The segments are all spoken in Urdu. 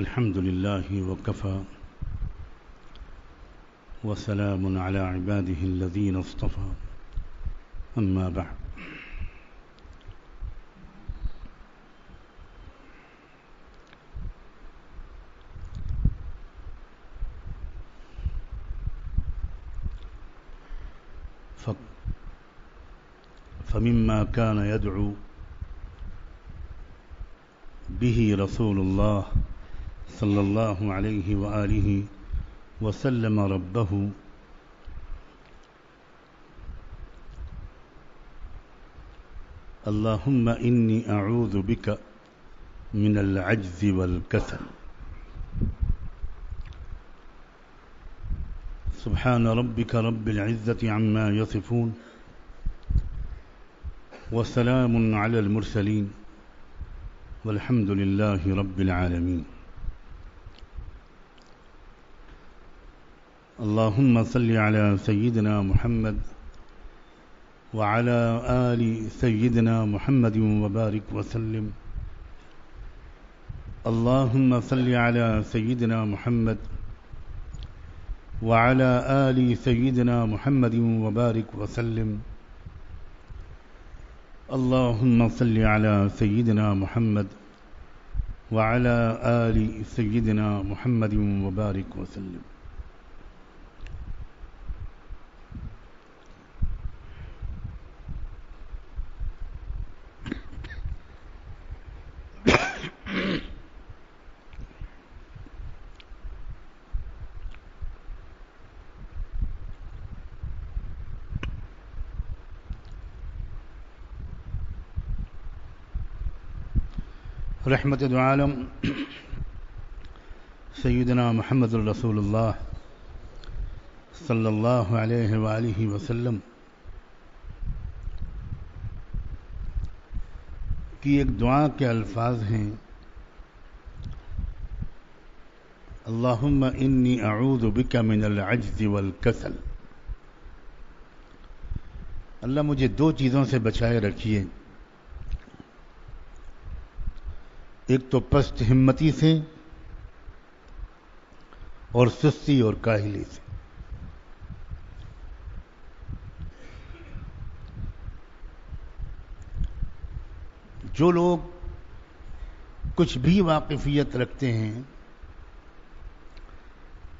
الحمد لله وكفى وسلام على عباده الذين اصطفى أما بعد فمما كان يدعو به رسول الله صلى الله عليه وآله وسلم ربه اللهم إني أعوذ بك من العجز والكسل سبحان ربك رب العزة عما يصفون وسلام على المرسلين والحمد لله رب العالمين اللهم صل على سيدنا محمد وعلى آل سيدنا محمد وبارك وسلم اللهم صل على سيدنا محمد وعلى آل سيدنا محمد وبارك وسلم اللهم صل على سيدنا محمد وعلى آل سيدنا محمد وبارك وسلم رحمت دو عالم سیدنا محمد الرسول اللہ صلی اللہ علیہ وآلہ وسلم کی ایک دعا کے الفاظ ہیں اللہم انی اعوذ بک من العجز والکسل اللہ مجھے دو چیزوں سے بچائے رکھیے، ایک تو پست ہمتی سے اور سستی اور کاہلی سے۔ جو لوگ کچھ بھی واقفیت رکھتے ہیں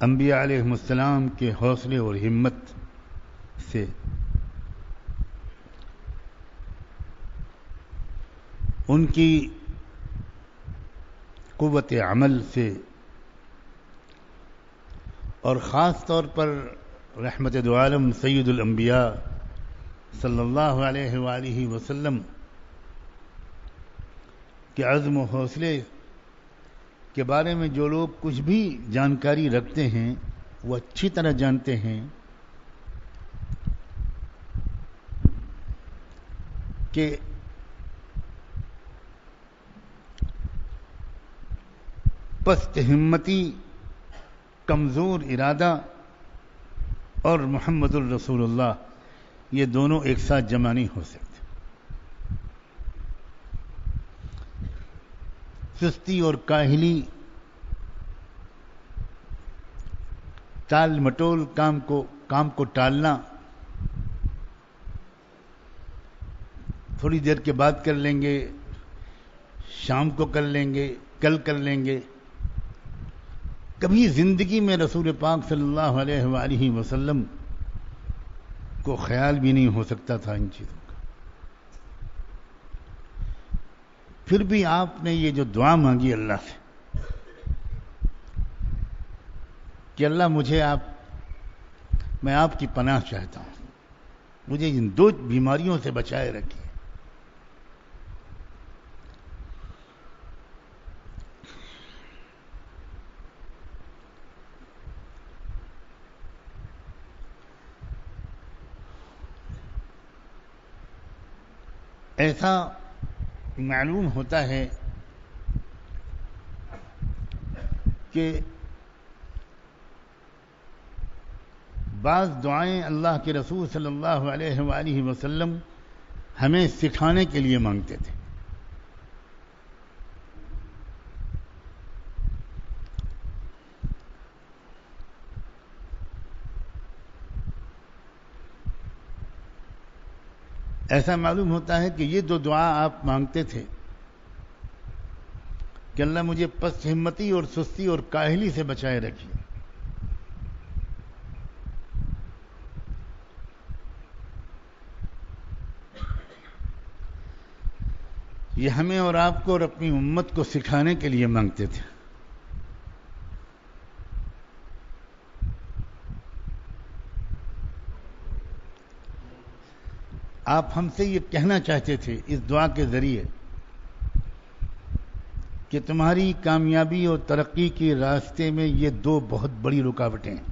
انبیاء علیہ السلام کے حوصلے اور ہمت سے، ان کی قوت عمل سے، اور خاص طور پر رحمت دو عالم سید الانبیاء صلی اللہ علیہ وآلہ وسلم کے عزم و حوصلے کے بارے میں جو لوگ کچھ بھی جانکاری رکھتے ہیں وہ اچھی طرح جانتے ہیں کہ پست ہمتی، کمزور ارادہ اور محمد الرسول اللہ یہ دونوں ایک ساتھ جمع نہیں ہو سکتے۔ سستی اور کاہلی، ٹال مٹول کام کو ٹالنا، تھوڑی دیر کے بعد کر لیں گے، شام کو کر لیں گے، کل کر لیں گے، کبھی زندگی میں رسول پاک صلی اللہ علیہ وآلہ وسلم کو خیال بھی نہیں ہو سکتا تھا ان چیزوں کا۔ پھر بھی آپ نے یہ جو دعا مانگی اللہ سے کہ اللہ میں آپ کی پناہ چاہتا ہوں، مجھے ان دو بیماریوں سے بچائے رکھیے۔ ایسا معلوم ہوتا ہے کہ بعض دعائیں اللہ کے رسول صلی اللہ علیہ وآلہ وسلم ہمیں سکھانے کے لیے مانگتے تھے۔ ایسا معلوم ہوتا ہے کہ یہ جو دعا آپ مانگتے تھے کہ اللہ مجھے پست ہمتی اور سستی اور کاہلی سے بچائے رکھیے، یہ ہمیں اور آپ کو اور اپنی امت کو سکھانے کے لیے مانگتے تھے۔ آپ ہم سے یہ کہنا چاہتے تھے اس دعا کے ذریعے کہ تمہاری کامیابی اور ترقی کے راستے میں یہ دو بہت بڑی رکاوٹیں ہیں۔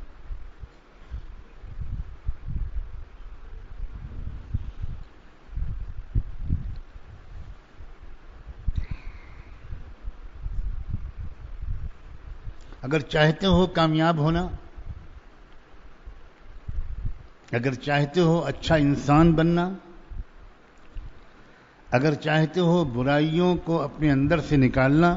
اگر چاہتے ہو کامیاب ہونا، اگر چاہتے ہو اچھا انسان بننا، اگر چاہتے ہو برائیوں کو اپنے اندر سے نکالنا،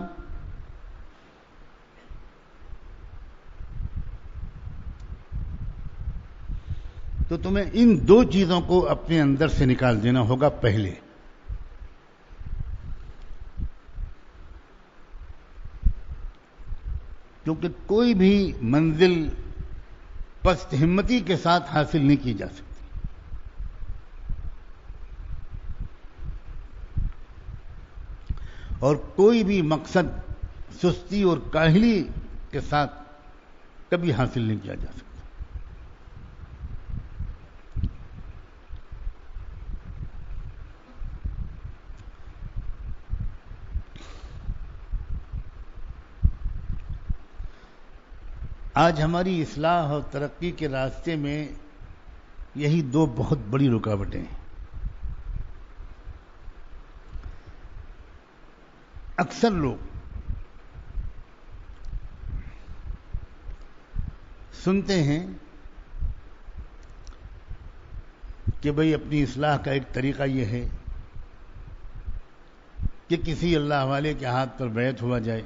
تو تمہیں ان دو چیزوں کو اپنے اندر سے نکال دینا ہوگا پہلے۔ کیونکہ کوئی بھی منزل پست ہمتی کے ساتھ حاصل نہیں کی جا سکتی۔ اور کوئی بھی مقصد سستی اور کاہلی کے ساتھ کبھی حاصل نہیں کیا جا سکتا۔ آج ہماری اصلاح اور ترقی کے راستے میں یہی دو بہت بڑی رکاوٹیں ہیں۔ اکثر لوگ سنتے ہیں کہ بھئی اپنی اصلاح کا ایک طریقہ یہ ہے کہ کسی اللہ والے کے ہاتھ پر بیعت ہوا جائے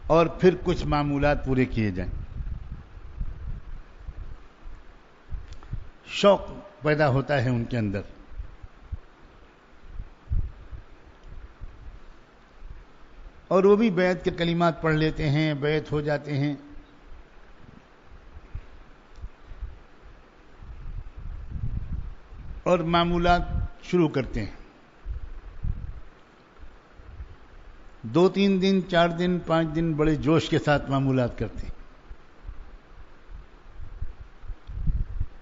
اور پھر کچھ معمولات پورے کیے جائیں۔ شوق پیدا ہوتا ہے ان کے اندر، اور وہ بھی بیعت کے کلمات پڑھ لیتے ہیں، بیعت ہو جاتے ہیں، اور معمولات شروع کرتے ہیں۔ 2-3 دن، 4 دن، 5 دن بڑے جوش کے ساتھ معمولات کرتے ہیں۔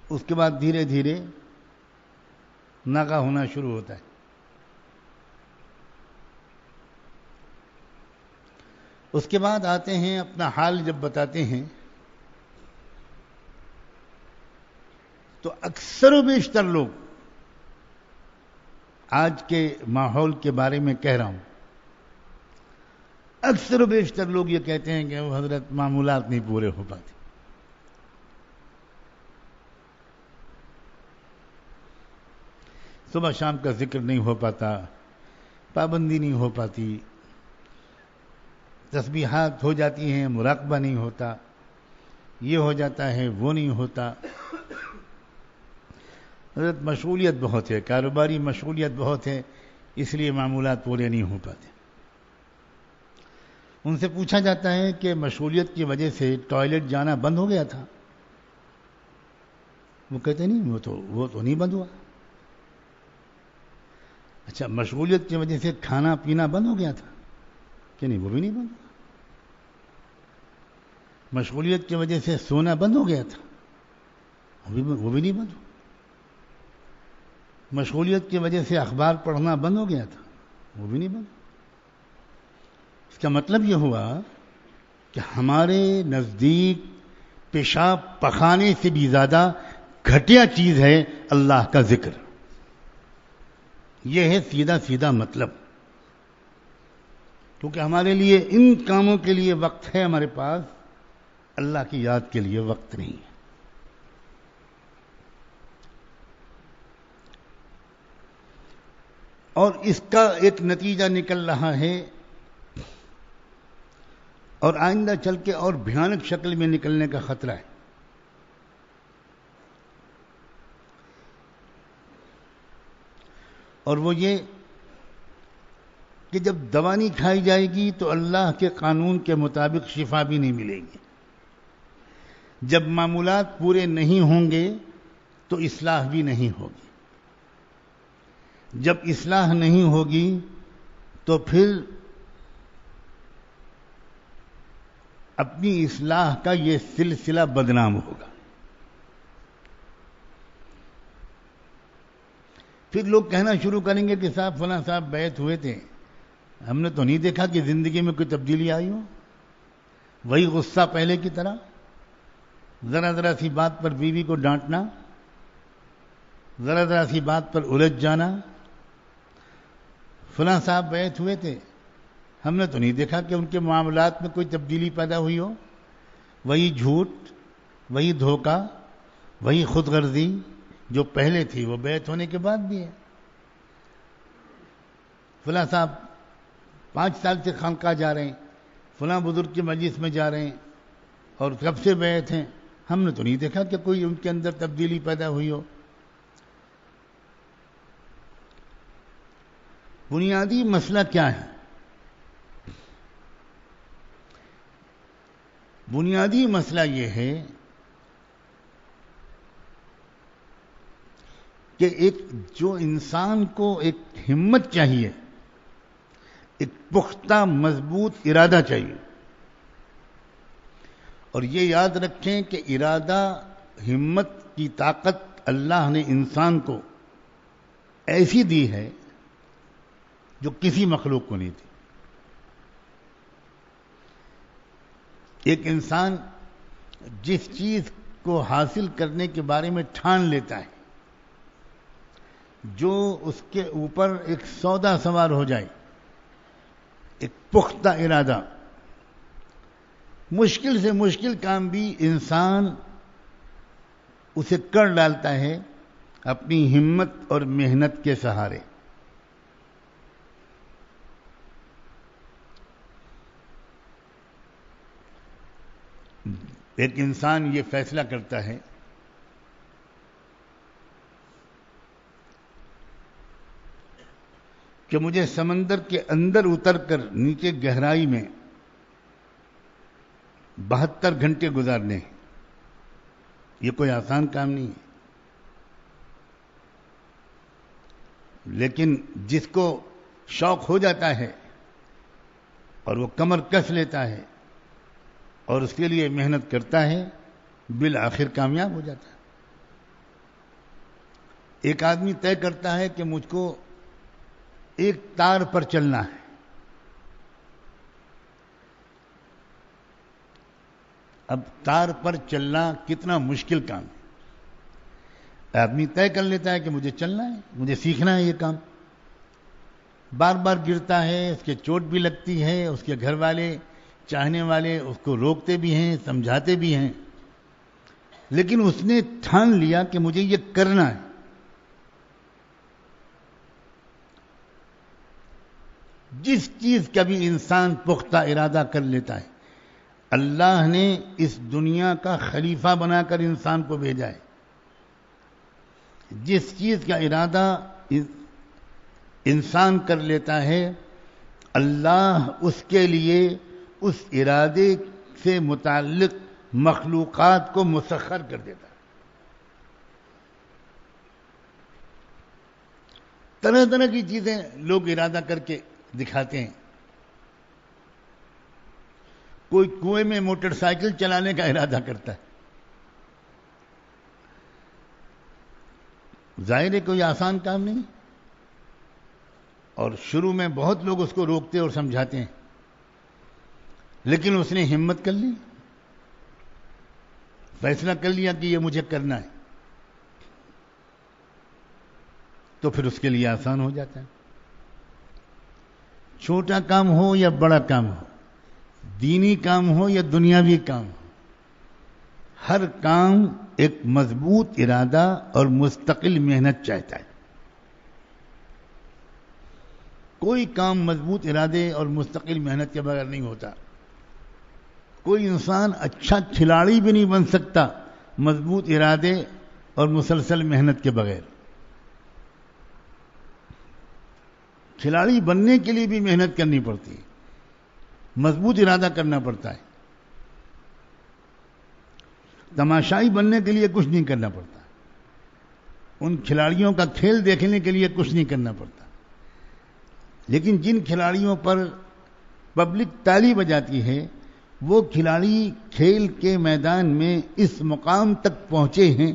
اس کے بعد دھیرے دھیرے ناغہ ہونا شروع ہوتا ہے۔ اس کے بعد آتے ہیں، اپنا حال جب بتاتے ہیں تو اکثر و بیشتر لوگ، آج کے ماحول کے بارے میں کہہ رہا ہوں، اکثر و بیشتر لوگ یہ کہتے ہیں کہ وہ حضرت معمولات نہیں پورے ہو پاتے۔ صبح شام کا ذکر نہیں ہو پاتا، پابندی نہیں ہو پاتی، تسبیحات ہو جاتی ہیں، مراقبہ نہیں ہوتا، یہ ہو جاتا ہے، وہ نہیں ہوتا۔ حضرت مشغولیت بہت ہے، کاروباری مشغولیت بہت ہے، اس لیے معمولات پورے نہیں ہو پاتے۔ ان سے پوچھا جاتا ہے کہ مشغولیت کی وجہ سے ٹوائلٹ جانا بند ہو گیا تھا؟ وہ کہتے نہیں، وہ تو نہیں بند ہوا۔ اچھا، مشغولیت کی وجہ سے کھانا پینا بند ہو گیا تھا کہ نہیں؟ وہ بھی نہیں بند ہوا۔ مشغولیت کی وجہ سے سونا بند ہو گیا تھا، وہ بھی نہیں بند ہوا۔ مشغولیت کی وجہ سے اخبار پڑھنا بند ہو گیا تھا، وہ بھی نہیں بند ہوا۔ اس کا مطلب یہ ہوا کہ ہمارے نزدیک پیشاب پخانے سے بھی زیادہ گھٹیا چیز ہے اللہ کا ذکر۔ یہ ہے سیدھا سیدھا مطلب، کیونکہ ہمارے لیے ان کاموں کے لیے وقت ہے ہمارے پاس، اللہ کی یاد کے لیے وقت نہیں ہے۔ اور اس کا ایک نتیجہ نکل رہا ہے، اور آئندہ چل کے اور بھیانک شکل میں نکلنے کا خطرہ ہے۔ اور وہ یہ کہ جب دوا نہیں کھائی جائے گی تو اللہ کے قانون کے مطابق شفا بھی نہیں ملے گی. جب معمولات پورے نہیں ہوں گے تو اصلاح بھی نہیں ہوگی. جب اصلاح نہیں ہوگی تو پھر اپنی اصلاح کا یہ سلسلہ بدنام ہوگا. پھر لوگ کہنا شروع کریں گے کہ صاحب فلاں صاحب بیعت ہوئے تھے, ہم نے تو نہیں دیکھا کہ زندگی میں کوئی تبدیلی آئی ہو. وہی غصہ پہلے کی طرح, ذرا ذرا سی بات پر بیوی کو ڈانٹنا, ذرا ذرا سی بات پر الجھ جانا. فلاں صاحب بیعت ہوئے تھے, ہم نے تو نہیں دیکھا کہ ان کے معاملات میں کوئی تبدیلی پیدا ہوئی ہو. وہی جھوٹ, وہی دھوکہ, وہی خود غرضی جو پہلے تھی وہ بیعت ہونے کے بعد بھی ہے. فلاں صاحب 5 سال سے خانقاہ جا رہے ہیں, فلاں بزرگ کی مجلس میں جا رہے ہیں اور کب سے بیعت ہیں, ہم نے تو نہیں دیکھا کہ کوئی ان کے اندر تبدیلی پیدا ہوئی ہو. بنیادی مسئلہ کیا ہے؟ بنیادی مسئلہ یہ ہے کہ ایک جو انسان کو ایک ہمت چاہیے, ایک پختہ مضبوط ارادہ چاہیے. اور یہ یاد رکھیں کہ ارادہ, ہمت کی طاقت اللہ نے انسان کو ایسی دی ہے جو کسی مخلوق کو نہیں دی. ایک انسان جس چیز کو حاصل کرنے کے بارے میں ٹھان لیتا ہے, جو اس کے اوپر ایک سودا سوار ہو جائے, ایک پختہ ارادہ, مشکل سے مشکل کام بھی انسان اسے کر ڈالتا ہے اپنی ہمت اور محنت کے سہارے. ایک انسان یہ فیصلہ کرتا ہے کہ مجھے سمندر کے اندر اتر کر نیچے گہرائی میں 72 گھنٹے گزارنے ہیں. یہ کوئی آسان کام نہیں ہے, لیکن جس کو شوق ہو جاتا ہے اور وہ کمر کس لیتا ہے اور اس کے لیے محنت کرتا ہے, بالآخر کامیاب ہو جاتا ہے. ایک آدمی طے کرتا ہے کہ مجھ کو ایک تار پر چلنا ہے. اب تار پر چلنا کتنا مشکل کام ہے. آدمی طے کر لیتا ہے کہ مجھے چلنا ہے, مجھے سیکھنا ہے یہ کام. بار بار گرتا ہے, اس کے چوٹ بھی لگتی ہے, اس کے گھر والے, چاہنے والے اس کو روکتے بھی ہیں, سمجھاتے بھی ہیں, لیکن اس نے ٹھان لیا کہ مجھے یہ کرنا ہے. جس چیز کا بھی انسان پختہ ارادہ کر لیتا ہے, اللہ نے اس دنیا کا خلیفہ بنا کر انسان کو بھیجا ہے. جس چیز کا ارادہ انسان کر لیتا ہے, اللہ اس کے لیے اس ارادے سے متعلق مخلوقات کو مسخر کر دیتا ہے. طرح طرح کی چیزیں لوگ ارادہ کر کے دکھاتے ہیں. کوئی کنویں میں موٹر سائیکل چلانے کا ارادہ کرتا ہے. ظاہر ہے کوئی آسان کام نہیں, اور شروع میں بہت لوگ اس کو روکتے اور سمجھاتے ہیں, لیکن اس نے ہمت کر لی, فیصلہ کر لیا کہ یہ مجھے کرنا ہے, تو پھر اس کے لیے آسان ہو جاتا ہے. چھوٹا کام ہو یا بڑا کام ہو, دینی کام ہو یا دنیاوی کام ہو, ہر کام ایک مضبوط ارادہ اور مستقل محنت چاہتا ہے. کوئی کام مضبوط ارادے اور مستقل محنت کے بغیر نہیں ہوتا. کوئی انسان اچھا کھلاڑی بھی نہیں بن سکتا مضبوط ارادے اور مسلسل محنت کے بغیر. کھلاڑی بننے کے لیے بھی محنت کرنی پڑتی ہے، مضبوط ارادہ کرنا پڑتا ہے. تماشائی بننے کے لیے کچھ نہیں کرنا پڑتا، ان کھلاڑیوں کا کھیل دیکھنے کے لیے کچھ نہیں کرنا پڑتا. لیکن جن کھلاڑیوں پر پبلک تالی بجاتی ہے وہ کھلاڑی کھیل کے میدان میں اس مقام تک پہنچے ہیں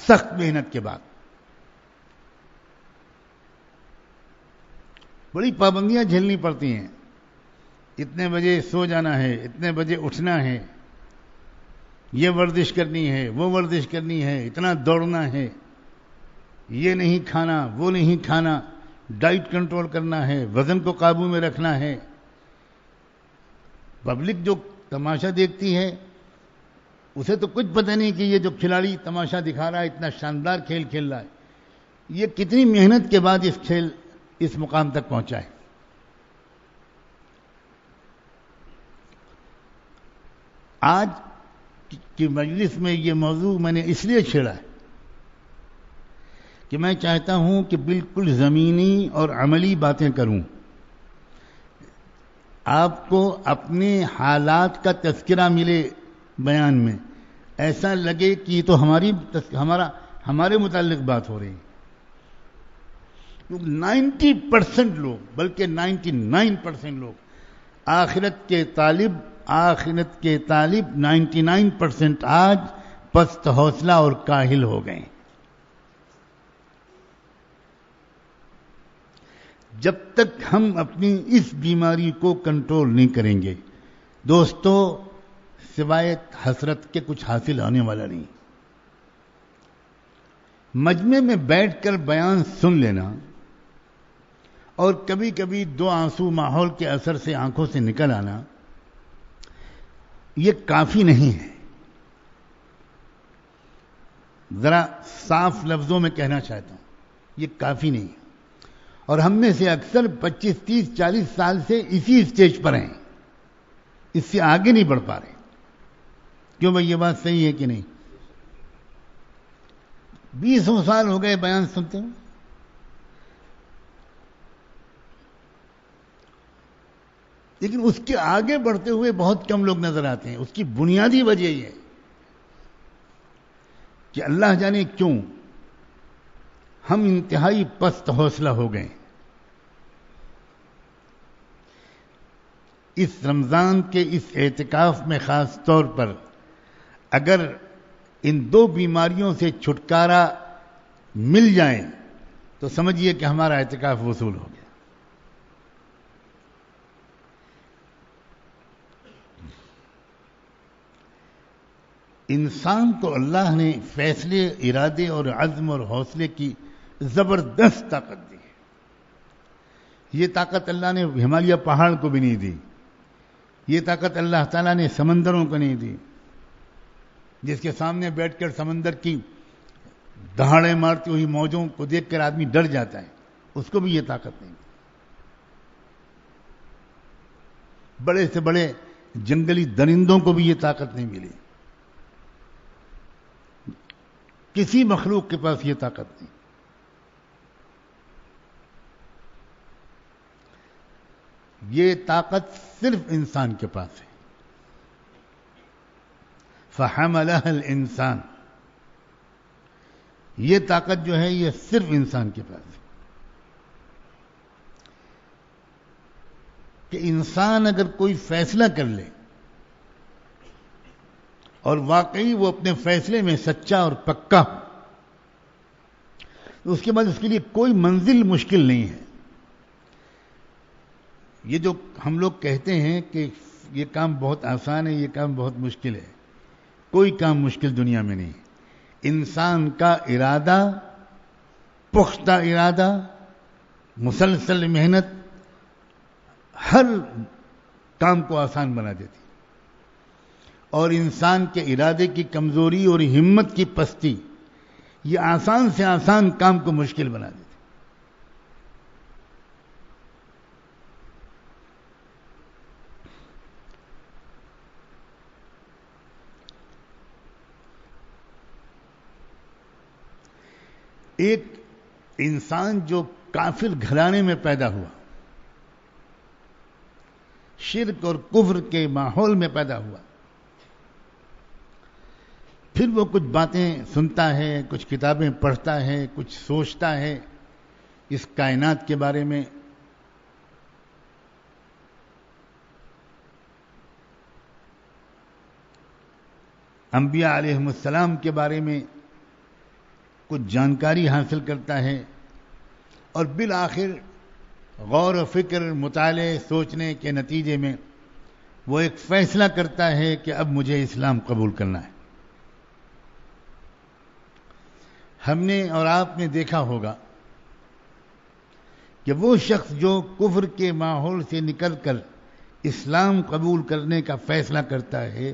سخت محنت کے بعد. بڑی پابندیاں جھیلنی پڑتی ہیں، اتنے بجے سو جانا ہے، اتنے بجے اٹھنا ہے، یہ ورزش کرنی ہے، وہ ورزش کرنی ہے، اتنا دوڑنا ہے، یہ نہیں کھانا، وہ نہیں کھانا، ڈائٹ کنٹرول کرنا ہے، وزن کو قابو میں رکھنا ہے. پبلک جو تماشا دیکھتی ہے اسے تو کچھ پتہ نہیں کہ یہ جو کھلاڑی تماشا دکھا رہا ہے، اتنا شاندار کھیل کھیل رہا ہے، یہ کتنی محنت کے بعد اس مقام تک پہنچا ہے. آج کی مجلس میں یہ موضوع میں نے اس لیے چھیڑا ہے کہ میں چاہتا ہوں کہ بالکل زمینی اور عملی باتیں کروں، آپ کو اپنے حالات کا تذکرہ ملے بیان میں، ایسا لگے کہ یہ تو ہمارے متعلق بات ہو رہی ہے. 90% لوگ بلکہ 99% لوگ آخرت کے طالب 99% آج پست حوصلہ اور کاہل ہو گئے. جب تک ہم اپنی اس بیماری کو کنٹرول نہیں کریں گے دوستو، سوائے حسرت کے کچھ حاصل ہونے والا نہیں. مجمع میں بیٹھ کر بیان سن لینا اور کبھی کبھی 2 آنسو ماحول کے اثر سے آنکھوں سے نکل آنا یہ کافی نہیں ہے. ذرا صاف لفظوں میں کہنا چاہتا ہوں، یہ کافی نہیں ہے. اور ہم میں سے اکثر 25, 30, 40 سال سے اسی اسٹیج پر ہیں، اس سے آگے نہیں بڑھ پا رہے. کیوں بھائی، یہ بات صحیح ہے کہ نہیں؟ 20 سال ہو گئے بیان سنتے ہیں، لیکن اس کے آگے بڑھتے ہوئے بہت کم لوگ نظر آتے ہیں. اس کی بنیادی وجہ یہ ہے کہ اللہ جانے کیوں ہم انتہائی پست حوصلہ ہو گئے. اس رمضان کے اس اعتکاف میں خاص طور پر اگر ان 2 بیماریوں سے چھٹکارا مل جائے تو سمجھیے کہ ہمارا اعتکاف وصول ہو گیا. انسان کو اللہ نے فیصلے، ارادے اور عزم اور حوصلے کی زبردست طاقت دی ہے. یہ طاقت اللہ نے ہمالیہ پہاڑ کو بھی نہیں دی، یہ طاقت اللہ تعالیٰ نے سمندروں کو نہیں دی. جس کے سامنے بیٹھ کر سمندر کی دہاڑیں مارتی ہوئی موجوں کو دیکھ کر آدمی ڈر جاتا ہے، اس کو بھی یہ طاقت نہیں. بڑے سے بڑے جنگلی درندوں کو بھی یہ طاقت نہیں ملی. کسی مخلوق کے پاس یہ طاقت نہیں. یہ طاقت صرف انسان کے پاس ہے. فَحَمَلَهَا الْإِنسان، یہ طاقت جو ہے یہ صرف انسان کے پاس ہے. کہ انسان اگر کوئی فیصلہ کر لے اور واقعی وہ اپنے فیصلے میں سچا اور پکا ہو تو اس کے بعد اس کے لیے کوئی منزل مشکل نہیں ہے. یہ جو ہم لوگ کہتے ہیں کہ یہ کام بہت آسان ہے، یہ کام بہت مشکل ہے، کوئی کام مشکل دنیا میں نہیں. انسان کا ارادہ، پختہ ارادہ، مسلسل محنت ہر کام کو آسان بنا دیتی. اور انسان کے ارادے کی کمزوری اور ہمت کی پستی یہ آسان سے آسان کام کو مشکل بنا دیتی. ایک انسان جو کافر گھرانے میں پیدا ہوا، شرک اور کفر کے ماحول میں پیدا ہوا. پھر وہ کچھ باتیں سنتا ہے، کچھ کتابیں پڑھتا ہے، کچھ سوچتا ہے اس کائنات کے بارے میں. انبیاء علیہم السلام کے بارے میں کچھ جانکاری حاصل کرتا ہے اور بالآخر غور و فکر، مطالعے، سوچنے کے نتیجے میں وہ ایک فیصلہ کرتا ہے کہ اب مجھے اسلام قبول کرنا ہے. ہم نے اور آپ نے دیکھا ہوگا کہ وہ شخص جو کفر کے ماحول سے نکل کر اسلام قبول کرنے کا فیصلہ کرتا ہے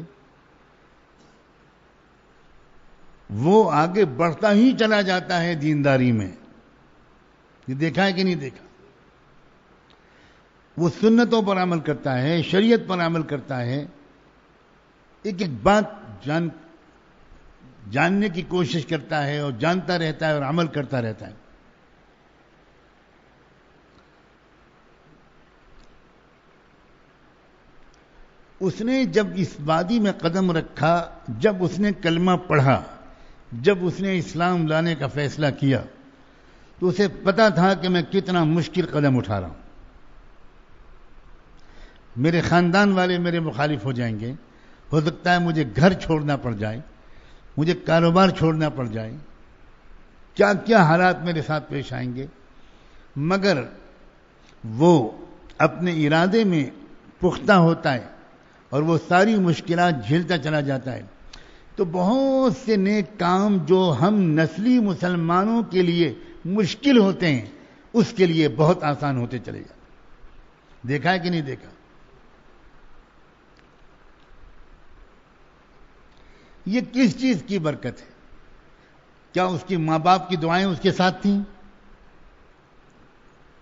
وہ آگے بڑھتا ہی چلا جاتا ہے دینداری میں. یہ دیکھا ہے کہ نہیں دیکھا؟ وہ سنتوں پر عمل کرتا ہے، شریعت پر عمل کرتا ہے، ایک ایک بات جاننے کی کوشش کرتا ہے اور جانتا رہتا ہے اور عمل کرتا رہتا ہے. اس نے جب اس وادی میں قدم رکھا، جب اس نے کلمہ پڑھا، جب اس نے اسلام لانے کا فیصلہ کیا تو اسے پتا تھا کہ میں کتنا مشکل قدم اٹھا رہا ہوں. میرے خاندان والے میرے مخالف ہو جائیں گے، ہو سکتا ہے مجھے گھر چھوڑنا پڑ جائے، مجھے کاروبار چھوڑنا پڑ جائے، کیا کیا حالات میرے ساتھ پیش آئیں گے. مگر وہ اپنے ارادے میں پختہ ہوتا ہے اور وہ ساری مشکلات جھیلتا چلا جاتا ہے تو بہت سے نیک کام جو ہم نسلی مسلمانوں کے لیے مشکل ہوتے ہیں اس کے لیے بہت آسان ہوتے چلے جاتے ہیں. دیکھا ہے کہ نہیں دیکھا؟ یہ کس چیز کی برکت ہے؟ کیا اس کے ماں باپ کی دعائیں اس کے ساتھ تھیں؟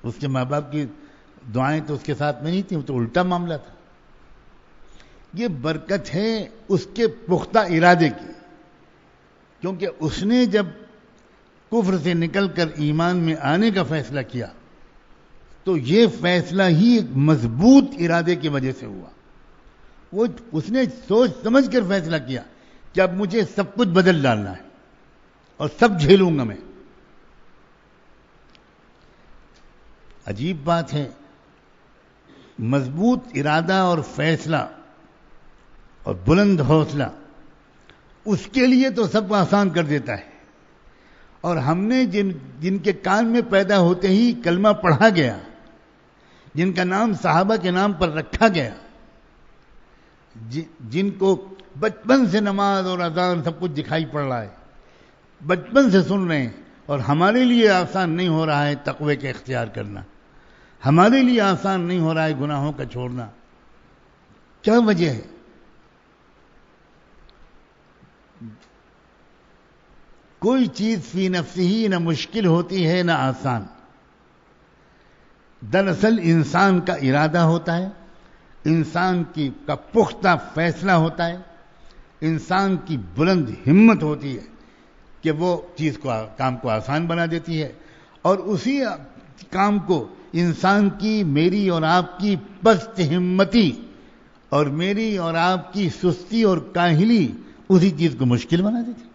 اس کے ماں باپ کی دعائیں تو اس کے ساتھ میں نہیں تھیں، وہ تو الٹا معاملہ تھا. یہ برکت ہے اس کے پختہ ارادے کی، کیونکہ اس نے جب کفر سے نکل کر ایمان میں آنے کا فیصلہ کیا تو یہ فیصلہ ہی ایک مضبوط ارادے کی وجہ سے ہوا. اس نے سوچ سمجھ کر فیصلہ کیا کہ اب مجھے سب کچھ بدل ڈالنا ہے اور سب جھیلوں گا میں. عجیب بات ہے، مضبوط ارادہ اور فیصلہ اور بلند حوصلہ اس کے لیے تو سب آسان کر دیتا ہے. اور ہم نے جن کے کان میں پیدا ہوتے ہی کلمہ پڑھا گیا، جن کا نام صحابہ کے نام پر رکھا گیا، جن کو بچپن سے نماز اور اذان سب کچھ دکھائی پڑ رہا ہے، بچپن سے سن رہے ہیں، اور ہمارے لیے آسان نہیں ہو رہا ہے تقوی کا اختیار کرنا، ہمارے لیے آسان نہیں ہو رہا ہے گناہوں کا چھوڑنا. کیا وجہ ہے؟ کوئی چیز فی نفسی ہی نہ مشکل ہوتی ہے نہ آسان. دراصل انسان کا ارادہ ہوتا ہے، انسان کا پختہ فیصلہ ہوتا ہے، انسان کی بلند ہمت ہوتی ہے کہ وہ کام کو آسان بنا دیتی ہے. اور اسی کام کو انسان کی، میری اور آپ کی پست ہمتی اور میری اور آپ کی سستی اور کاہلی اسی چیز کو مشکل بنا دیتی.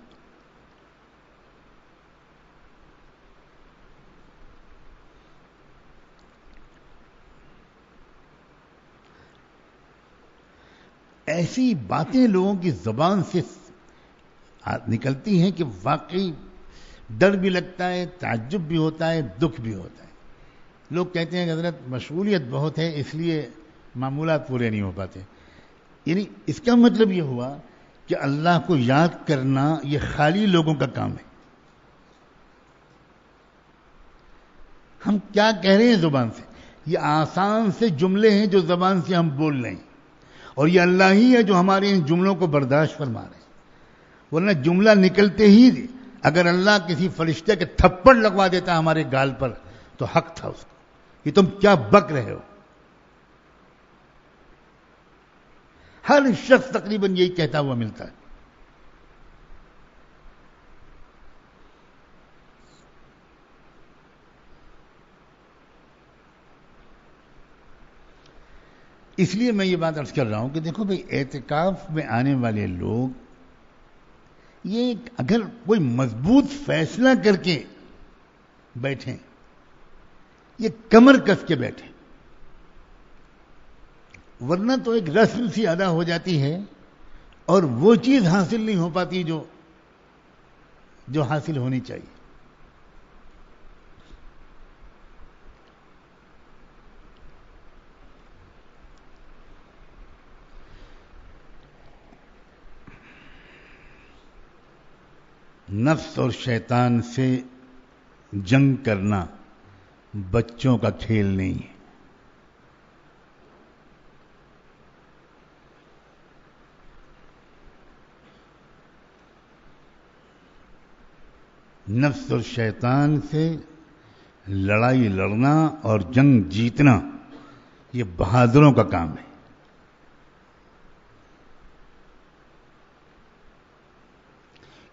ایسی باتیں لوگوں کی زبان سے نکلتی ہیں کہ واقعی ڈر بھی لگتا ہے، تعجب بھی ہوتا ہے، دکھ بھی ہوتا ہے. لوگ کہتے ہیں کہ حضرت مشغولیت بہت ہے اس لیے معمولات پورے نہیں ہو پاتے. یعنی اس کا مطلب یہ ہوا کہ اللہ کو یاد کرنا یہ خالی لوگوں کا کام ہے. ہم کیا کہہ رہے ہیں زبان سے؟ یہ آسان سے جملے ہیں جو زبان سے ہم بول رہے ہیں، اور یہ اللہ ہی ہے جو ہمارے ان جملوں کو برداشت فرما رہے ہیں. ورنہ جملہ نکلتے ہی اگر اللہ کسی فرشتے کے تھپڑ لگوا دیتا ہمارے گال پر تو حق تھا اس کو. یہ تم کیا بک رہے ہو؟ ہر شخص تقریباً یہی کہتا ہوا ملتا ہے. اس لیے میں یہ بات عرض کر رہا ہوں کہ دیکھو بھئی اعتکاف میں آنے والے لوگ یہ اگر کوئی مضبوط فیصلہ کر کے بیٹھیں، یہ کمر کس کے بیٹھیں، ورنہ تو ایک رسم سی ادا ہو جاتی ہے اور وہ چیز حاصل نہیں ہو پاتی جو حاصل ہونی چاہیے. نفس اور شیطان سے جنگ کرنا بچوں کا کھیل نہیں ہے. نفس اور شیطان سے لڑائی لڑنا اور جنگ جیتنا یہ بہادروں کا کام ہے.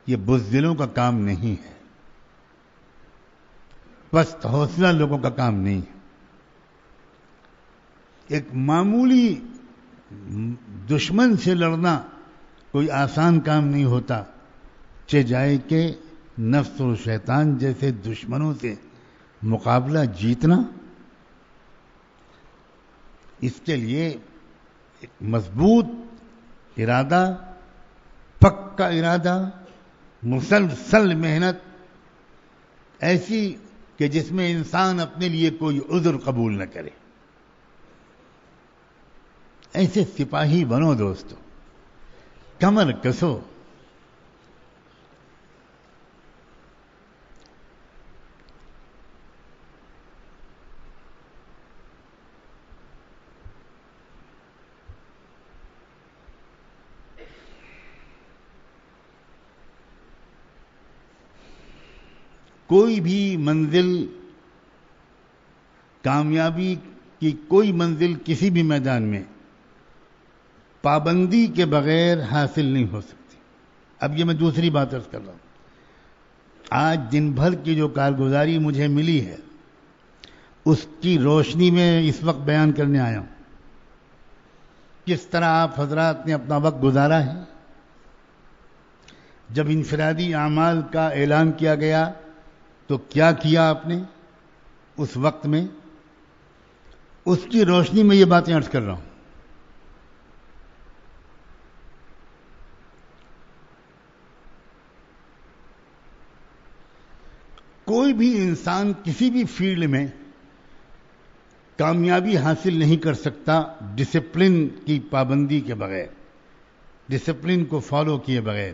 یہ بزدلوں کا کام نہیں ہے، پست حوصلہ لوگوں کا کام نہیں ہے. ایک معمولی دشمن سے لڑنا کوئی آسان کام نہیں ہوتا، چہ جائے کہ نفس اور شیطان جیسے دشمنوں سے مقابلہ جیتنا. اس کے لیے ایک مضبوط ارادہ، پکا ارادہ، مسلسل محنت، ایسی کہ جس میں انسان اپنے لیے کوئی عذر قبول نہ کرے. ایسے سپاہی بنو دوستو، کمر کسو. کوئی بھی منزل، کامیابی کی کوئی منزل کسی بھی میدان میں پابندی کے بغیر حاصل نہیں ہو سکتی. اب یہ میں دوسری بات عرض کر رہا ہوں. آج دن بھر کی جو کارگزاری مجھے ملی ہے اس کی روشنی میں اس وقت بیان کرنے آیا ہوں. کس طرح آپ حضرات نے اپنا وقت گزارا ہے. جب انفرادی اعمال کا اعلان کیا گیا تو کیا کیا آپ نے اس وقت میں، اس کی روشنی میں یہ باتیں عرض کر رہا ہوں. کوئی بھی انسان کسی بھی فیلڈ میں کامیابی حاصل نہیں کر سکتا ڈسپلن کی پابندی کے بغیر، ڈسپلن کو فالو کیے بغیر،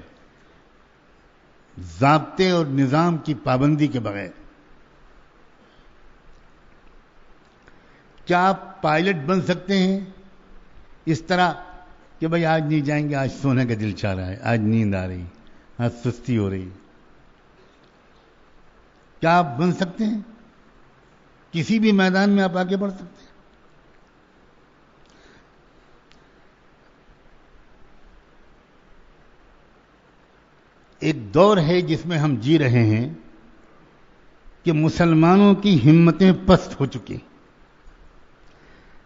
ضابطے اور نظام کی پابندی کے بغیر. کیا آپ پائلٹ بن سکتے ہیں اس طرح کہ بھائی آج نہیں جائیں گے، آج سونے کا دل چاہ رہا ہے، آج نیند آ رہی، آج سستی ہو رہی؟ کیا آپ بن سکتے ہیں؟ کسی بھی میدان میں آپ آگے بڑھ سکتے ہیں. ایک دور ہے جس میں ہم جی رہے ہیں کہ مسلمانوں کی ہمتیں پست ہو چکی.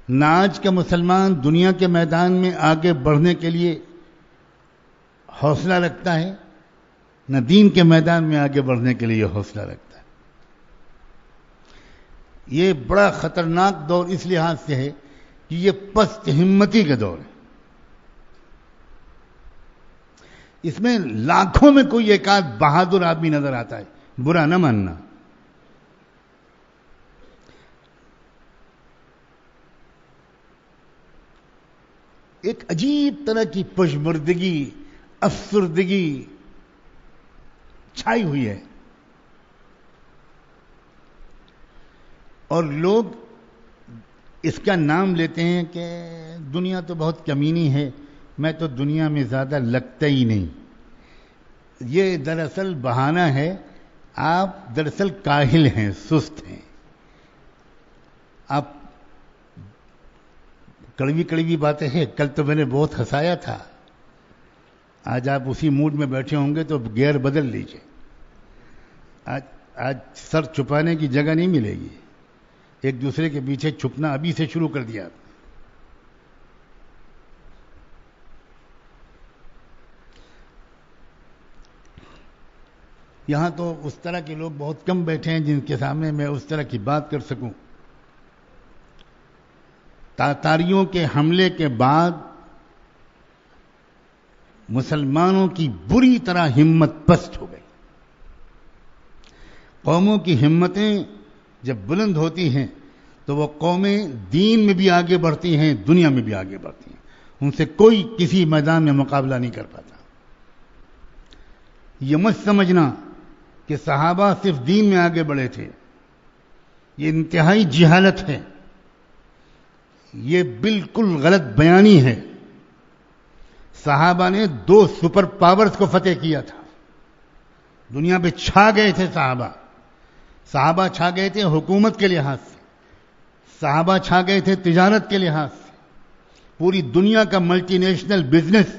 نہ آج کا مسلمان دنیا کے میدان میں آگے بڑھنے کے لیے حوصلہ رکھتا ہے، نہ دین کے میدان میں آگے بڑھنے کے لیے حوصلہ رکھتا ہے. یہ بڑا خطرناک دور اس لحاظ سے ہے کہ یہ پست ہمتی کا دور ہے. اس میں لاکھوں میں کوئی ایک آدھ بہادر آدمی نظر آتا ہے، برا نہ ماننا. ایک عجیب طرح کی پشمردگی، افسردگی چھائی ہوئی ہے اور لوگ اس کا نام لیتے ہیں کہ دنیا تو بہت کمینی ہے، میں تو دنیا میں زیادہ لگتا ہی نہیں. یہ دراصل بہانہ ہے. آپ دراصل کاہل ہیں، سست ہیں. آپ کڑوی کڑوی باتیں ہیں. کل تو میں نے بہت ہنسایا تھا، آج آپ اسی موڈ میں بیٹھے ہوں گے تو گیئر بدل لیجئے. آج سر چھپانے کی جگہ نہیں ملے گی. ایک دوسرے کے پیچھے چھپنا ابھی سے شروع کر دیا. یہاں تو اس طرح کے لوگ بہت کم بیٹھے ہیں جن کے سامنے میں اس طرح کی بات کر سکوں. تاتاریوں کے حملے کے بعد مسلمانوں کی بری طرح ہمت پست ہو گئی. قوموں کی ہمتیں جب بلند ہوتی ہیں تو وہ قومیں دین میں بھی آگے بڑھتی ہیں, دنیا میں بھی آگے بڑھتی ہیں. ان سے کوئی کسی میدان میں مقابلہ نہیں کر پاتا. یہ مت سمجھنا کہ صحابہ صرف دین میں آگے بڑھے تھے. یہ انتہائی جہالت ہے, یہ بالکل غلط بیانی ہے. صحابہ نے 2 سپر پاورز کو فتح کیا تھا. دنیا پہ چھا گئے تھے صحابہ. صحابہ چھا گئے تھے حکومت کے لحاظ سے, صحابہ چھا گئے تھے تجارت کے لحاظ سے. پوری دنیا کا ملٹی نیشنل بزنس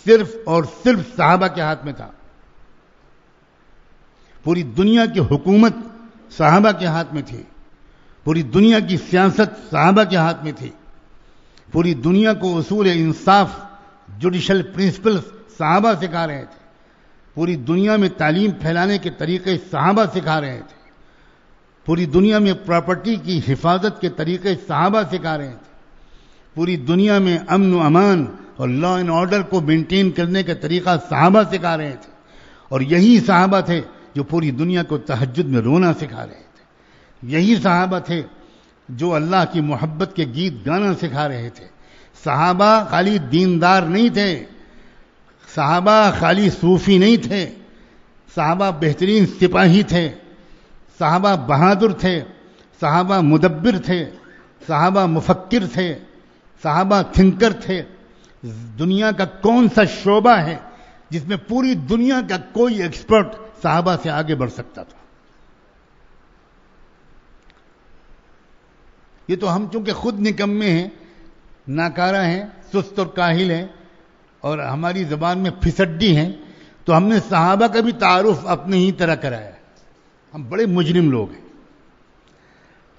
صرف اور صرف صحابہ کے ہاتھ میں تھا. پوری دنیا کی حکومت صحابہ کے ہاتھ میں تھی. پوری دنیا کی سیاست صحابہ کے ہاتھ میں تھی. پوری دنیا کو اصول انصاف جوڈیشل پرنسپل صحابہ سکھا رہے تھے. پوری دنیا میں تعلیم پھیلانے کے طریقے صحابہ سکھا رہے تھے. پوری دنیا میں پراپرٹی کی حفاظت کے طریقے صحابہ سکھا رہے تھے. پوری دنیا میں امن و امان اور لا اینڈ آرڈر کو مینٹین کرنے کا طریقہ صحابہ سکھا رہے تھے. اور یہی صحابہ تھے جو پوری دنیا کو تہجد میں رونا سکھا رہے تھے. یہی صحابہ تھے جو اللہ کی محبت کے گیت گانا سکھا رہے تھے. صحابہ خالی دیندار نہیں تھے, صحابہ خالی صوفی نہیں تھے, صحابہ بہترین سپاہی تھے, صحابہ بہادر تھے, صحابہ مدبر تھے, صحابہ مفکر تھے, صحابہ تھنکر تھے. دنیا کا کون سا شعبہ ہے جس میں پوری دنیا کا کوئی ایکسپرٹ صحابہ سے آگے بڑھ سکتا تھا؟ یہ تو ہم چونکہ خود نکمے ہیں, ناکارہ ہیں, سست اور کاہل ہیں اور ہماری زبان میں پھسڈی ہیں, تو ہم نے صحابہ کا بھی تعارف اپنے ہی طرح کرایا. ہم بڑے مجرم لوگ ہیں.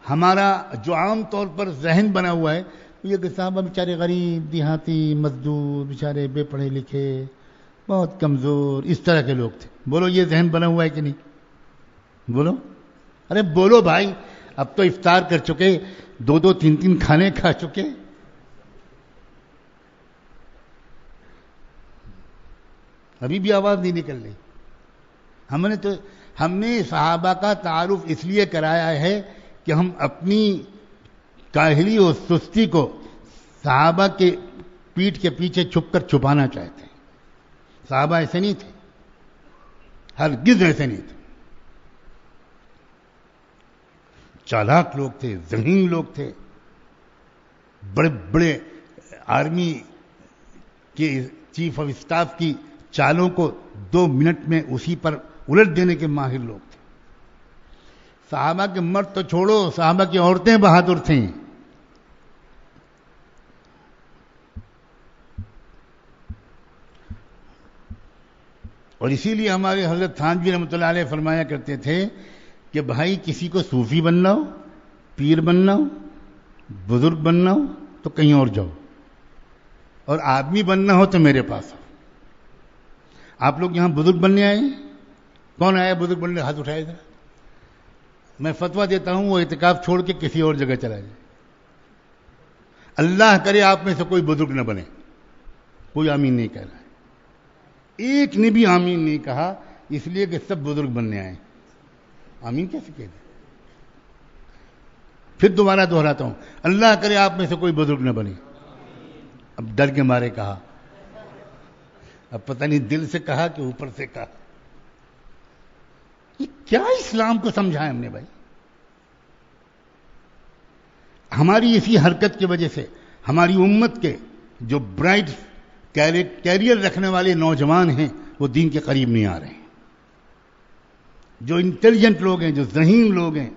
ہمارا جو عام طور پر ذہن بنا ہوا ہے یہ کہ صحابہ بیچارے غریب دیہاتی مزدور بیچارے بے پڑھے لکھے بہت کمزور اس طرح کے لوگ تھے. بولو یہ ذہن بنا ہوا ہے کہ نہیں؟ بولو, ارے بولو بھائی. اب تو افطار کر چکے, 2 3 کھانے کھا چکے. ابھی بھی آواز نہیں نکل رہی. ہم نے صحابہ کا تعارف اس لیے کرایا ہے کہ ہم اپنی کاہلی اور سستی کو صحابہ کے پیٹھ کے پیچھے چھپ کر چھپانا چاہتے ہیں. صحابہ ایسے نہیں تھے, ہرگز ایسے نہیں تھے. چالاک لوگ تھے, ذہین لوگ تھے, بڑے بڑے آرمی کے چیف آف اسٹاف کی چالوں کو 2 منٹ میں اسی پر الٹ دینے کے ماہر لوگ تھے. صحابہ کے مرد تو چھوڑو, صحابہ کی عورتیں بہادر تھیں. اور اسی لیے ہمارے حضرت تھانوی رحمۃ اللہ علیہ فرمایا کرتے تھے کہ بھائی کسی کو صوفی بننا ہو, پیر بننا ہو, بزرگ بننا ہو تو کہیں اور جاؤ, اور آدمی بننا ہو تو میرے پاس آؤ. آپ لوگ یہاں بزرگ بننے آئے ہیں؟ کون آیا بزرگ بننے؟ ہاتھ اٹھائے ذرا. میں فتویٰ دیتا ہوں وہ اعتکاف چھوڑ کے کسی اور جگہ چلا جائے. اللہ کرے آپ میں سے کوئی بزرگ نہ بنے. کوئی آمین نہیں کہہ رہا ہے. ایک نے بھی آمین نہیں کہا, اس لیے کہ سب بزرگ بننے آئے. آمین کیسے کہہ دیں؟ پھر دوبارہ دہراتا ہوں, اللہ کرے آپ میں سے کوئی بزرگ نہ بنے. اب ڈر کے مارے کہا, اب پتہ نہیں دل سے کہا کہ اوپر سے کہا. یہ کیا اسلام کو سمجھا ہے ہم نے بھائی؟ ہماری اسی حرکت کی وجہ سے ہماری امت کے جو برائٹ کیریئر رکھنے والے نوجوان ہیں وہ دین کے قریب نہیں آ رہے ہیں. جو انٹیلیجنٹ لوگ ہیں, جو ذہین لوگ ہیں,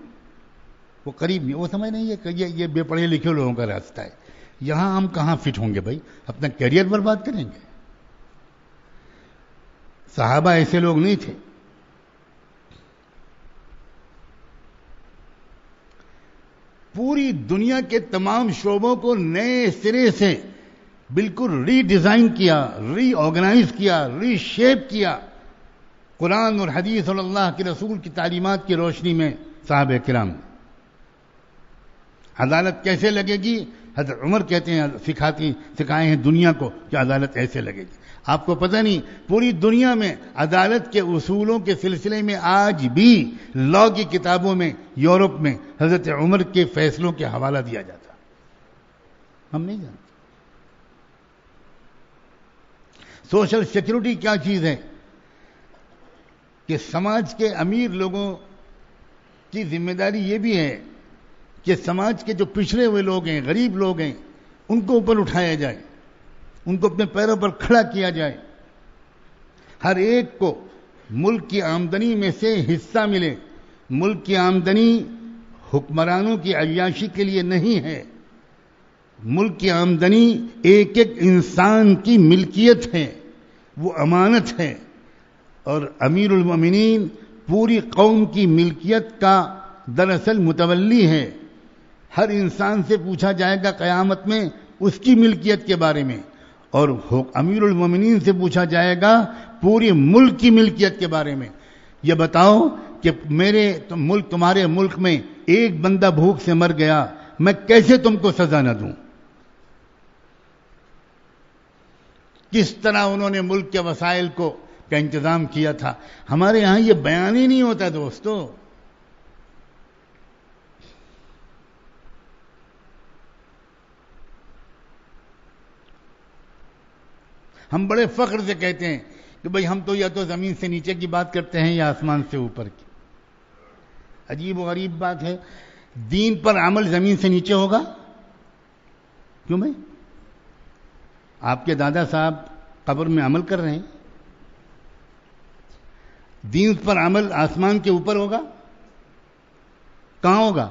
وہ قریب نہیں. وہ سمجھ نہیں ہے کہ یہ بے پڑھے لکھے لوگوں کا راستہ ہے. یہاں ہم کہاں فٹ ہوں گے بھائی؟ اپنا کیریئر برباد کریں گے. صحابہ ایسے لوگ نہیں تھے. پوری دنیا کے تمام شعبوں کو نئے سرے سے بالکل ری ڈیزائن کیا, ری آرگنائز کیا, ری شیپ کیا. قرآن اور حدیث اور اللہ کے رسول کی تعلیمات کی روشنی میں صحابہ کرام عدالت کیسے لگے گی؟ حضرت عمر کہتے ہیں سکھائے ہیں دنیا کو کہ عدالت ایسے لگے گی. آپ کو پتہ نہیں پوری دنیا میں عدالت کے اصولوں کے سلسلے میں آج بھی لا کی کتابوں میں یورپ میں حضرت عمر کے فیصلوں کے حوالہ دیا جاتا. ہم نہیں جانتے. سوشل سیکورٹی کیا چیز ہے کہ سماج کے امیر لوگوں کی ذمہ داری یہ بھی ہے کہ سماج کے جو پچھڑے ہوئے لوگ ہیں، غریب لوگ ہیں، ان کو اوپر اٹھایا جائے، ان کو اپنے پیروں پر کھڑا کیا جائے، ہر ایک کو ملک کی آمدنی میں سے حصہ ملے. ملک کی آمدنی حکمرانوں کی عیاشی کے لیے نہیں ہے. ملک کی آمدنی ایک ایک انسان کی ملکیت ہے، وہ امانت ہے. اور امیر المومنین پوری قوم کی ملکیت کا دراصل متولی ہے. ہر انسان سے پوچھا جائے گا قیامت میں اس کی ملکیت کے بارے میں، اور امیر المومنین سے پوچھا جائے گا پوری ملک کی ملکیت کے بارے میں. یہ بتاؤ کہ تمہارے ملک میں ایک بندہ بھوک سے مر گیا، میں کیسے تم کو سزا نہ دوں؟ کس طرح انہوں نے ملک کے وسائل کا انتظام کیا تھا. ہمارے یہاں یہ بیان ہی نہیں ہوتا دوستو. ہم بڑے فخر سے کہتے ہیں کہ بھئی ہم تو یا تو زمین سے نیچے کی بات کرتے ہیں یا آسمان سے اوپر کی. عجیب و غریب بات ہے. دین پر عمل زمین سے نیچے ہوگا؟ کیوں بھائی؟ آپ کے دادا صاحب قبر میں عمل کر رہے ہیں. دین پر عمل آسمان کے اوپر ہوگا؟ کہاں ہوگا؟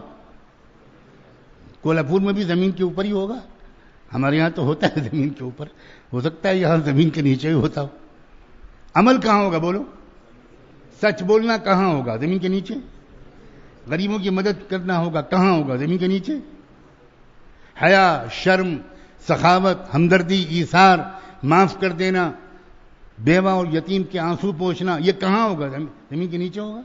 کولہاپور میں بھی زمین کے اوپر ہی ہوگا. ہمارے یہاں تو ہوتا ہے زمین کے اوپر، ہو سکتا ہے یہاں زمین کے نیچے ہی ہوتا ہو. عمل کہاں ہوگا بولو؟ سچ بولنا کہاں ہوگا؟ زمین کے نیچے. غریبوں کی مدد کرنا ہوگا کہاں ہوگا؟ زمین کے نیچے. حیا، شرم، سخاوت، ہمدردی، ایثار، معاف کر دینا، بیوہ اور یتیم کے آنسو پوچھنا، یہ کہاں ہوگا؟ زمین کے نیچے ہوگا.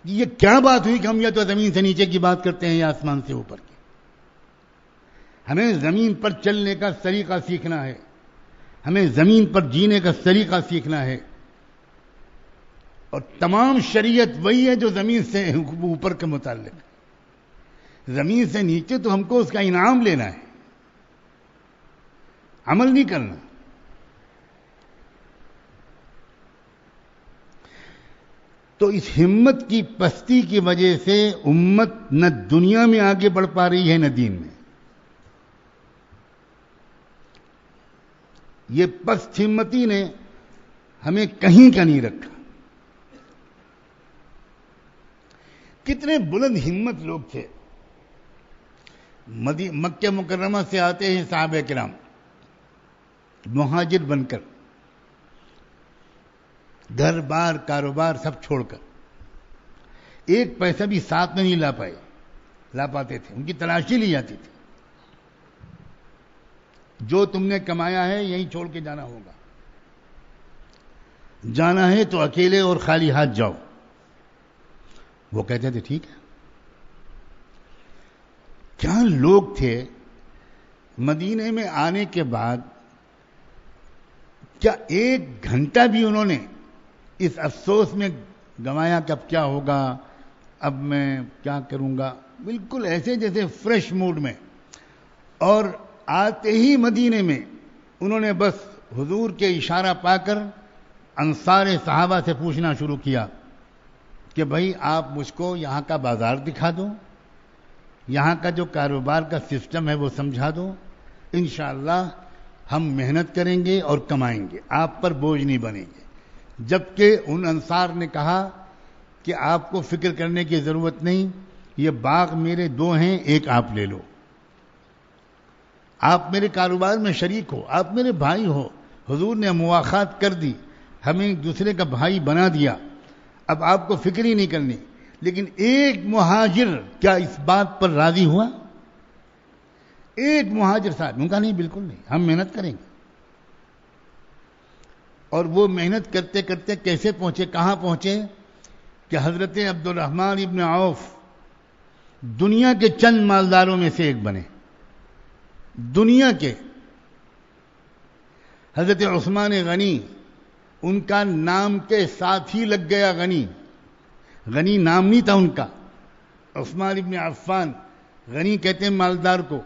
یہ کیا بات ہوئی کہ ہم یا تو زمین سے نیچے کی بات کرتے ہیں یا آسمان سے اوپر کی. ہمیں زمین پر چلنے کا طریقہ سیکھنا ہے، ہمیں زمین پر جینے کا طریقہ سیکھنا ہے. اور تمام شریعت وہی ہے جو زمین سے اوپر کے متعلق. زمین سے نیچے تو ہم کو اس کا انعام لینا ہے، عمل نہیں کرنا. تو اس ہمت کی پستی کی وجہ سے امت نہ دنیا میں آگے بڑھ پا رہی ہے نہ دین میں. یہ پست ہمتی نے ہمیں کہیں کا نہیں رکھا. کتنے بلند ہمت لوگ تھے. مکہ مکرمہ سے آتے ہیں صحابہ کرام مہاجر بن کر، گھر بار کاروبار سب چھوڑ کر. ایک پیسہ بھی ساتھ میں نہیں لا پاتے تھے. ان کی تلاشی لی جاتی تھی. جو تم نے کمایا ہے یہیں چھوڑ کے جانا ہوگا. جانا ہے تو اکیلے اور خالی ہاتھ جاؤ. وہ کہتے تھے ٹھیک ہے. کیا لوگ تھے. مدینے میں آنے کے بعد کیا ایک گھنٹہ بھی انہوں نے اس افسوس میں گنوایا کہ اب کیا ہوگا، اب میں کیا کروں گا؟ بالکل ایسے جیسے فریش موڈ میں. اور آتے ہی مدینے میں انہوں نے بس حضور کے اشارہ پا کر انصار صحابہ سے پوچھنا شروع کیا کہ بھائی آپ مجھ کو یہاں کا بازار دکھا دو، یہاں کا جو کاروبار کا سسٹم ہے وہ سمجھا دو. انشاءاللہ ہم محنت کریں گے اور کمائیں گے، آپ پر بوجھ نہیں بنیں گے. جبکہ ان انصار نے کہا کہ آپ کو فکر کرنے کی ضرورت نہیں، یہ باغ میرے 2 ہیں، ایک آپ لے لو. آپ میرے کاروبار میں شریک ہو، آپ میرے بھائی ہو. حضور نے مواخات کر دی، ہمیں ایک دوسرے کا بھائی بنا دیا. اب آپ کو فکر ہی نہیں کرنی. لیکن ایک مہاجر کیا اس بات پر راضی ہوا؟ ایک مہاجر صاحب ان کا نہیں، بالکل نہیں، ہم محنت کریں گے. اور وہ محنت کرتے کرتے کیسے پہنچے، کہاں پہنچے کہ حضرت عبد الرحمن ابن عوف دنیا کے چند مالداروں میں سے ایک بنے. دنیا کے. حضرت عثمان غنی ان کا نام کے ساتھ ہی لگ گیا غنی. غنی نام نہیں تھا ان کا. عثمان ابن عفان غنی کہتے ہیں مالدار کو.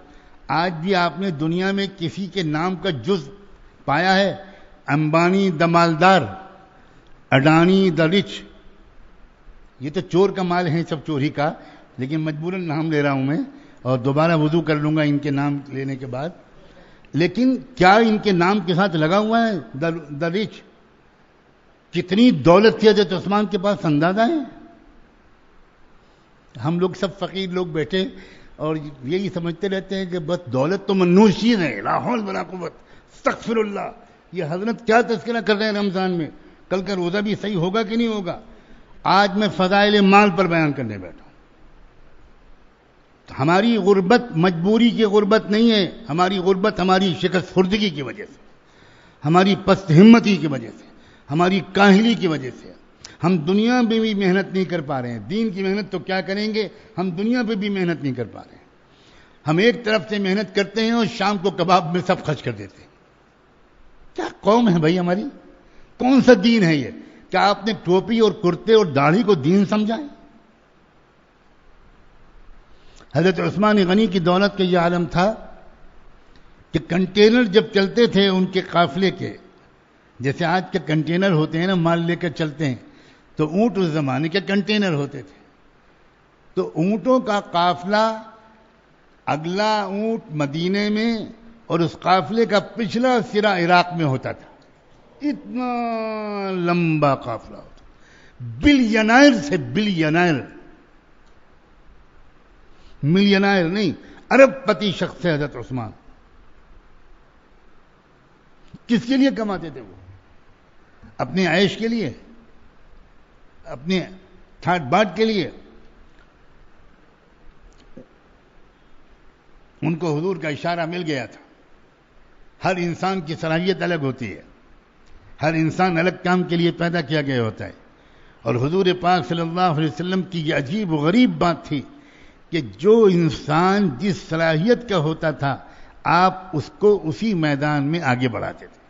آج بھی آپ نے دنیا میں کسی کے نام کا جز پایا ہے؟ امبانی دا مالدار، اڈانی دا رچ. یہ تو چور کا مال ہے سب چوری کا، لیکن مجبوراً نام لے رہا ہوں میں، اور دوبارہ وضو کر لوں گا ان کے نام لینے کے بعد. لیکن کیا ان کے نام کے ساتھ لگا ہوا ہے دا رچ؟ کتنی دولت تھی حضرت عثمان کے پاس اندازہ ہے؟ ہم لوگ سب فقیر لوگ بیٹھے اور یہی سمجھتے رہتے ہیں کہ بس دولت تو منحوس چیز ہے، لا حول ولا قوت، استغفر اللہ. یہ حضرت کیا تذکرہ کر رہے ہیں رمضان میں. کل کا روزہ بھی صحیح ہوگا کہ نہیں ہوگا؟ آج میں فضائل مال پر بیان کرنے بیٹھا ہوں. ہماری غربت مجبوری کی غربت نہیں ہے. ہماری غربت ہماری شکست خوردگی کی وجہ سے، ہماری پست ہمتی کی وجہ سے، ہماری کاہلی کی وجہ سے. ہم دنیا میں بھی محنت نہیں کر پا رہے ہیں. دین کی محنت تو کیا کریں گے، ہم دنیا پہ بھی محنت نہیں کر پا رہے ہیں. ہم ایک طرف سے محنت کرتے ہیں اور شام کو کباب میں سب خرچ کر دیتے ہیں. کیا قوم ہے بھائی ہماری؟ کون سا دین ہے یہ؟ کیا آپ نے ٹوپی اور کرتے اور داڑھی کو دین سمجھا ہے؟ حضرت عثمان غنی کی دولت کا یہ عالم تھا کہ کنٹینر جب چلتے تھے ان کے قافلے کے، جیسے آج کے کنٹینر ہوتے ہیں نا، مال لے کر چلتے ہیں، تو اونٹ اس زمانے کے کنٹینر ہوتے تھے. تو اونٹوں کا قافلہ، اگلا اونٹ مدینے میں اور اس قافلے کا پچھلا سرا عراق میں ہوتا تھا. اتنا لمبا قافلہ ہوتا، بلینائر سے بلینائر، ملینائر نہیں، ارب پتی شخص ہے حضرت عثمان. کس کے لیے کماتے تھے وہ؟ اپنے عیش کے لیے، اپنے ٹھاٹ باٹ کے لیے. ان کو حضور کا اشارہ مل گیا تھا. ہر انسان کی صلاحیت الگ ہوتی ہے، ہر انسان الگ کام کے لیے پیدا کیا گیا ہوتا ہے. اور حضور پاک صلی اللہ علیہ وسلم کی یہ عجیب و غریب بات تھی کہ جو انسان جس صلاحیت کا ہوتا تھا آپ اس کو اسی میدان میں آگے بڑھاتے تھے.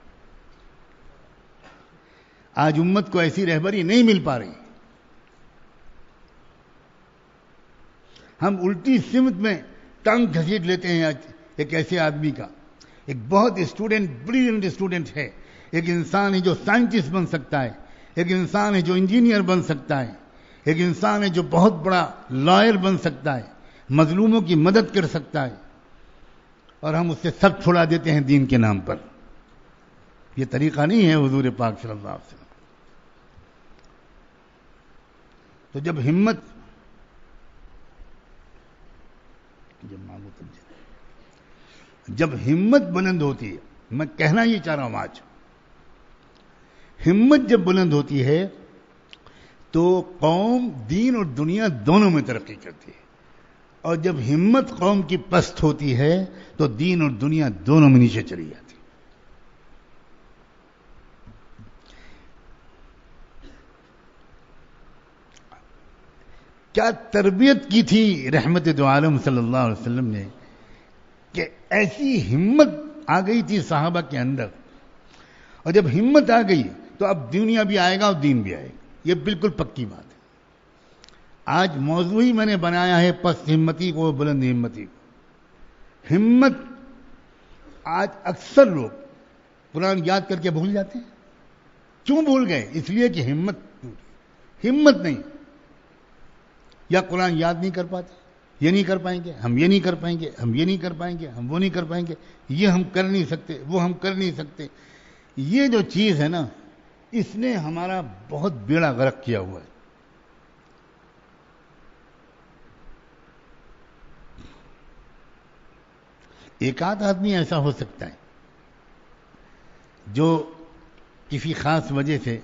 آج امت کو ایسی رہبری نہیں مل پا رہی. ہم الٹی سمت میں ٹانگ گھسیٹ لیتے ہیں ایک ایسے آدمی کا. ایک بہت اسٹوڈنٹ، بریلینٹ اسٹوڈنٹ ہے، ایک انسان ہے جو سائنٹسٹ بن سکتا ہے، ایک انسان ہے جو انجینئر بن سکتا ہے، ایک انسان ہے جو بہت بڑا لائر بن سکتا ہے، مظلوموں کی مدد کر سکتا ہے، اور ہم اس سے سب چھڑا دیتے ہیں دین کے نام پر. یہ طریقہ نہیں ہے حضور پاک صلی اللہ علیہ وسلم. تو جب ہمت بلند ہوتی ہے، میں کہنا یہ چاہ رہا ہوں آج، ہمت جب بلند ہوتی ہے تو قوم دین اور دنیا دونوں میں ترقی کرتی ہے، اور جب ہمت قوم کی پست ہوتی ہے تو دین اور دنیا دونوں میں نیچے چلی جاتی. کیا تربیت کی تھی رحمت دو عالم صلی اللہ علیہ وسلم نے کہ ایسی ہمت آ گئی تھی صحابہ کے اندر. اور جب ہمت آ گئی تو اب دنیا بھی آئے گا اور دین بھی آئے گا. یہ بالکل پکی بات ہے. آج موضوع ہی میں نے بنایا ہے پست ہمتی کو، بلند ہمتی کو. ہمت آج اکثر لوگ قرآن یاد کر کے بھول جاتے ہیں. کیوں بھول گئے؟ اس لیے کہ ہمت نہیں، یا قرآن یاد نہیں کر پاتے. یہ نہیں کر پائیں گے، ہم یہ نہیں کر پائیں گے، ہم یہ نہیں کر پائیں گے، ہم وہ نہیں کر پائیں گے، یہ ہم کر نہیں سکتے، وہ ہم کر نہیں سکتے. یہ جو چیز ہے نا، اس نے ہمارا بہت بیڑا غرق کیا ہوا ہے. ایک آدھ آدمی ایسا ہو سکتا ہے جو کسی خاص وجہ سے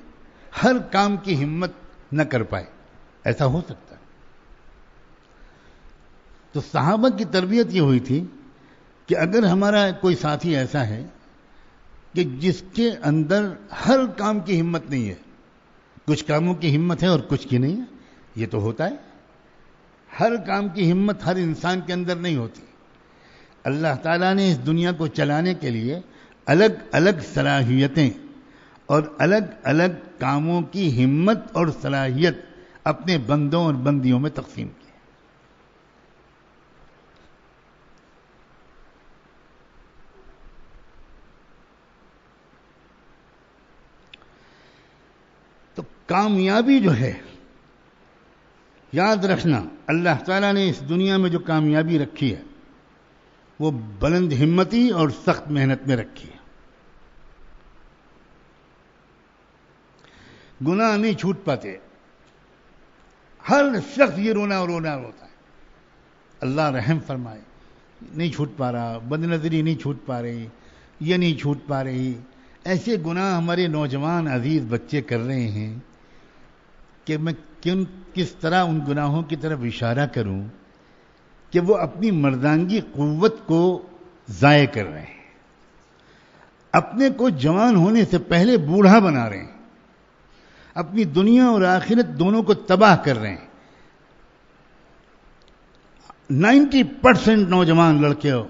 ہر کام کی ہمت نہ کر پائے، ایسا ہو سکتا ہے. تو صحابہ کی تربیت یہ ہوئی تھی کہ اگر ہمارا کوئی ساتھی ایسا ہے کہ جس کے اندر ہر کام کی ہمت نہیں ہے. کچھ کاموں کی ہمت ہے اور کچھ کی نہیں ہے. یہ تو ہوتا ہے. ہر کام کی ہمت ہر انسان کے اندر نہیں ہوتی. اللہ تعالیٰ نے اس دنیا کو چلانے کے لیے الگ الگ صلاحیتیں اور الگ الگ کاموں کی ہمت اور صلاحیت اپنے بندوں اور بندیوں میں تقسیم کی. تو کامیابی جو ہے، یاد رکھنا، اللہ تعالیٰ نے اس دنیا میں جو کامیابی رکھی ہے وہ بلند ہمتی اور سخت محنت میں رکھی ہے. گناہ نہیں چھوٹ پاتے. ہر شخص یہ رونا ہوتا ہے. اللہ رحم فرمائے. نہیں چھوٹ پا رہا، بد نظری نہیں چھوٹ پا رہی، یہ نہیں چھوٹ پا رہی. ایسے گناہ ہمارے نوجوان عزیز بچے کر رہے ہیں کہ میں کس طرح ان گناہوں کی طرف اشارہ کروں کہ وہ اپنی مردانگی قوت کو ضائع کر رہے ہیں. اپنے کو جوان ہونے سے پہلے بوڑھا بنا رہے ہیں. اپنی دنیا اور آخرت دونوں کو تباہ کر رہے ہیں. 90% نوجوان لڑکے ہو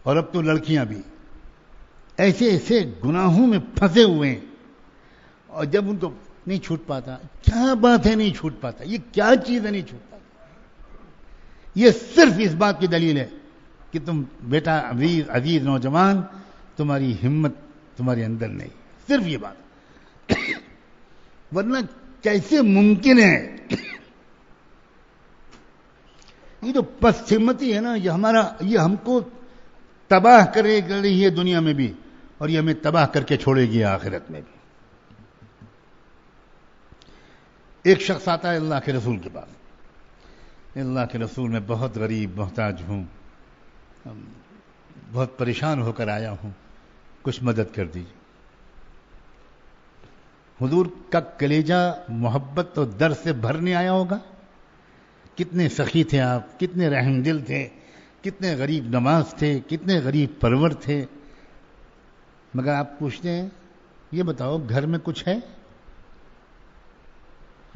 اور اب تو لڑکیاں بھی ایسے ایسے گناہوں میں پھنسے ہوئے ہیں. اور جب ان کو نہیں چھوٹ پاتا، کیا بات ہے نہیں چھوٹ پاتا؟ یہ کیا چیز ہے نہیں چھوٹ پاتا؟ یہ صرف اس بات کی دلیل ہے کہ تم بیٹا عزیز نوجوان، تمہاری ہمت تمہارے اندر نہیں. صرف یہ بات. ورنہ کیسے ممکن ہے؟ یہ جو پس ہمتی ہے نا، یہ ہم کو تباہ کرے رہی ہے دنیا میں بھی، اور یہ ہمیں تباہ کر کے چھوڑے گی آخرت میں بھی. ایک شخص آتا ہے اللہ کے رسول کے پاس. اللہ کے رسول، میں بہت غریب محتاج ہوں، بہت پریشان ہو کر آیا ہوں، کچھ مدد کر دیجیے. حضور کا کلیجہ محبت اور درد سے بھرنے آیا ہوگا. کتنے سخی تھے آپ، کتنے رحم دل تھے، کتنے غریب نواز تھے، کتنے غریب پرور تھے. مگر آپ پوچھتے ہیں یہ بتاؤ گھر میں کچھ ہے؟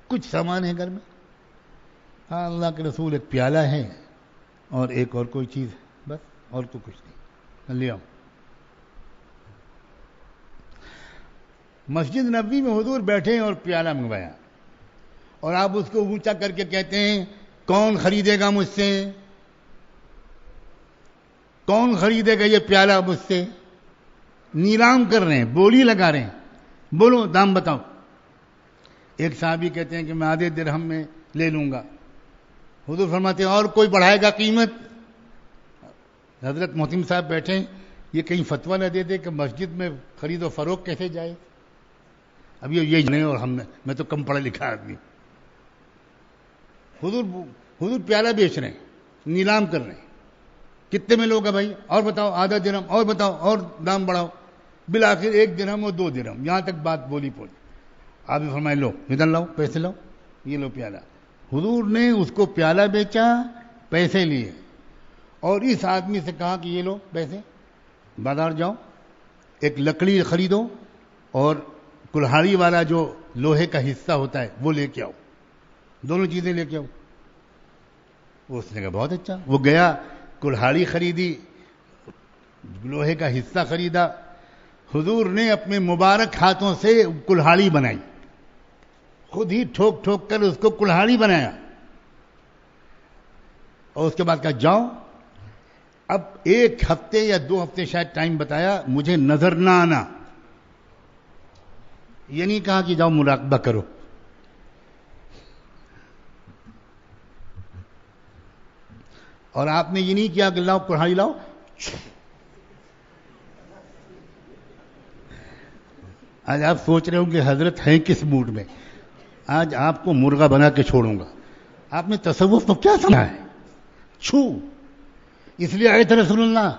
کچھ سامان ہے گھر میں؟ ہاں اللہ کے رسول ایک پیالہ ہے اور ایک اور کوئی چیز ہے، بس اور تو کچھ نہیں. لے آؤ. مسجد نبوی میں حضور بیٹھے اور پیالہ منگوایا، اور آپ اس کو اونچا کر کے کہتے ہیں کون خریدے گا مجھ سے؟ کون خریدے گا یہ پیالہ مجھ سے؟ نیلام کر رہے ہیں، بولی لگا رہے ہیں، بولو دام بتاؤ. ایک صحابی کہتے ہیں کہ میں آدھے درہم میں لے لوں گا. حضور فرماتے ہیں اور کوئی بڑھائے گا قیمت؟ حضرت محتم صاحب بیٹھے، یہ کہیں فتویٰ نہ دے دے کہ مسجد میں خرید و فروخت کیسے جائے. اب یہ نہیں، اور میں تو کم پڑھا لکھا آدمی. حضور پیالہ بیچ رہے ہیں، نیلام کر رہے ہیں. کتنے میں لوگا بھائی؟ اور بتاؤ آدھا درہم، اور بتاؤ اور دام بڑھاؤ. بالآخر 1 درہم اور 2 درہم، یہاں تک بات بولی پہنچی. آپ بھی فرمائے لو ادھر لاؤ، پیسے لاؤ، یہ لو پیالہ. حضور نے اس کو پیالہ بیچا، پیسے لیے، اور اس آدمی سے کہا کہ یہ لو پیسے، بازار جاؤ، ایک لکڑی خریدو اور کلہاڑی والا جو لوہے کا حصہ ہوتا ہے وہ لے کے آؤ. دونوں چیزیں لے کے آؤ. اس نے کہا بہت اچھا. وہ گیا، کلہاڑی خریدی، لوہے کا حصہ خریدا. حضور نے اپنے مبارک ہاتھوں سے کلہاڑی بنائی، خود ہی ٹھوک ٹھوک کر اس کو کلہاڑی بنایا، اور اس کے بعد کہا جاؤ. اب 1 ہفتے یا 2 ہفتے شاید ٹائم بتایا، مجھے نظر نہ آنا. یہ نہیں کہا کہ جاؤ مراقبہ کرو. اور آپ نے یہ نہیں کیا کہ لاؤ کڑھائی لاؤ. آج آپ سوچ رہے ہوں کہ حضرت ہیں کس موڈ میں. آج آپ کو مرغا بنا کے چھوڑوں گا. آپ نے تصوف تو کیا سمجھا ہے؟ چھو. اس لیے آئے تھے رسول اللہ،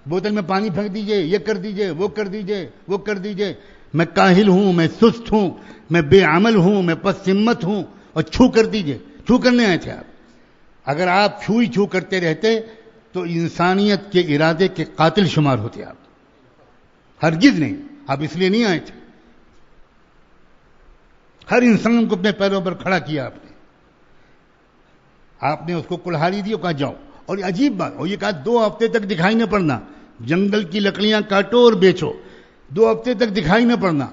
بوتل میں پانی پھینک دیجئے، یہ کر دیجئے، وہ کر دیجئے، وہ کر دیجئے. میں کاہل ہوں، میں سست ہوں، میں بے عمل ہوں، میں پس ہمت ہوں، اور چھو کر دیجئے. چھو کرنے آئے تھے آپ. اگر آپ چھو ہی چھو کرتے رہتے تو انسانیت کے ارادے کے قاتل شمار ہوتے آپ. ہرگز نہیں. آپ اس لیے نہیں آئے تھے. ہر انسان کو اپنے پیروں پر کھڑا کیا آپ نے اس کو کلہاڑی دی اور کہا جاؤ. اور یہ عجیب بات, اور یہ کہا 2 ہفتے تک دکھائی نہ پڑنا, جنگل کی لکڑیاں کاٹو اور بیچو, 2 ہفتے تک دکھائی نہ پڑنا.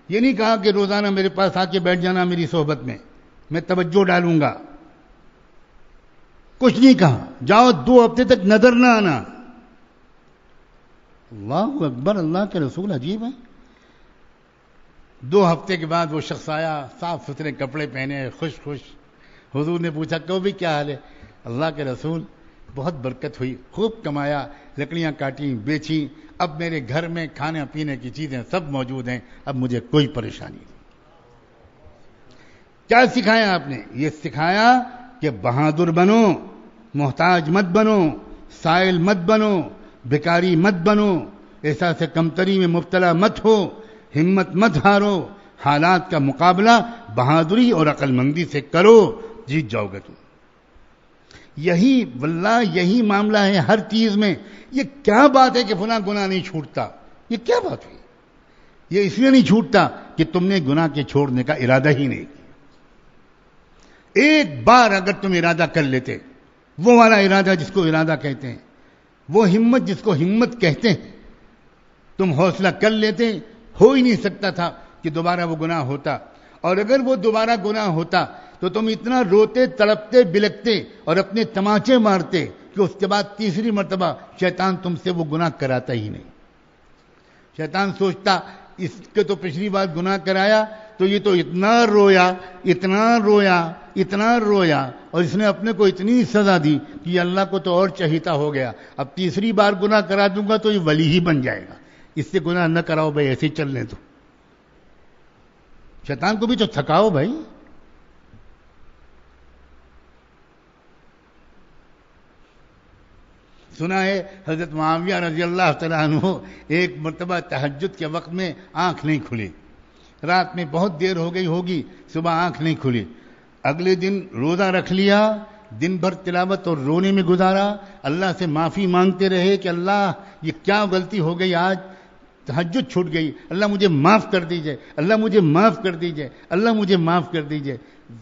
یہ نہیں کہا کہ روزانہ میرے پاس آ کے بیٹھ جانا میری صحبت میں توجہ ڈالوں گا. کچھ نہیں کہا, جاؤ 2 ہفتے تک نظر نہ آنا. اللہ اکبر, اللہ کے رسول عجیب ہے. 2 ہفتے کے بعد وہ شخص آیا, صاف ستھرے کپڑے پہنے, خوش خوش. حضور نے پوچھا کہ بھی کیا حال ہے؟ اللہ کے رسول بہت برکت ہوئی, خوب کمایا, لکڑیاں کاٹیں, بیچیں, اب میرے گھر میں کھانے پینے کی چیزیں سب موجود ہیں, اب مجھے کوئی پریشانی نہیں. کیا سکھایا آپ نے؟ یہ سکھایا کہ بہادر بنو, محتاج مت بنو, سائل مت بنو, بھکاری مت بنو, احساس کمتری میں مبتلا مت ہو, ہمت مت ہارو, حالات کا مقابلہ بہادری اور عقل مندی سے کرو, جیت جاؤ گے تم. یہی واللہ یہی معاملہ ہے ہر چیز میں. یہ کیا بات ہے کہ فلاں گناہ نہیں چھوٹتا؟ یہ کیا بات ہے؟ یہ اس لیے نہیں چھوٹتا کہ تم نے گناہ کے چھوڑنے کا ارادہ ہی نہیں کیا. ایک بار اگر تم ارادہ کر لیتے, وہ والا ارادہ جس کو ارادہ کہتے ہیں, وہ ہمت جس کو ہمت کہتے ہیں, تم حوصلہ کر لیتے, ہو ہی نہیں سکتا تھا کہ دوبارہ وہ گناہ ہوتا. اور اگر وہ دوبارہ گناہ ہوتا تو تم اتنا روتے, تڑپتے, بلکتے اور اپنے تماچے مارتے کہ اس کے بعد تیسری مرتبہ شیطان تم سے وہ گناہ کراتا ہی نہیں. شیطان سوچتا اس کے تو پچھلی بار گناہ کرایا تو یہ تو اتنا رویا, اتنا رویا, اتنا رویا, اور اس نے اپنے کو اتنی سزا دی کہ یہ اللہ کو تو اور چہیتا ہو گیا. اب تیسری بار گناہ کرا دوں گا تو یہ ولی ہی بن جائے گا, اس سے گناہ نہ کراؤ بھائی, ایسے ہی چلنے دو. شیطان کو بھی تو تھکاؤ بھائی. سنا ہے حضرت معاویہ رضی اللہ تعالیٰ عنہ ایک مرتبہ تہجد کے وقت میں آنکھ نہیں کھلی, رات میں بہت دیر ہو گئی ہوگی, صبح آنکھ نہیں کھلی. اگلے دن روزہ رکھ لیا, دن بھر تلاوت اور رونے میں گزارا, اللہ سے معافی مانگتے رہے کہ اللہ یہ کیا غلطی ہو گئی, آج تہجد چھوٹ گئی, اللہ مجھے معاف کر دیجئے, اللہ مجھے معاف کر دیجئے, اللہ مجھے معاف کر دیجئے.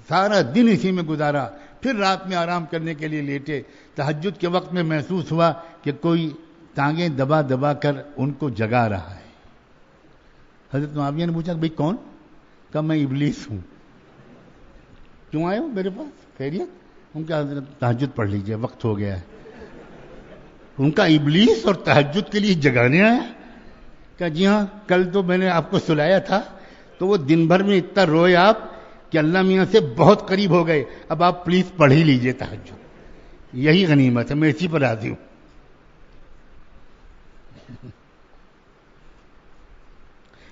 سارا دن اسی میں گزارا. پھر رات میں آرام کرنے کے لیے لیٹے. تہجد کے وقت میں محسوس ہوا کہ کوئی ٹانگیں دبا دبا کر ان کو جگا رہا ہے. حضرت معاویہ نے پوچھا بھئی کون؟ کہا میں ابلیس ہوں. کیوں آئے ہو میرے پاس؟ خیریت؟ ان کا حضرت تہجد پڑھ لیجئے, وقت ہو گیا ہے. ان کا ابلیس اور تہجد کے لیے جگانے آیا. کہا جی ہاں, کل تو میں نے آپ کو سلایا تھا تو وہ دن بھر میں اتنا روئے آپ کہ اللہ میاں سے بہت قریب ہو گئے, اب آپ پلیز پڑھ ہی لیجئے تہجد, یہی غنیمت ہے, میں اسی پر راضی ہوں.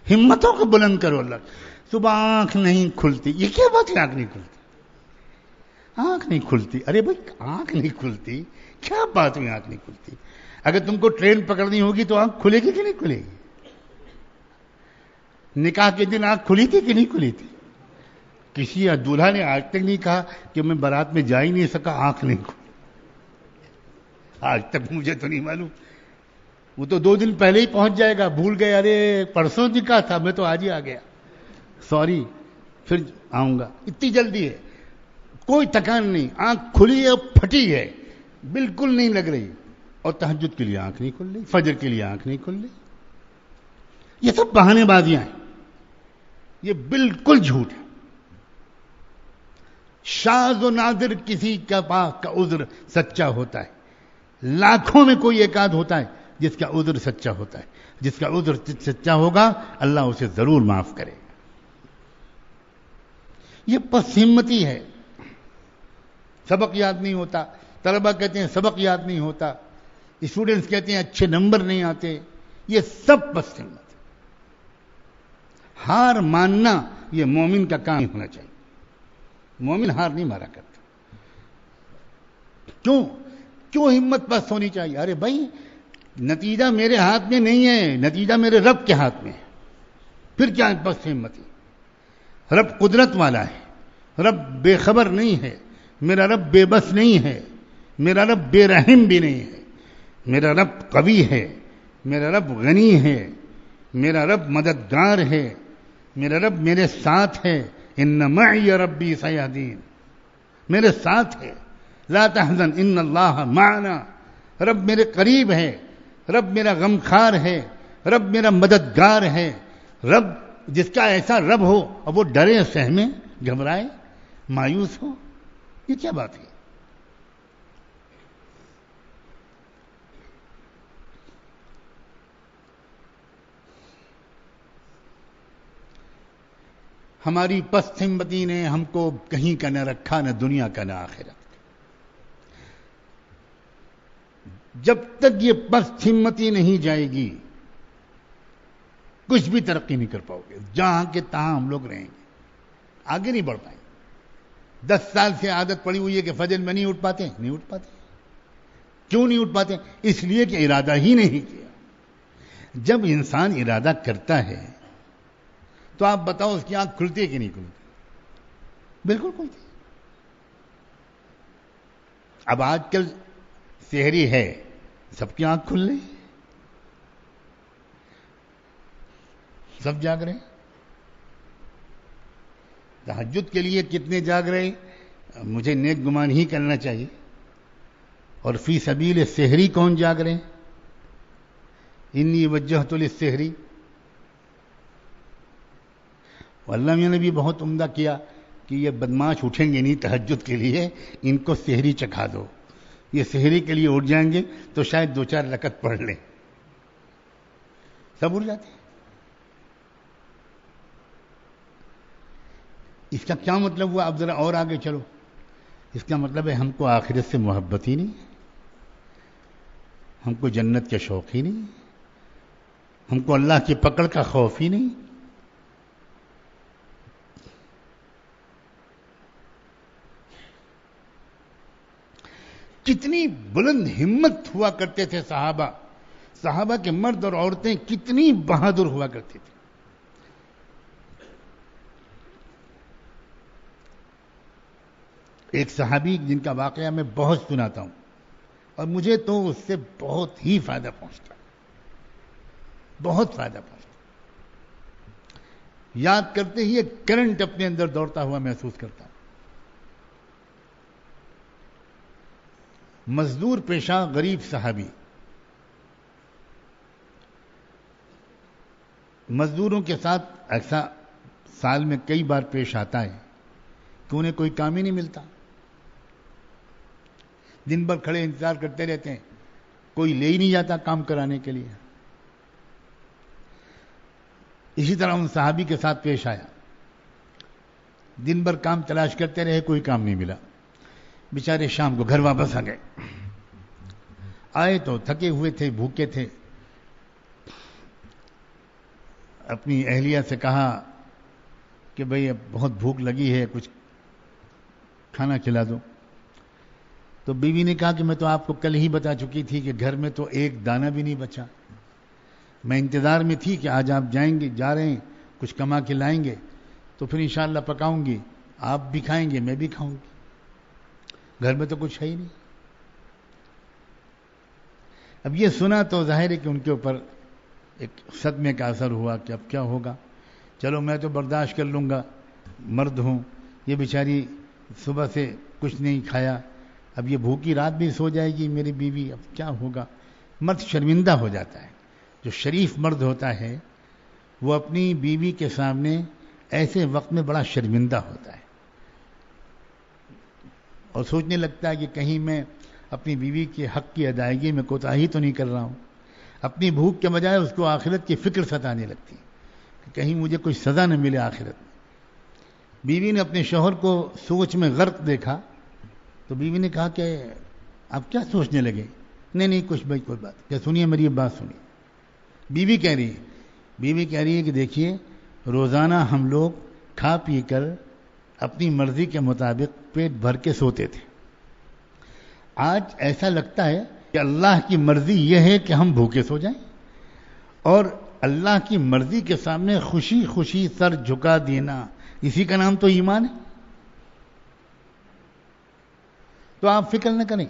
ہمتوں کو بلند کرو. اللہ صبح آنکھ نہیں کھلتی, یہ کیا بات ہے آنکھ نہیں کھلتی؟ آنکھ نہیں کھلتی, ارے بھائی آنکھ نہیں کھلتی, کیا بات ہے آنکھ نہیں کھلتی؟ اگر تم کو ٹرین پکڑنی ہوگی تو آنکھ کھلے گی کہ نہیں کھلے گی؟ نکاح کے دن آنکھ کھلی تھی کہ نہیں کھلی تھی؟ کسی دولہا نے آج تک نہیں کہا کہ میں بارات میں جا ہی نہیں سکا, آنکھ نہیں کھلی. آج تک مجھے تو نہیں معلوم. وہ تو 2 دن پہلے ہی پہنچ جائے گا, بھول گئے, ارے پرسوں نکاح تھا, میں تو آج ہی آ گیا, سوری پھر آؤں گا. اتنی جلدی ہے, کوئی تکان نہیں, آنکھ کھلی ہے, پھٹی ہے, بالکل نہیں لگ رہی. اور تہجد کے لیے آنکھ نہیں کھل رہی, فجر کے لیے آنکھ نہیں کھل رہی. یہ سب بہانے بازیاں ہیں, یہ بالکل جھوٹ ہے. شاذ و نادر کسی کا پاس کا عذر سچا ہوتا ہے, لاکھوں میں کوئی ایک آدھ ہوتا ہے جس کا عذر سچا ہوتا ہے. جس کا عذر سچا ہوگا اللہ اسے ضرور معاف کرے. یہ پس ہمتی ہے. سبق یاد نہیں ہوتا, طلبہ کہتے ہیں سبق یاد نہیں ہوتا, اسٹوڈنٹس کہتے ہیں اچھے نمبر نہیں آتے, یہ سب پس ہمت ہے. ہار ماننا یہ مومن کا کام ہونا چاہیے. مومن ہار نہیں مارا کرتا. کیوں ہمت پست ہونی چاہیے؟ ارے بھائی نتیجہ میرے ہاتھ میں نہیں ہے, نتیجہ میرے رب کے ہاتھ میں ہے. پھر کیا پست ہمتی؟ رب قدرت والا ہے, رب بے خبر نہیں ہے, میرا رب بے بس نہیں ہے, میرا رب بے رحم بھی نہیں ہے, میرا رب قوی ہے, میرا رب غنی ہے, میرا رب مددگار ہے، میرا رب میرے ساتھ ہے، ان معی ربی سیہدین، میرے ساتھ ہے، لا تحزن ان اللہ معنا، رب میرے قریب ہے، رب میرا غمخوار ہے، رب میرا مددگار ہے۔ رب جس کا ایسا رب ہو اور وہ ڈرے، سہمے، گھبرائے، مایوس ہو، یہ کیا بات ہے؟ ہماری پست ہمتی نے ہم کو کہیں کا نہ رکھا، نہ دنیا کا نہ آخرت۔ جب تک یہ پست ہمتی نہیں جائے گی کچھ بھی ترقی نہیں کر پاؤ گے، جہاں کے تہاں ہم لوگ رہیں گے، آگے نہیں بڑھ پائیں گے۔ 10 سال سے عادت پڑی ہوئی ہے کہ فجر میں نہیں اٹھ پاتے، نہیں اٹھ پاتے۔ کیوں نہیں اٹھ پاتے؟ اس لیے کہ ارادہ ہی نہیں کیا۔ جب انسان ارادہ کرتا ہے تو آپ بتاؤ اس کی آنکھ کھلتی ہے کہ نہیں کھلتی؟ بالکل کھلتی۔ اب آج کل سحری ہے، سب کی آنکھ کھل رہی، سب جاگ رہے ہیں۔ تہجد کے لیے کتنے جاگ رہے، مجھے نیک گمان ہی کرنا چاہیے۔ اور فی سبیل سحری کون جاگ رہے ہیں؟ انی وجہت للسحری۔ اللہ میاں نے بھی بہت عمدہ کیا کہ یہ بدماش اٹھیں گے نہیں تہجد کے لیے، ان کو سحری چکھا دو، یہ سحری کے لیے اٹھ جائیں گے تو شاید 2-4 رکعت پڑھ لیں، سب اٹھ جاتے ہیں۔ اس کا کیا مطلب ہوا؟ اب ذرا اور آگے چلو۔ اس کا مطلب ہے ہم کو آخرت سے محبت ہی نہیں، ہم کو جنت کے شوق ہی نہیں، ہم کو اللہ کی پکڑ کا خوف ہی نہیں۔ کتنی بلند ہمت ہوا کرتے تھے صحابہ، صحابہ کے مرد اور عورتیں کتنی بہادر ہوا کرتے تھے۔ ایک صحابی جن کا واقعہ میں بہت سناتا ہوں اور مجھے تو اس سے بہت ہی فائدہ پہنچتا، بہت فائدہ پہنچتا، یاد کرتے ہی ایک کرنٹ اپنے اندر دوڑتا ہوا محسوس کرتا ہوں۔ مزدور پیشہ غریب صحابی، مزدوروں کے ساتھ ایسا سال میں کئی بار پیش آتا ہے کہ انہیں کوئی کام ہی نہیں ملتا، دن بھر کھڑے انتظار کرتے رہتے ہیں، کوئی لے ہی نہیں جاتا کام کرانے کے لیے۔ اسی طرح ان صحابی کے ساتھ پیش آیا، دن بھر کام تلاش کرتے رہے، کوئی کام نہیں ملا، بیچارے شام کو گھر واپس آ گئے۔ آئے تو تھکے ہوئے تھے، بھوکے تھے، اپنی اہلیہ سے کہا کہ بھئی اب بہت بھوک لگی ہے، کچھ کھانا کھلا دو۔ تو بیوی نے کہا کہ میں تو آپ کو کل ہی بتا چکی تھی کہ گھر میں تو ایک دانہ بھی نہیں بچا، میں انتظار میں تھی کہ آج آپ جائیں گے، جا رہے ہیں، کچھ کما کے لائیں گے تو پھر انشاءاللہ پکاؤں گی، آپ بھی کھائیں گے، میں بھی کھاؤں گی، گھر میں تو کچھ ہے ہی نہیں۔ اب یہ سنا تو ظاہر ہے کہ ان کے اوپر ایک صدمے کا اثر ہوا کہ اب کیا ہوگا۔ چلو میں تو برداشت کر لوں گا، مرد ہوں، یہ بیچاری صبح سے کچھ نہیں کھایا، اب یہ بھوکی رات بھی سو جائے گی میری بیوی، اب کیا ہوگا۔ مرد شرمندہ ہو جاتا ہے، جو شریف مرد ہوتا ہے وہ اپنی بیوی کے سامنے ایسے وقت میں بڑا شرمندہ ہوتا ہے اور سوچنے لگتا ہے کہ کہیں میں اپنی بیوی کے حق کی ادائیگی میں کوتاہی تو نہیں کر رہا ہوں۔ اپنی بھوک کے بجائے اس کو آخرت کی فکر ستانے لگتی کہ کہیں مجھے کوئی سزا نہ ملے آخرت میں۔ بیوی نے اپنے شوہر کو سوچ میں غرق دیکھا تو بیوی نے کہا کہ آپ کیا سوچنے لگے؟ نہیں کچھ بھائی کوئی بات کیا، سنیے میری بات سنیے۔ بیوی کہہ رہی ہے کہ دیکھیے روزانہ ہم لوگ کھا پی کر اپنی مرضی کے مطابق پیٹ بھر کے سوتے تھے، آج ایسا لگتا ہے کہ اللہ کی مرضی یہ ہے کہ ہم بھوکے سو جائیں، اور اللہ کی مرضی کے سامنے خوشی خوشی سر جھکا دینا، اسی کا نام تو ایمان ہے۔ تو آپ فکر نہ کریں،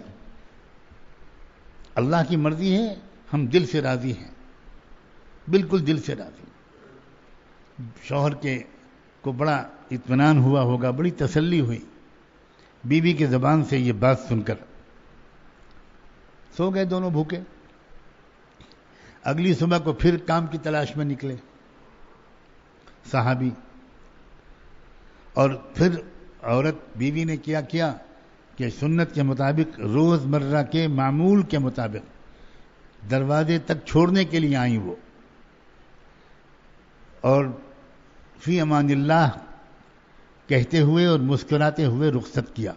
اللہ کی مرضی ہے، ہم دل سے راضی ہیں، بالکل دل سے راضی. شوہر کے کو بڑا اطمینان ہوا ہوگا, بڑی تسلی ہوئی بیوی کی زبان سے یہ بات سن کر. سو گئے دونوں بھوکے. اگلی صبح کو پھر کام کی تلاش میں نکلے صحابی, اور پھر عورت بیوی نے کیا کہ سنت کے مطابق, روز مرہ کے معمول کے مطابق دروازے تک چھوڑنے کے لیے آئیں وہ, اور فی امان اللہ کہتے ہوئے اور مسکراتے ہوئے رخصت کیا.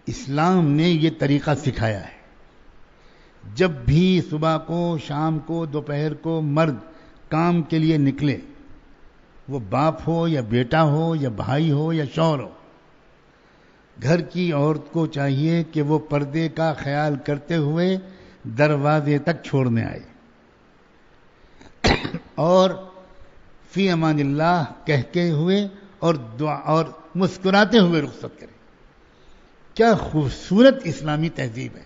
اسلام نے یہ طریقہ سکھایا ہے. جب بھی صبح کو, شام کو, دوپہر کو مرد کام کے لیے نکلے, وہ باپ ہو یا بیٹا ہو یا بھائی ہو یا شوہر ہو, گھر کی عورت کو چاہیے کہ وہ پردے کا خیال کرتے ہوئے دروازے تک چھوڑنے آئے اور فی امان اللہ کہتے ہوئے اور دعا اور مسکراتے ہوئے رخصت کرے. کیا خوبصورت اسلامی تہذیب ہے.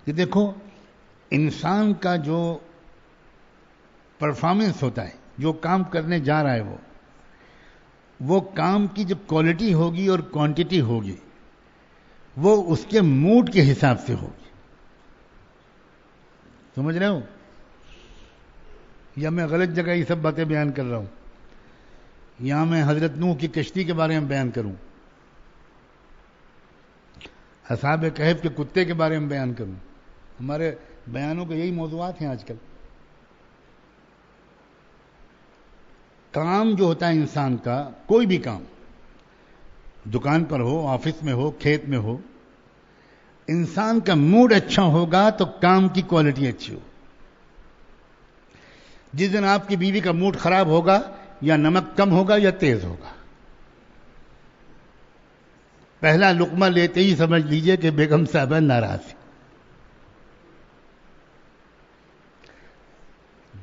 یہ دیکھو, انسان کا جو پرفارمنس ہوتا ہے, جو کام کرنے جا رہا ہے, وہ کام کی جب کوالٹی ہوگی اور کوانٹٹی ہوگی, وہ اس کے موڈ کے حساب سے ہوگی. سمجھ رہے ہو یا میں غلط جگہ یہ سب باتیں بیان کر رہا ہوں؟ یہاں میں حضرت نوح کی کشتی کے بارے میں بیان کروں, اصحاب کہف کے کتے کے بارے میں بیان کروں. ہمارے بیانوں کے یہی موضوعات ہیں آج کل. کام جو ہوتا ہے انسان کا, کوئی بھی کام, دکان پر ہو, آفس میں ہو, کھیت میں ہو, انسان کا موڈ اچھا ہوگا تو کام کی کوالٹی اچھی ہو. جس دن آپ کی بیوی کا موڈ خراب ہوگا, یا نمک کم ہوگا یا تیز ہوگا, پہلا لقمہ لیتے ہی سمجھ لیجئے کہ بیگم صاحبہ ناراض ہے.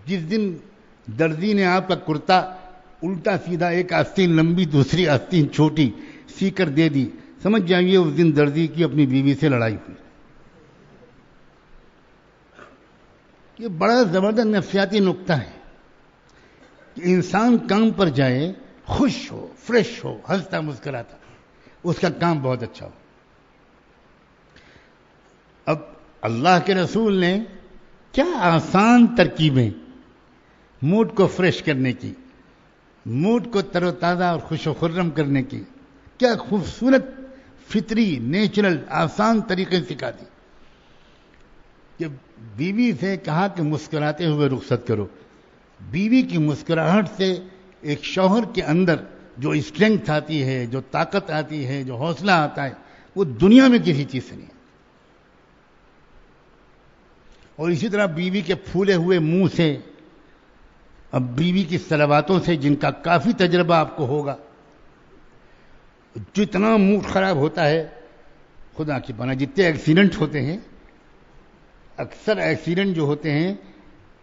جس دن درزی نے آپ کا کرتا الٹا سیدھا, ایک آستین لمبی دوسری آستین چھوٹی سی کر دے دی, سمجھ جائیے اس دن درزی کی اپنی بیوی سے لڑائی ہوئی. یہ بڑا زبردست نفسیاتی نقطہ ہے کہ انسان کام پر جائے, خوش ہو, فریش ہو, ہنستا مسکراتا, اس کا کام بہت اچھا ہو. اب اللہ کے رسول نے کیا آسان ترکیبیں موڈ کو فریش کرنے کی, موڈ کو تر و تازہ اور خوش و خرم کرنے کی, کیا خوبصورت فطری نیچرل آسان طریقے سکھا دی. کہ بیوی سے کہا کہ مسکراتے ہوئے رخصت کرو. بیوی کی مسکراہٹ سے ایک شوہر کے اندر جو اسٹرینگتھ آتی ہے, جو طاقت آتی ہے, جو حوصلہ آتا ہے, وہ دنیا میں کسی چیز سے نہیں. اور اسی طرح بیوی کے پھولے ہوئے منہ سے, اب بیوی کی صلواتوں سے, جن کا کافی تجربہ آپ کو ہوگا, جتنا موڈ خراب ہوتا ہے, خدا کی پناہ جتنے ایکسیڈنٹ ہوتے ہیں, اکثر ایکسیڈنٹ جو ہوتے ہیں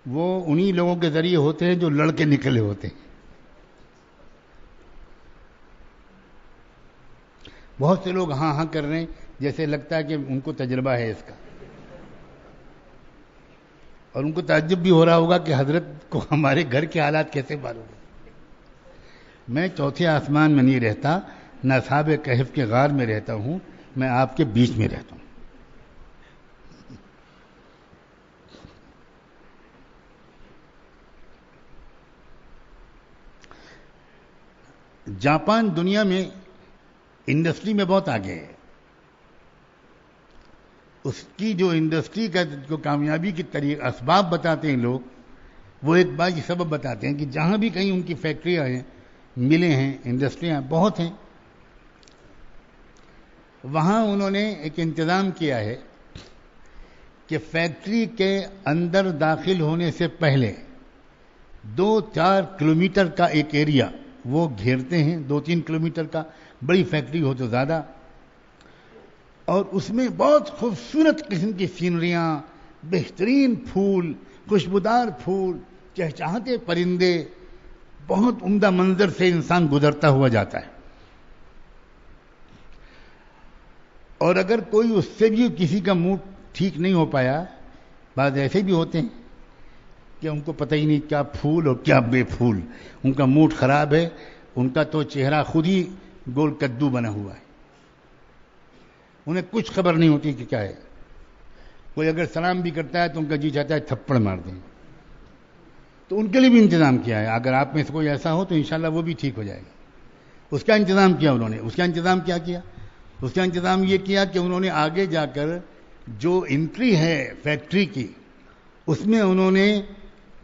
وہ انہی لوگوں کے ذریعے ہوتے ہیں جو لڑکے نکلے ہوتے ہیں. بہت سے لوگ ہاں ہاں کر رہے ہیں جیسے لگتا ہے کہ ان کو تجربہ ہے اس کا, اور ان کو تعجب بھی ہو رہا ہوگا کہ حضرت کو ہمارے گھر کے حالات کیسے معلوم ہیں. میں چوتھے آسمان میں نہیں رہتا, نہ اصحاب کہف کے غار میں رہتا ہوں, میں آپ کے بیچ میں رہتا ہوں. جاپان دنیا میں انڈسٹری میں بہت آگے ہے. اس کی جو انڈسٹری کا جو کامیابی کی طریقہ اسباب بتاتے ہیں لوگ, وہ ایک بات یہ سبب بتاتے ہیں کہ جہاں بھی کہیں ان کی فیکٹریاں ہیں, ملیں ہیں, انڈسٹریاں بہت ہیں, وہاں انہوں نے ایک انتظام کیا ہے کہ فیکٹری کے اندر داخل ہونے سے پہلے 2-4 کلومیٹر کا ایک ایریا وہ گھیرتے ہیں, 2-3 کلومیٹر کا, بڑی فیکٹری ہو تو زیادہ, اور اس میں بہت خوبصورت قسم کی سینریاں, بہترین پھول, خوشبودار پھول, چہچہاتے پرندے, بہت عمدہ منظر سے انسان گزرتا ہوا جاتا ہے. اور اگر کوئی اس سے بھی کسی کا موڈ ٹھیک نہیں ہو پایا, بعض ایسے بھی ہوتے ہیں کہ ان کو پتہ ہی نہیں کیا پھول اور کیا بے پھول. ان کا موڈ خراب ہے. ان کا تو چہرہ خود ہی گول کدو بنا ہوا ہے. انہیں کچھ خبر نہیں ہوتی کہ کیا ہے. کوئی اگر سلام بھی کرتا ہے تو ان کا جی چاہتا ہے تھپڑ مار دیں. تو ان کے لیے بھی انتظام کیا ہے. اگر آپ میں سے کوئی ایسا ہو تو انشاءاللہ وہ بھی ٹھیک ہو جائے گا. اس کا انتظام کیا انہوں نے. اس کا انتظام کیا کیا؟ اس کا انتظام یہ کیا کہ انہوں نے آگے جا کر جو انٹری ہے فیکٹری کی, اس میں انہوں نے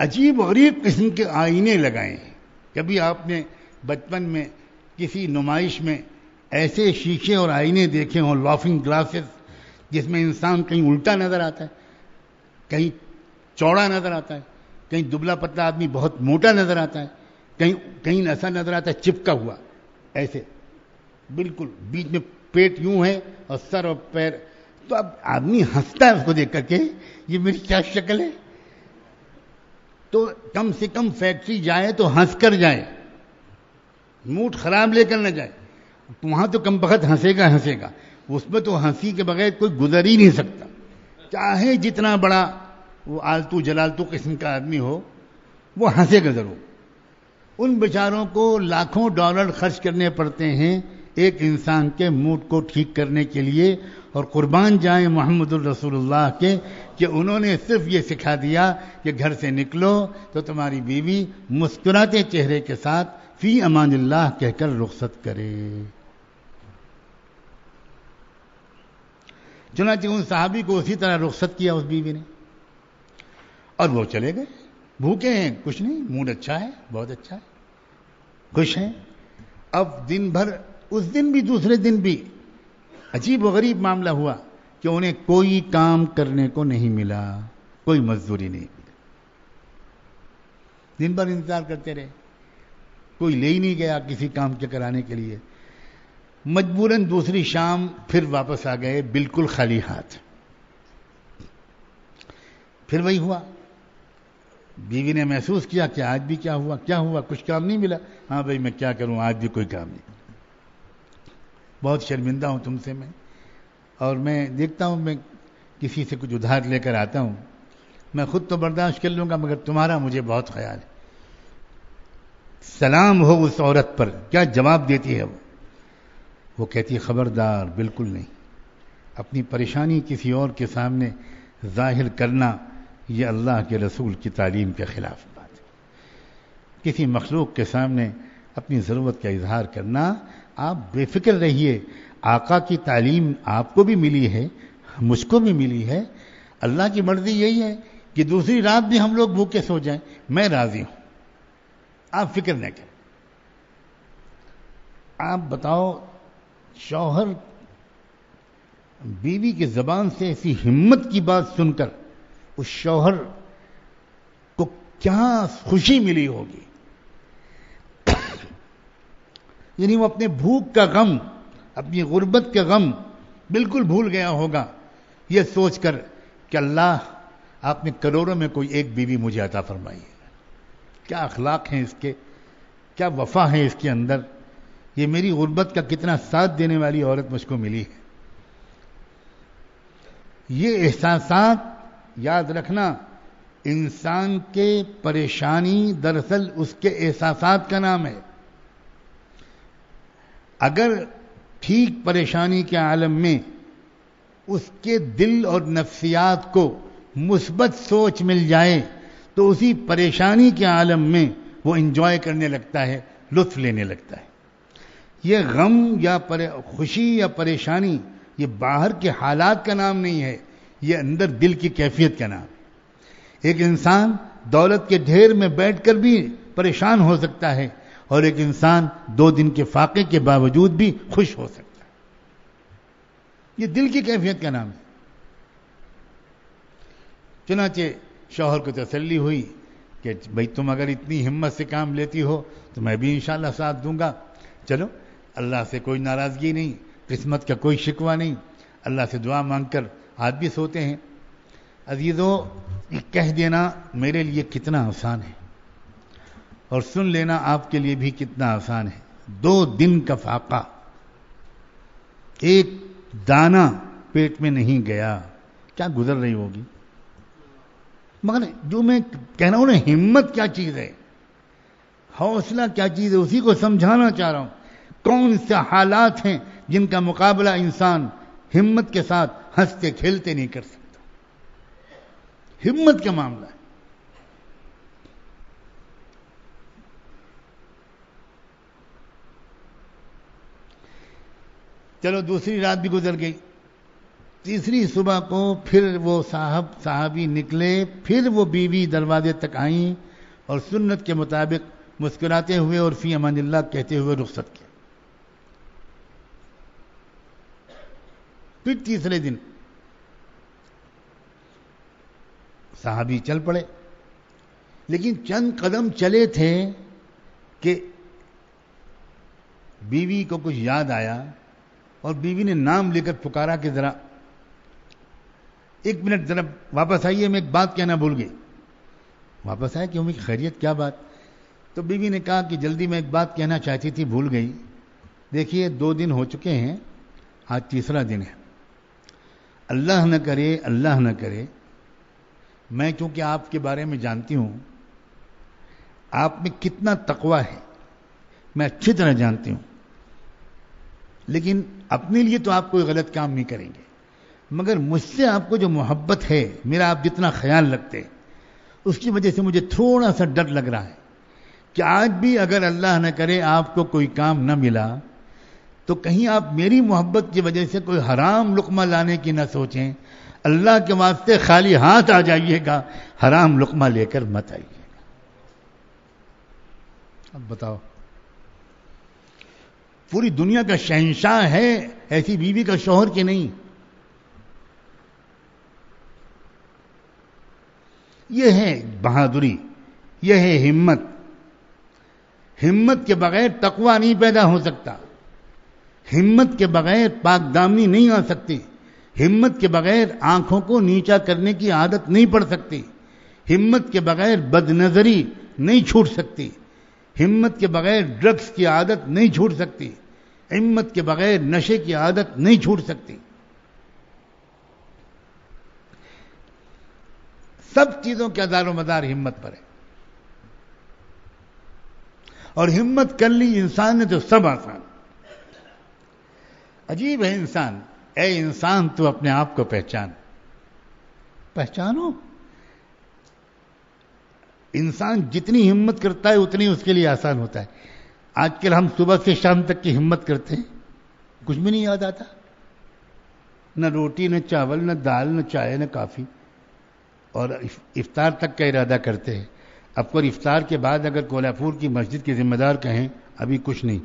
عجیب غریب قسم کے آئینے لگائے ہیں. کبھی آپ نے بچپن میں کسی نمائش میں ایسے شیشے اور آئینے دیکھے ہوں, لافنگ گلاسز, جس میں انسان کہیں الٹا نظر آتا ہے, کہیں چوڑا نظر آتا ہے, کہیں دبلا پتلا آدمی بہت موٹا نظر آتا ہے, کہیں ایسا نظر آتا ہے چپکا ہوا ایسے, بالکل بیچ میں پیٹ یوں ہے اور سر اور پیر. تو اب آدمی ہنستا ہے اس کو دیکھ کر کے, یہ میری کیا شکل ہے. تو کم سے کم فیکٹری جائے تو ہنس کر جائے, موڈ خراب لے کر نہ جائے. وہاں تو کم بخت ہنسے گا. اس میں تو ہنسی کے بغیر کوئی گزر ہی نہیں سکتا, چاہے جتنا بڑا وہ آلتو جلالتو قسم کا آدمی ہو, وہ ہنسے گا ضرور. ان بیچاروں کو لاکھوں ڈالر خرچ کرنے پڑتے ہیں ایک انسان کے موڈ کو ٹھیک کرنے کے لیے, اور قربان جائیں محمد الرسول اللہ کے کہ انہوں نے صرف یہ سکھا دیا کہ گھر سے نکلو تو تمہاری بیوی مسکراتے چہرے کے ساتھ فی امان اللہ کہہ کر رخصت کرے. چنانچہ ان صحابی کو اسی طرح رخصت کیا اس بیوی نے, اور وہ چلے گئے. بھوکے ہیں, کچھ نہیں, موڈ اچھا ہے, بہت اچھا ہے, خوش ہیں. اب دن بھر, اس دن بھی دوسرے دن بھی عجیب و غریب معاملہ ہوا کہ انہیں کوئی کام کرنے کو نہیں ملا, کوئی مزدوری نہیں ملی. دن بھر انتظار کرتے رہے, کوئی لے ہی نہیں گیا کسی کام کے کرانے کے لیے. مجبوراً دوسری شام پھر واپس آ گئے بالکل خالی ہاتھ. پھر وہی ہوا. بیوی نے محسوس کیا کہ آج بھی کیا ہوا, کچھ کام نہیں ملا. ہاں بھائی میں کیا کروں, آج بھی کوئی کام نہیں. بہت شرمندہ ہوں تم سے میں, اور میں دیکھتا ہوں میں کسی سے کچھ ادھار لے کر آتا ہوں, میں خود تو برداشت کر لوں گا مگر تمہارا مجھے بہت خیال ہے. سلام ہو اس عورت پر, کیا جواب دیتی ہے وہ کہتی ہے خبردار, بالکل نہیں. اپنی پریشانی کسی اور کے سامنے ظاہر کرنا یہ اللہ کے رسول کی تعلیم کے خلاف بات ہے. کسی مخلوق کے سامنے اپنی ضرورت کا اظہار کرنا, آپ بے فکر رہیے. آقا کی تعلیم آپ کو بھی ملی ہے, مجھ کو بھی ملی ہے. اللہ کی مرضی یہی ہے کہ دوسری رات بھی ہم لوگ بھوکے سو جائیں, میں راضی ہوں, آپ فکر نہ کریں. آپ بتاؤ, شوہر بیوی کی زبان سے ایسی ہمت کی بات سن کر اس شوہر کو کیا خوشی ملی ہوگی. یعنی وہ اپنے بھوک کا غم, اپنی غربت کا غم بالکل بھول گیا ہوگا, یہ سوچ کر کہ اللہ آپ نے کروڑوں میں کوئی ایک بیوی مجھے عطا فرمائی ہے. کیا اخلاق ہیں اس کے, کیا وفا ہے اس کے اندر. یہ میری غربت کا کتنا ساتھ دینے والی عورت مجھ کو ملی ہے. یہ احساسات یاد رکھنا, انسان کے پریشانی دراصل اس کے احساسات کا نام ہے. اگر ٹھیک پریشانی کے عالم میں اس کے دل اور نفسیات کو مثبت سوچ مل جائے تو اسی پریشانی کے عالم میں وہ انجوائے کرنے لگتا ہے, لطف لینے لگتا ہے. یہ غم یا خوشی یا پریشانی یہ باہر کے حالات کا نام نہیں ہے, یہ اندر دل کی کیفیت کا نام ہے. ایک انسان دولت کے ڈھیر میں بیٹھ کر بھی پریشان ہو سکتا ہے, اور ایک انسان 2 دن کے فاقے کے باوجود بھی خوش ہو سکتا ہے. یہ دل کی کیفیت کا نام ہے. چنانچہ شوہر کو تسلی ہوئی کہ بھئی تم اگر اتنی ہمت سے کام لیتی ہو تو میں بھی انشاءاللہ ساتھ دوں گا. چلو, اللہ سے کوئی ناراضگی نہیں, قسمت کا کوئی شکوہ نہیں, اللہ سے دعا مانگ کر آج بھی سوتے ہیں. عزیزو, یہ کہہ دینا میرے لیے کتنا آسان ہے اور سن لینا آپ کے لیے بھی کتنا آسان ہے. 2 دن کا فاقہ, ایک دانہ پیٹ میں نہیں گیا, کیا گزر رہی ہوگی. مگر جو میں کہہ رہا ہوں نا، ہمت کیا چیز ہے، حوصلہ کیا چیز ہے، اسی کو سمجھانا چاہ رہا ہوں. کون سے حالات ہیں جن کا مقابلہ انسان ہمت کے ساتھ ہنستے کھیلتے نہیں کر سکتا. ہمت کا معاملہ ہے. چلو دوسری رات بھی گزر گئی. تیسری صبح کو پھر وہ صحابی نکلے، پھر وہ بیوی دروازے تک آئیں اور سنت کے مطابق مسکراتے ہوئے اور فی امان اللہ کہتے ہوئے رخصت کیا. پھر تیسرے دن صحابی چل پڑے، لیکن چند قدم چلے تھے کہ بیوی کو کچھ یاد آیا اور بیوی نے نام لے کر پکارا کہ ذرا ایک منٹ ذرا واپس آئیے، میں ایک بات کہنا بھول گئی. واپس آئے کہ امی خیریت، کیا بات؟ تو بیوی نے کہا کہ جلدی میں ایک بات کہنا چاہتی تھی، بھول گئی. دیکھیے 2 دن ہو چکے ہیں، آج تیسرا دن ہے. اللہ نہ کرے میں چونکہ آپ کے بارے میں جانتی ہوں آپ میں کتنا تقویٰ ہے، میں اچھی طرح جانتی ہوں، لیکن اپنے لیے تو آپ کوئی غلط کام نہیں کریں گے، مگر مجھ سے آپ کو جو محبت ہے، میرا آپ جتنا خیال رکھتے ہیں، اس کی وجہ سے مجھے تھوڑا سا ڈر لگ رہا ہے کہ آج بھی اگر اللہ نہ کرے آپ کو کوئی کام نہ ملا تو کہیں آپ میری محبت کی وجہ سے کوئی حرام لقمہ لانے کی نہ سوچیں. اللہ کے واسطے خالی ہاتھ آ جائیے گا، حرام لقمہ لے کر مت آئیے گا. اب بتاؤ، پوری دنیا کا شہنشاہ ہے، ایسی بیوی کا شوہر کہ نہیں؟ یہ ہے بہادری، یہ ہے ہمت. ہمت کے بغیر تقویٰ نہیں پیدا ہو سکتا، ہمت کے بغیر پاک دامنی نہیں آ سکتی، ہمت کے بغیر آنکھوں کو نیچا کرنے کی عادت نہیں پڑ سکتی، ہمت کے بغیر بد نظری نہیں چھوٹ سکتی، ہمت کے بغیر ڈرگس کی عادت نہیں چھوٹ سکتی، ہمت کے بغیر نشے کی عادت نہیں چھوٹ سکتی. سب چیزوں کے دار و مدار ہمت پر ہے، اور ہمت کر لی انسان نے تو سب آسان. عجیب ہے انسان. اے انسان تو اپنے آپ کو پہچانو. انسان جتنی ہمت کرتا ہے اتنی اس کے لیے آسان ہوتا ہے. آج کل ہم صبح سے شام تک کی ہمت کرتے ہیں، کچھ بھی نہیں یاد آتا، نہ روٹی نہ چاول نہ دال نہ چائے نہ کافی، اور افطار تک کا ارادہ کرتے ہیں. اب پر افطار کے بعد اگر کولہاپور کی مسجد کے ذمہ دار کہیں ابھی کچھ نہیں،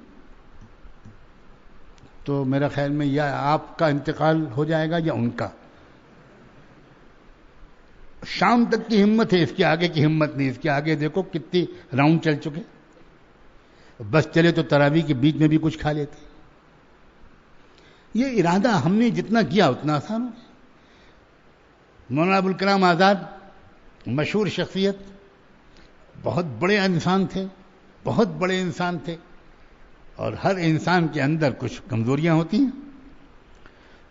تو میرا خیال میں یا آپ کا انتقال ہو جائے گا یا ان کا. شام تک کی ہمت ہے، اس کے آگے کی ہمت نہیں. اس کے آگے دیکھو کتنی راؤنڈ چل چکے. بس چلے تو تراویح کے بیچ میں بھی کچھ کھا لیتے. یہ ارادہ ہم نے جتنا کیا اتنا آسان ہو گیا. مولانا ابوالکلام آزاد مشہور شخصیت، بہت بڑے انسان تھے، اور ہر انسان کے اندر کچھ کمزوریاں ہوتی ہیں.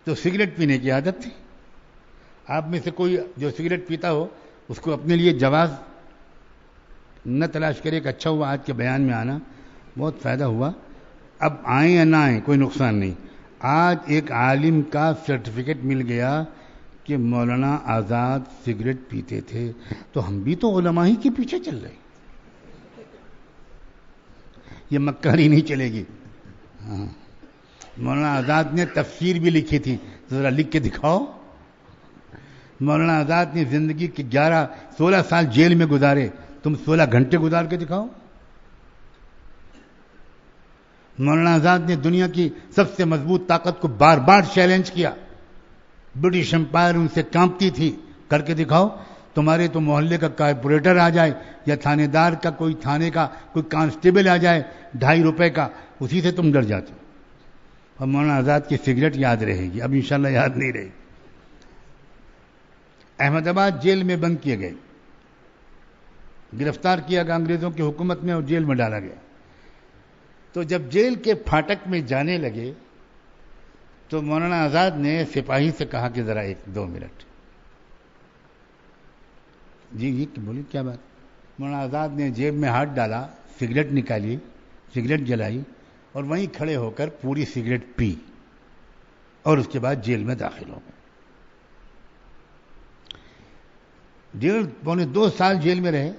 تو سگریٹ پینے کی عادت تھی. آپ میں سے کوئی جو سگریٹ پیتا ہو اس کو اپنے لیے جواز نہ تلاش کرے کہ اچھا ہوا آج کے بیان میں آنا، بہت فائدہ ہوا. اب آئیں یا نہ آئیں کوئی نقصان نہیں. آج ایک عالم کا سرٹیفکیٹ مل گیا کہ مولانا آزاد سگریٹ پیتے تھے، تو ہم بھی تو علماء ہی کے پیچھے چل رہے ہیں. یہ مکاری نہیں چلے گی. ہاں، مولانا آزاد نے تفسیر بھی لکھی تھی، ذرا لکھ کے دکھاؤ. مولانا آزاد نے زندگی کے 16 سال جیل میں گزارے، تم 16 گھنٹے گزار کے دکھاؤ. مولانا آزاد نے دنیا کی سب سے مضبوط طاقت کو بار بار چیلنج کیا، برٹش امپائر ان سے کانپتی تھی، کر کے دکھاؤ. تمہارے تو محلے کا کارپوریٹر آ جائے یا تھانے دار کا کوئی تھانے کا کوئی کانسٹیبل آ جائے 2.5 روپے کا، اسی سے تم ڈر جاتے ہو. اور مولانا آزاد کی سگریٹ یاد رہے گی، اب انشاءاللہ یاد نہیں رہے گی. احمد آباد جیل میں بند کیے گئے، گرفتار کیا گیا انگریزوں کی حکومت میں اور جیل میں ڈالا گیا. تو جب جیل کے پھاٹک میں جانے لگے تو مولانا آزاد نے سپاہی سے کہا کہ ذرا 1-2 منٹ. جی جی بولیے کیا بات. مولانا آزاد نے جیب میں ہاتھ ڈالا, سگریٹ نکالی, سگریٹ جلائی اور وہیں کھڑے ہو کر پوری سگریٹ پی اور اس کے بعد جیل میں داخل ہو گئے. 1.5 سال جیل میں رہے.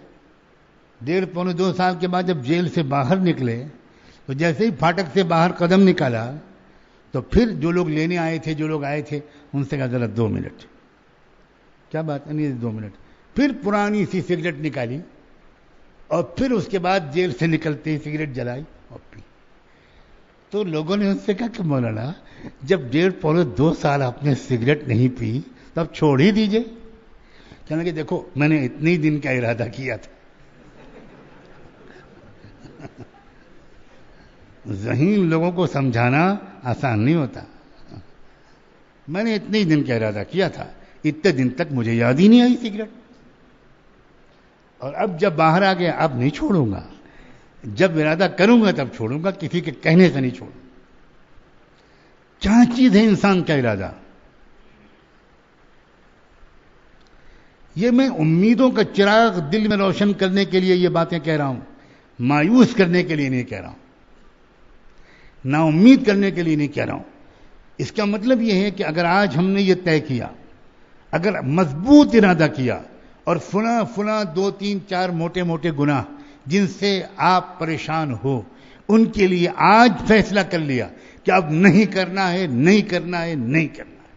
1.5 سال کے بعد جب جیل سے باہر نکلے تو جیسے ہی پھاٹک سے باہر قدم نکالا تو پھر جو لوگ لینے آئے تھے, جو لوگ آئے تھے, ان سے کہا ذرا 2 منٹ. کیا بات ہے, نہیں 2 منٹ. پھر پرانی سی سگریٹ نکالی اور پھر اس کے بعد جیل سے نکلتے ہی سگریٹ جلائی اور پی. تو لوگوں نے ان سے کہا کہ مولانا جب 1.5-2 سال آپ نے سگریٹ نہیں پی تو اب چھوڑ ہی دیجئے. کہنے کہ دیکھو میں نے اتنے دن کا ارادہ کیا تھا. ذہین لوگوں کو سمجھانا آسان نہیں ہوتا. میں نے اتنے ہی دن کا ارادہ کیا تھا, اتنے دن تک مجھے یاد ہی نہیں آئی سگریٹ, اور اب جب باہر آ گیا اب نہیں چھوڑوں گا. جب ارادہ کروں گا تب چھوڑوں گا, کسی کے کہنے سے نہیں چھوڑوں. کیا چیز ہے انسان کا ارادہ. یہ میں امیدوں کا چراغ دل میں روشن کرنے کے لیے یہ باتیں کہہ رہا ہوں, مایوس کرنے کے لیے نہیں کہہ رہا ہوں, نا امید کرنے کے لیے نہیں کہہ رہا ہوں. اس کا مطلب یہ ہے کہ اگر آج ہم نے یہ طے کیا, اگر مضبوط ارادہ کیا اور فلاں 2 3 4 موٹے موٹے گناہ جن سے آپ پریشان ہو ان کے لیے آج فیصلہ کر لیا کہ اب نہیں کرنا ہے, نہیں کرنا ہے, نہیں کرنا ہے,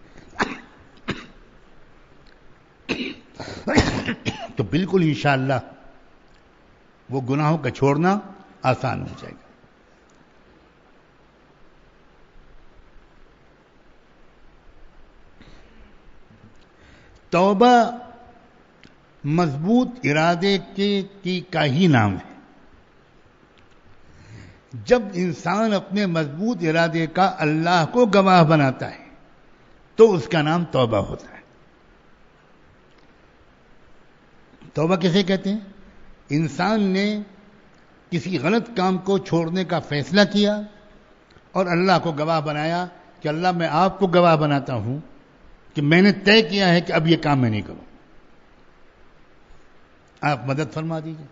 تو بالکل انشاءاللہ وہ گناہوں کا چھوڑنا آسان ہو جائے گا. توبہ مضبوط ارادے کا ہی نام ہے. جب انسان اپنے مضبوط ارادے کا اللہ کو گواہ بناتا ہے تو اس کا نام توبہ ہوتا ہے. توبہ کیسے کہتے ہیں؟ انسان نے کسی غلط کام کو چھوڑنے کا فیصلہ کیا اور اللہ کو گواہ بنایا کہ اللہ میں آپ کو گواہ بناتا ہوں کہ میں نے طے کیا ہے کہ اب یہ کام میں نہیں کروں, آپ مدد فرما دیجیے.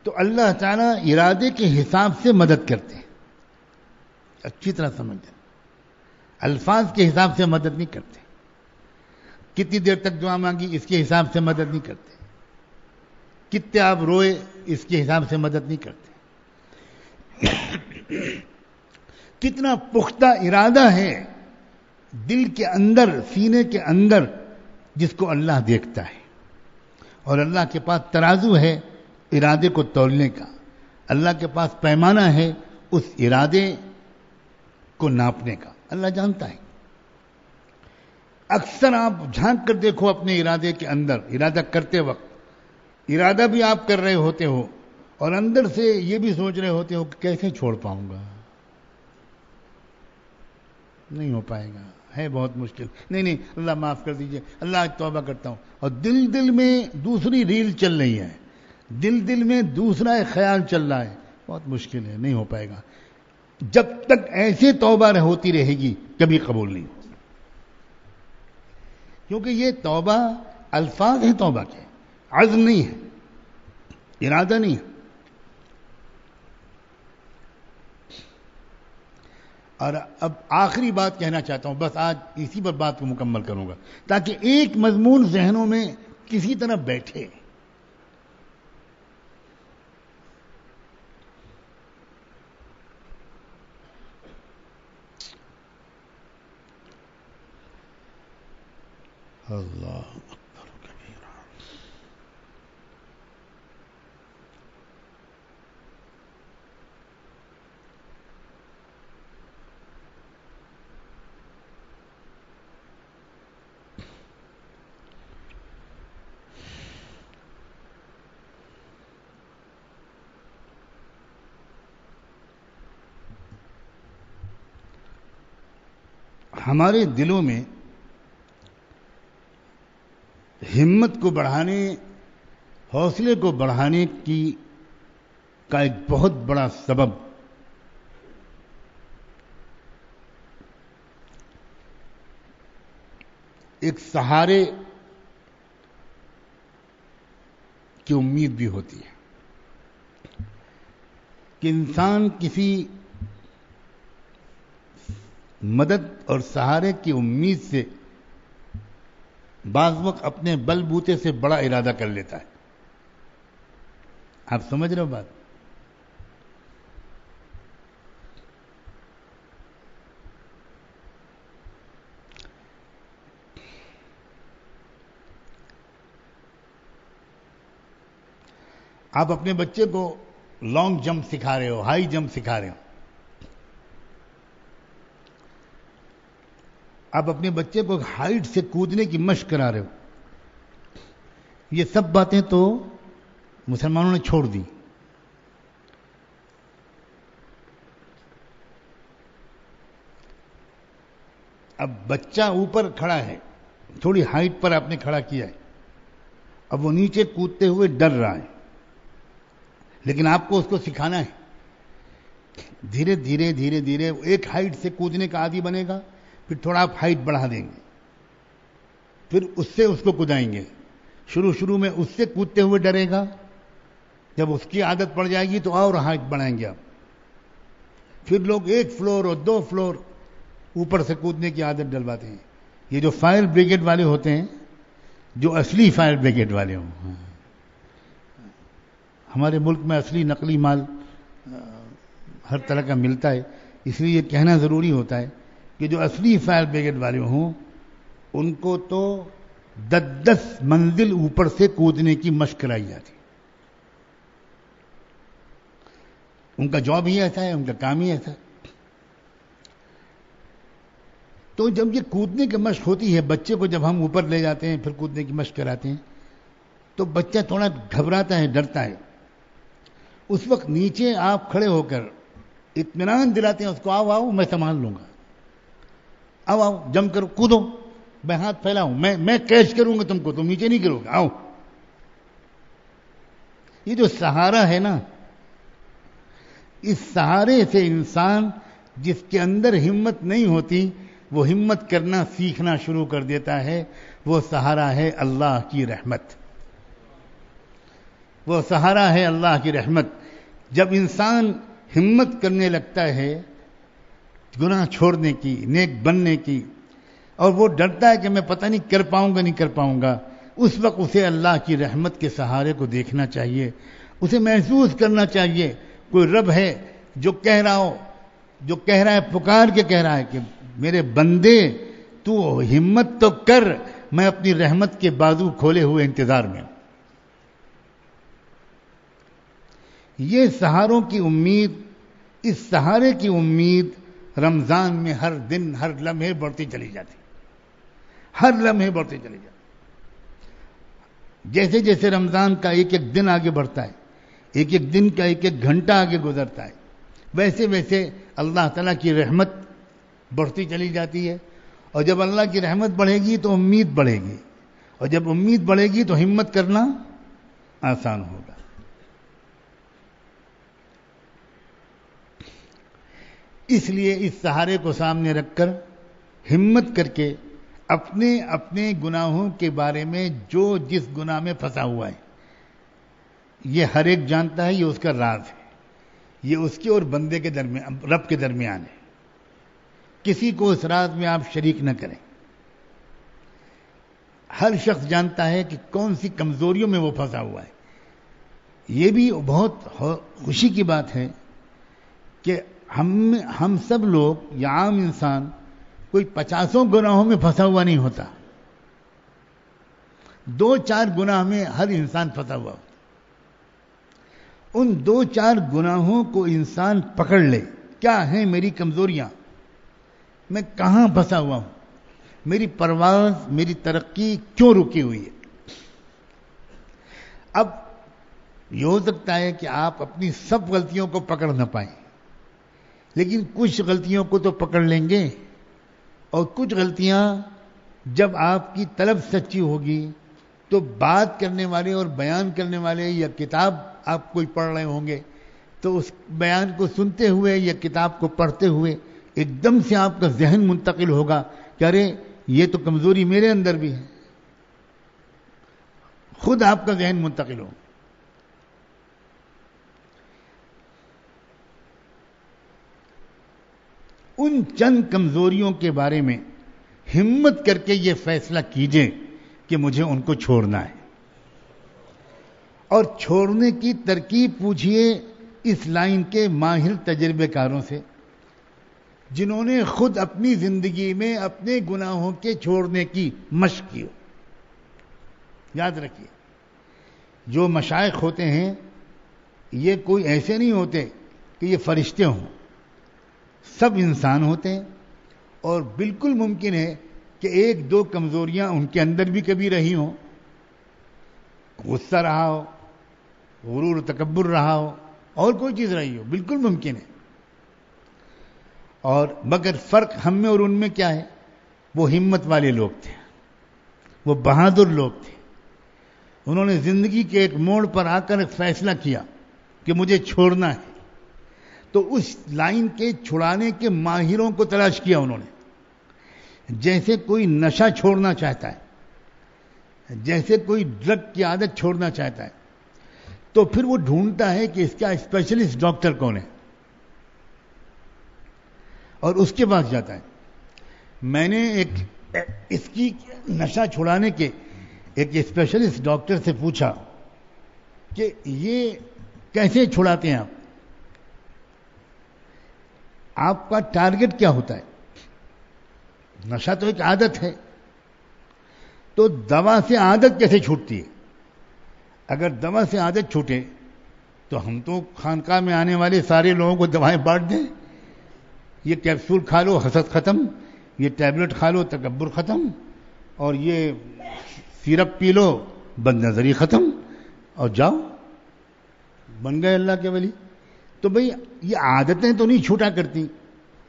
تو اللہ تعالیٰ ارادے کے حساب سے مدد کرتے ہیں. اچھی طرح سمجھ جائیں, الفاظ کے حساب سے مدد نہیں کرتے. کتنی دیر تک دعا مانگی اس کے حساب سے مدد نہیں کرتے. کتنے آپ روئے اس کے حساب سے مدد نہیں کرتے. کتنا پختہ ارادہ ہے دل کے اندر, سینے کے اندر, جس کو اللہ دیکھتا ہے. اور اللہ کے پاس ترازو ہے ارادے کو تولنے کا. اللہ کے پاس پیمانہ ہے اس ارادے کو ناپنے کا. اللہ جانتا ہے. اکثر آپ جھانک کر دیکھو اپنے ارادے کے اندر, ارادہ کرتے وقت ارادہ بھی آپ کر رہے ہوتے ہو اور اندر سے یہ بھی سوچ رہے ہوتے ہو کہ کیسے چھوڑ پاؤں گا. نہیں ہو پائے گا, ہے بہت مشکل. نہیں اللہ معاف کر دیجئے, اللہ آج توبہ کرتا ہوں. اور دل میں دوسری ریل چل رہی ہے, دل میں دوسرا ایک خیال چل رہا ہے. بہت مشکل ہے, نہیں ہو پائے گا. جب تک ایسے توبہ ہوتی رہے گی کبھی قبول نہیں ہوگی. کیونکہ یہ توبہ الفاظ ہیں, توبہ کے عزم نہیں ہے, ارادہ نہیں ہے. اور اب آخری بات کہنا چاہتا ہوں, بس آج اسی پر بات کو مکمل کروں گا تاکہ ایک مضمون ذہنوں میں کسی طرح بیٹھے. اللہ اکبر کبیرہ. ہمارے دلوں میں ہمت کو بڑھانے, حوصلے کو بڑھانے کا ایک بہت بڑا سبب ایک سہارے کی امید بھی ہوتی ہے کہ انسان کسی مدد اور سہارے کی امید سے بعض وقت اپنے بل بوتے سے بڑا ارادہ کر لیتا ہے. آپ سمجھ رہے ہو بات؟ آپ اپنے بچے کو لانگ جمپ سکھا رہے ہو، ہائی جمپ سکھا رہے ہو. آپ اپنے بچے کو ہائٹ سے کودنے کی مشق کرا رہے ہو. یہ سب باتیں تو مسلمانوں نے چھوڑ دی. اب بچہ اوپر کھڑا ہے، تھوڑی ہائٹ پر آپ نے کھڑا کیا ہے، اب وہ نیچے کودتے ہوئے ڈر رہا ہے، لیکن آپ کو اس کو سکھانا ہے. دھیرے دھیرے دھیرے دھیرے ایک ہائٹ سے کودنے کا عادی بنے گا، پھر تھوڑا آپ ہائٹ بڑھا دیں گے، پھر اس سے اس کو کودائیں گے. شروع میں اس سے کودتے ہوئے ڈرے گا، جب اس کی عادت پڑ جائے گی تو اور ہائٹ بڑھائیں گے آپ. پھر لوگ 1 فلور اور 2 فلور اوپر سے کودنے کی عادت ڈلواتے ہیں. یہ جو فائر بریگیڈ والے ہوتے ہیں، جو اصلی فائر بریگیڈ والے ہوں، ہمارے ملک میں اصلی نقلی مال ہر طرح کا ملتا ہے، اس لیے یہ کہنا ضروری ہوتا ہے کہ جو اصلی فائر بریگیڈ والے ہوں ان کو تو 10 منزل اوپر سے کودنے کی مشق کرائی جاتی. ان کا جاب ہی ایسا ہے، ان کا کام ہی ایسا ہے. تو جب یہ کودنے کی مشق ہوتی ہے، بچے کو جب ہم اوپر لے جاتے ہیں پھر کودنے کی مشق کراتے ہیں تو بچہ تھوڑا گھبراتا ہے، ڈرتا ہے. اس وقت نیچے آپ کھڑے ہو کر اطمینان دلاتے ہیں اس کو، آؤ میں سنبھال لوں گا، آؤ جم کر کودو، میں ہاتھ پھیلاؤں، میں کیچ کروں گا تم کو، تم نیچے نہیں گرو گے، آؤ. یہ جو سہارا ہے نا، اس سہارے سے انسان جس کے اندر ہمت نہیں ہوتی وہ ہمت کرنا سیکھنا شروع کر دیتا ہے. وہ سہارا ہے اللہ کی رحمت، وہ سہارا ہے اللہ کی رحمت. جب انسان ہمت کرنے لگتا ہے گناہ چھوڑنے کی، نیک بننے کی، اور وہ ڈرتا ہے کہ میں پتہ نہیں کر پاؤں گا نہیں کر پاؤں گا، اس وقت اسے اللہ کی رحمت کے سہارے کو دیکھنا چاہیے. اسے محسوس کرنا چاہیے کوئی رب ہے جو کہہ رہا ہے پکار کے کہہ رہا ہے کہ میرے بندے تو ہمت تو کر، میں اپنی رحمت کے بازو کھولے ہوئے انتظار میں. یہ سہاروں کی امید، اس سہارے کی امید رمضان میں ہر دن ہر لمحے بڑھتی چلی جاتی، ہر لمحے بڑھتی چلی جاتی. جیسے جیسے رمضان کا ایک ایک دن آگے بڑھتا ہے، ایک ایک دن کا ایک ایک گھنٹہ آگے گزرتا ہے، ویسے ویسے اللہ تعالیٰ کی رحمت بڑھتی چلی جاتی ہے. اور جب اللہ کی رحمت بڑھے گی تو امید بڑھے گی، اور جب امید بڑھے گی تو ہمت کرنا آسان ہوگا. اس لیے اس سہارے کو سامنے رکھ کر ہمت کر کے اپنے اپنے گناہوں کے بارے میں، جو جس گناہ میں پھنسا ہوا ہے، یہ ہر ایک جانتا ہے، یہ اس کا راز ہے، یہ اس کے اور بندے کے درمیان، رب کے درمیان ہے. کسی کو اس راز میں آپ شریک نہ کریں. ہر شخص جانتا ہے کہ کون سی کمزوریوں میں وہ پھنسا ہوا ہے. یہ بھی بہت خوشی کی بات ہے کہ ہم سب لوگ یا عام انسان کوئی 50 گناہوں میں پھنسا ہوا نہیں ہوتا، 2-4 گناہ میں ہر انسان پھنسا ہوا ہوتا. ان 2-4 گناہوں کو انسان پکڑ لے، کیا ہیں میری کمزوریاں، میں کہاں پھنسا ہوا ہوں، میری پرواز، میری ترقی کیوں رکی ہوئی ہے. اب یہ ہو سکتا ہے کہ آپ اپنی سب غلطیوں کو پکڑ نہ پائیں، لیکن کچھ غلطیوں کو تو پکڑ لیں گے. اور کچھ غلطیاں جب آپ کی طلب سچی ہوگی تو بات کرنے والے اور بیان کرنے والے یا کتاب آپ کوئی پڑھ رہے ہوں گے تو اس بیان کو سنتے ہوئے یا کتاب کو پڑھتے ہوئے ایک دم سے آپ کا ذہن منتقل ہوگا کہ ارے یہ تو کمزوری میرے اندر بھی ہے. خود آپ کا ذہن منتقل ہو. ان چند کمزوریوں کے بارے میں ہمت کر کے یہ فیصلہ کیجئے کہ مجھے ان کو چھوڑنا ہے. اور چھوڑنے کی ترکیب پوچھئے اس لائن کے ماہر تجربے کاروں سے جنہوں نے خود اپنی زندگی میں اپنے گناہوں کے چھوڑنے کی مشق کی. یاد رکھیے، جو مشائخ ہوتے ہیں یہ کوئی ایسے نہیں ہوتے کہ یہ فرشتے ہوں، سب انسان ہوتے ہیں، اور بالکل ممکن ہے کہ ایک دو کمزوریاں ان کے اندر بھی کبھی رہی ہوں، غصہ رہا ہو، غرور و تکبر رہا ہو، اور کوئی چیز رہی ہو، بالکل ممکن ہے. اور مگر فرق ہم میں اور ان میں کیا ہے؟ وہ ہمت والے لوگ تھے، وہ بہادر لوگ تھے. انہوں نے زندگی کے ایک موڑ پر آ کر فیصلہ کیا کہ مجھے چھوڑنا ہے، تو اس لائن کے چھڑانے کے ماہروں کو تلاش کیا انہوں نے. جیسے کوئی نشہ چھوڑنا چاہتا ہے، جیسے کوئی ڈرگ کی عادت چھوڑنا چاہتا ہے، تو پھر وہ ڈھونڈتا ہے کہ اس کا اسپیشلسٹ ڈاکٹر کون ہے، اور اس کے پاس جاتا ہے. میں نے اس کی نشہ چھڑانے کے ایک اسپیشلسٹ ڈاکٹر سے پوچھا کہ یہ کیسے چھڑاتے ہیں آپ کا ٹارگٹ کیا ہوتا ہے؟ نشہ تو ایک عادت ہے، تو دوا سے عادت کیسے چھوٹتی ہے؟ اگر دوا سے عادت چھوٹے تو ہم تو خانقاہ میں آنے والے سارے لوگوں کو دوائیں بانٹ دیں، یہ کیپسول کھا لو حسد ختم، یہ ٹیبلٹ کھا لو تکبر ختم، اور یہ سیرپ پی لو بد نظری ختم، اور جاؤ بن گئے اللہ کے ولی. تو بھئی یہ عادتیں تو نہیں چھوٹا کرتی،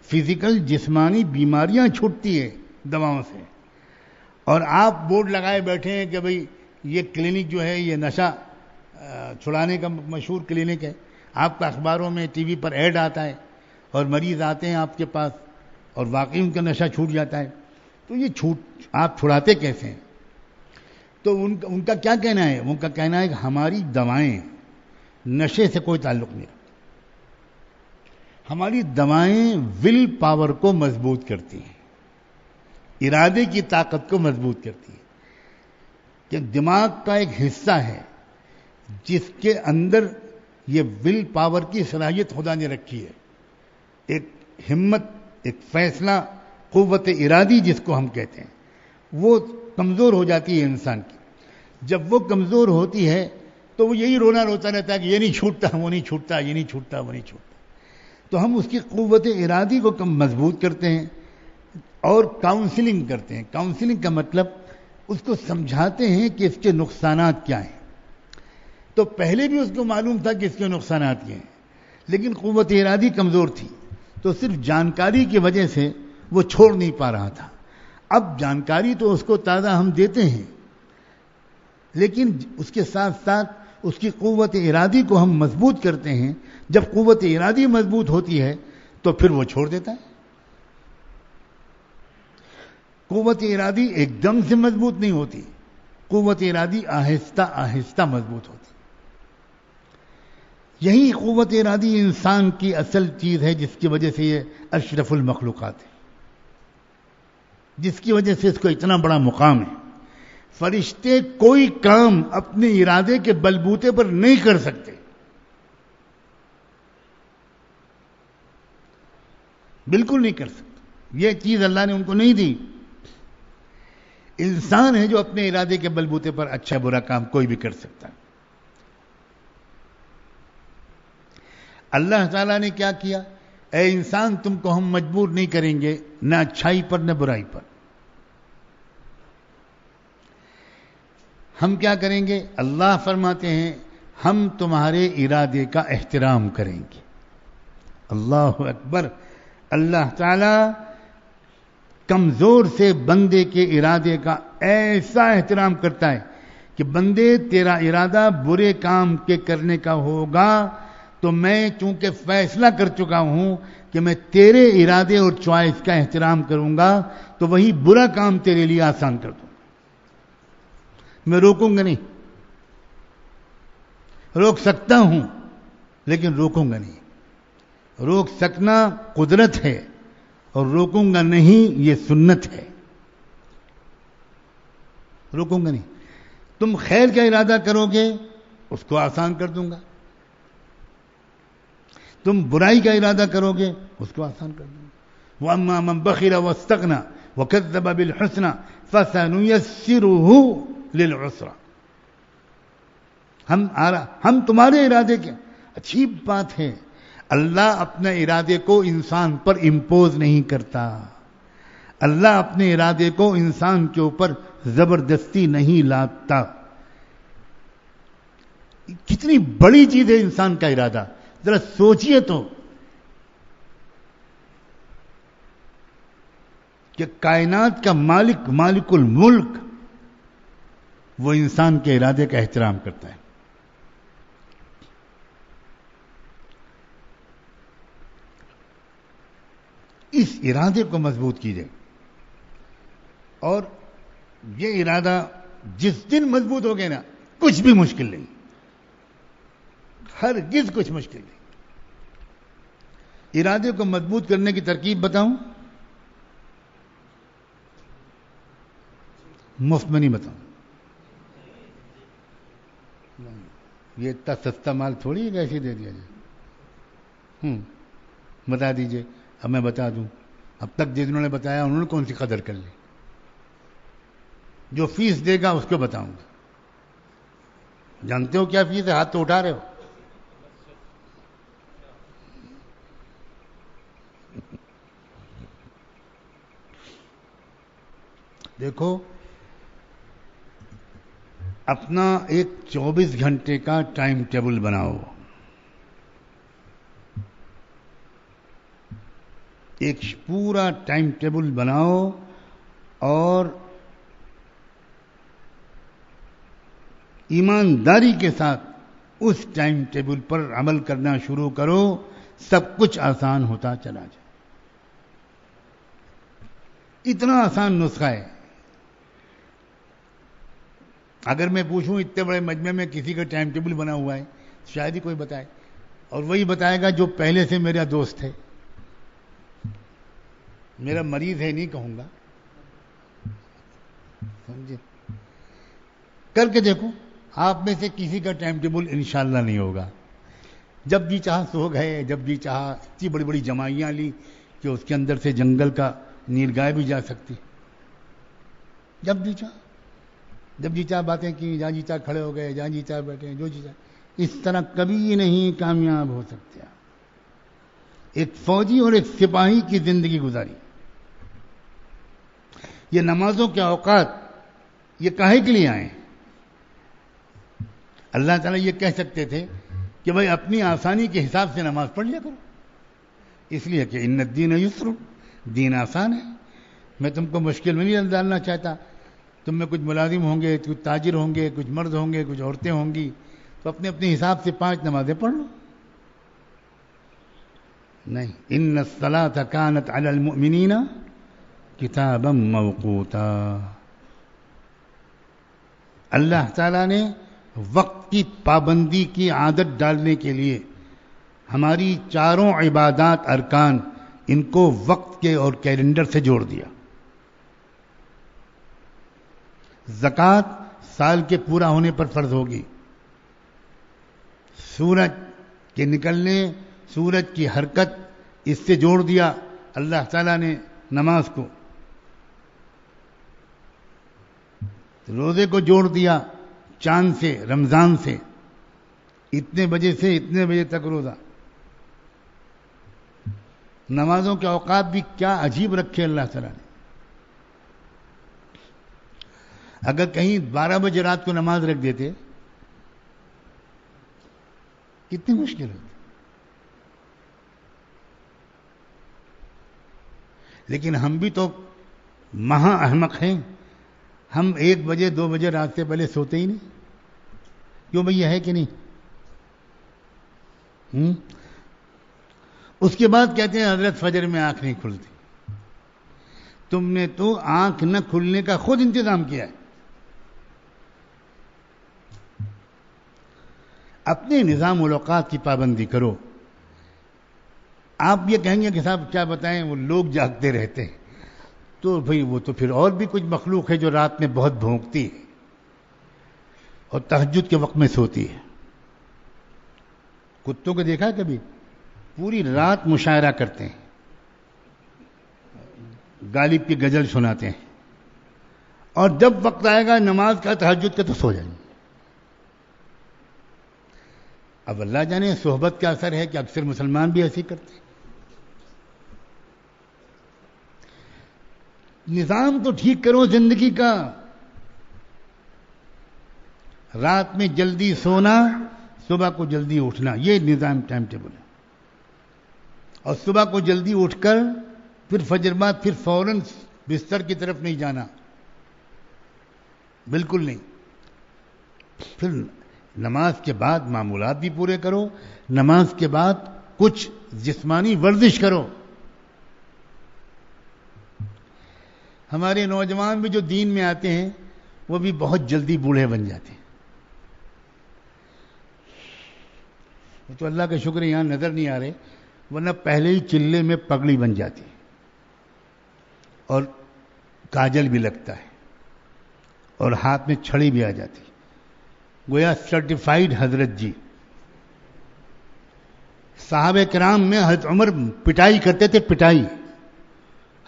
فزیکل جسمانی بیماریاں چھوٹتی ہے دواؤں سے. اور آپ بورڈ لگائے بیٹھے ہیں کہ بھئی یہ کلینک جو ہے یہ نشہ چھڑانے کا مشہور کلینک ہے، آپ کا اخباروں میں ٹی وی پر ایڈ آتا ہے، اور مریض آتے ہیں آپ کے پاس اور واقعی ان کا نشہ چھوٹ جاتا ہے. تو یہ آپ چھڑاتے کیسے ہیں؟ تو ان کا کیا کہنا ہے؟ ان کا کہنا ہے کہ ہماری دوائیں نشے سے کوئی تعلق نہیں رکھتی، ہماری دوائیں ول پاور کو مضبوط کرتی ہیں، ارادے کی طاقت کو مضبوط کرتی ہیں. کہ دماغ کا ایک حصہ ہے جس کے اندر یہ ول پاور کی صلاحیت خدا نے رکھی ہے، ایک ہمت، ایک فیصلہ، قوت ارادی جس کو ہم کہتے ہیں، وہ کمزور ہو جاتی ہے انسان کی. جب وہ کمزور ہوتی ہے تو وہ یہی رونا روتا رہتا ہے کہ یہ نہیں چھوٹتا، وہ نہیں چھوٹتا، یہ نہیں چھوٹتا، وہ نہیں چھوٹتا. تو ہم اس کی قوت ارادی کو کم مضبوط کرتے ہیں اور کاؤنسلنگ کرتے ہیں. کاؤنسلنگ کا مطلب اس کو سمجھاتے ہیں کہ اس کے نقصانات کیا ہیں. تو پہلے بھی اس کو معلوم تھا کہ اس کے نقصانات کیا ہیں، لیکن قوت ارادی کمزور تھی، تو صرف جانکاری کی وجہ سے وہ چھوڑ نہیں پا رہا تھا. اب جانکاری تو اس کو تازہ ہم دیتے ہیں، لیکن اس کے ساتھ ساتھ اس کی قوت ارادی کو ہم مضبوط کرتے ہیں. جب قوت ارادی مضبوط ہوتی ہے تو پھر وہ چھوڑ دیتا ہے. قوت ارادی ایک دم سے مضبوط نہیں ہوتی، قوت ارادی آہستہ آہستہ مضبوط ہوتی. یہی قوت ارادی انسان کی اصل چیز ہے جس کی وجہ سے یہ اشرف المخلوقات ہے، جس کی وجہ سے اس کو اتنا بڑا مقام ہے. فرشتے کوئی کام اپنے ارادے کے بلبوتے پر نہیں کر سکتے، بالکل نہیں کر سکتے. یہ چیز اللہ نے ان کو نہیں دی. انسان ہے جو اپنے ارادے کے بلبوتے پر اچھا برا کام کوئی بھی کر سکتا ہے. اللہ تعالیٰ نے کیا کیا؟ اے انسان، تم کو ہم مجبور نہیں کریں گے نہ اچھائی پر نہ برائی پر. ہم کیا کریں گے؟ اللہ فرماتے ہیں ہم تمہارے ارادے کا احترام کریں گے. اللہ اکبر. اللہ تعالی کمزور سے بندے کے ارادے کا ایسا احترام کرتا ہے کہ بندے تیرا ارادہ برے کام کے کرنے کا ہوگا تو میں چونکہ فیصلہ کر چکا ہوں کہ میں تیرے ارادے اور چوائس کا احترام کروں گا تو وہی برا کام تیرے لیے آسان کر دوں. میں روکوں گا نہیں، روک سکتا ہوں لیکن روکوں گا نہیں. روک سکنا قدرت ہے اور روکوں گا نہیں، یہ سنت ہے، روکوں گا نہیں۔ تم خیر کا ارادہ کرو گے اس کو آسان کر دوں گا، تم برائی کا ارادہ کرو گے اس کو آسان کر دوں گا۔ وَأَمَّا مَنْ بَخِلَ وَاسْتَغْنَى وَكَذَّبَ بِالْحُسْنَى فَسَنُيَسِّرُهُ لِلْعُسْرَى۔ ہم تمہارے ارادے کے، اچھی بات ہے، اللہ اپنے ارادے کو انسان پر امپوز نہیں کرتا، اللہ اپنے ارادے کو انسان کے اوپر زبردستی نہیں لاتا۔ کتنی بڑی چیز ہے انسان کا ارادہ، ذرا سوچئے تو کہ کائنات کا مالک، مالک الملک، وہ انسان کے ارادے کا احترام کرتا ہے۔ اس ارادے کو مضبوط کیجیے، اور یہ ارادہ جس دن مضبوط ہو گیا نا، کچھ بھی مشکل نہیں، ہرگز کچھ مشکل نہیں۔ ارادے کو مضبوط کرنے کی ترکیب بتاؤں؟ مفت میں نہیں بتاؤں، یہ اتنا سستا مال تھوڑی ہے ایسے دے دیا جائے۔ بتا دیجئے، اب میں بتا دوں۔ اب تک جنہوں نے بتایا انہوں نے کون سی قدر کر لی؟ جو فیس دے گا اس کو بتاؤں گا۔ جانتے ہو کیا فیس ہے؟ ہاتھ تو اٹھا رہے ہو۔ دیکھو، اپنا ایک 24 گھنٹے کا ٹائم ٹیبل بناؤ، ایک پورا ٹائم ٹیبل بناؤ، اور ایمانداری کے ساتھ اس ٹائم ٹیبل پر عمل کرنا شروع کرو، سب کچھ آسان ہوتا چلا جائے۔ اتنا آسان نسخہ ہے۔ اگر میں پوچھوں اتنے بڑے مجمع میں کسی کا ٹائم ٹیبل بنا ہوا ہے، شاید ہی کوئی بتائے، اور وہی بتائے گا جو پہلے سے میرا دوست ہے، میرا مریض ہے نہیں کہوں گا، سمجھے؟ کر کے دیکھو، آپ میں سے کسی کا ٹائم ٹیبل انشاءاللہ نہیں ہوگا۔ جب جی چاہا سو گئے، جب جی چاہا اتنی بڑی بڑی جمائیاں لی کہ اس کے اندر سے جنگل کا نیل گائے بھی جا سکتی، جب جی چاہا، جب جی چاہ باتیں کی، جہاں جی چاہ کھڑے ہو گئے، جہاں جی چاہ بیٹھے، جو جی چاہ۔ اس طرح کبھی نہیں کامیاب ہو سکتے۔ ایک فوجی اور ایک سپاہی کی زندگی گزاری۔ یہ نمازوں کے اوقات یہ کاہے کے لیے آئے؟ اللہ تعالیٰ یہ کہہ سکتے تھے کہ بھائی اپنی آسانی کے حساب سے نماز پڑھ لیا کرو، اس لیے کہ ان الدین یسر، دین آسان ہے، میں تم کو مشکل میں نہیں ڈالنا چاہتا۔ تم میں کچھ ملازم ہوں گے، کچھ تاجر ہوں گے، کچھ مرد ہوں گے، کچھ عورتیں ہوں گی، تو اپنے اپنے حساب سے 5 نمازیں پڑھ لو۔ نہیں، ان الصلاۃ کانت علی المؤمنین کتابا موقوتا۔ اللہ تعالیٰ نے وقت کی پابندی کی عادت ڈالنے کے لیے ہماری چاروں عبادات، ارکان، ان کو وقت کے اور کیلنڈر سے جوڑ دیا۔ زکوٰۃ سال کے پورا ہونے پر فرض ہوگی، سورج کے نکلنے، سورج کی حرکت، اس سے جوڑ دیا اللہ تعالیٰ نے نماز کو۔ روزے کو جوڑ دیا چاند سے، رمضان سے، اتنے بجے سے اتنے بجے تک روزہ۔ نمازوں کے اوقات بھی کیا عجیب رکھے اللہ تعالیٰ نے۔ اگر کہیں 12 بجے رات کو نماز رکھ دیتے کتنی مشکل ہوتی، لیکن ہم بھی تو مہا احمق ہیں، ہم 1 بجے 2 بجے رات سے پہلے سوتے ہی نہیں۔ کیوں بھئی، یہ ہے کہ نہیں؟ اس کے بعد کہتے ہیں حضرت فجر میں آنکھ نہیں کھلتی۔ تم نے تو آنکھ نہ کھلنے کا خود انتظام کیا ہے۔ اپنے نظام الاوقات کی پابندی کرو، آپ یہ کہیں گے کہ صاحب کیا بتائیں وہ لوگ جاگتے رہتے ہیں، تو بھئی وہ تو پھر اور بھی کچھ مخلوق ہے جو رات میں بہت بھونکتی ہے اور تہجد کے وقت میں سوتی ہے. کتوں کو دیکھا کبھی؟ پوری رات مشاعرہ کرتے ہیں، غالب کی غزل سناتے ہیں، اور جب وقت آئے گا نماز کا تہجد کا تو سو جائیں گے. اب اللہ جانے صحبت کا اثر ہے کہ اکثر مسلمان بھی ایسے کرتے ہیں. نظام تو ٹھیک کرو زندگی کا. رات میں جلدی سونا، صبح کو جلدی اٹھنا، یہ نظام ٹائم ٹیبل ہے. اور صبح کو جلدی اٹھ کر پھر فجر بعد پھر فوراً بستر کی طرف نہیں جانا، بالکل نہیں. پھر نماز کے بعد معمولات بھی پورے کرو، نماز کے بعد کچھ جسمانی ورزش کرو. ہمارے نوجوان بھی جو دین میں آتے ہیں وہ بھی بہت جلدی بوڑھے بن جاتے ہیں. تو اللہ کا شکر یہاں نظر نہیں آ رہے، ورنہ پہلے ہی چلے میں پگڑی بن جاتی اور کاجل بھی لگتا ہے اور ہاتھ میں چھڑی بھی آ جاتی، گویا سرٹیفائیڈ حضرت جی. صحابہ کرام میں حضرت عمر پٹائی کرتے تھے، پٹائی.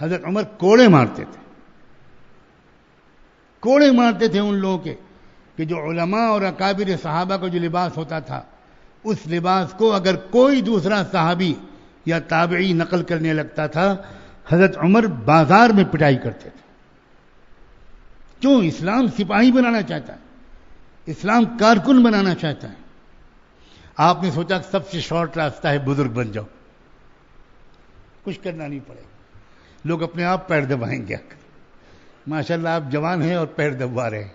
حضرت عمر کوڑے مارتے تھے، کوڑے مارتے تھے ان لوگوں کے کہ جو علماء اور اکابر صحابہ کا جو لباس ہوتا تھا، اس لباس کو اگر کوئی دوسرا صحابی یا تابعی نقل کرنے لگتا تھا، حضرت عمر بازار میں پٹائی کرتے تھے. کیوں؟ اسلام سپاہی بنانا چاہتا ہے، اسلام کارکن بنانا چاہتا ہے. آپ نے سوچا سب سے شارٹ راستہ ہے بزرگ بن جاؤ، کچھ کرنا نہیں پڑے گا، لوگ اپنے آپ پیر دبائیں گے. ماشاءاللہ آپ جوان ہیں اور پیر دبا رہے ہیں،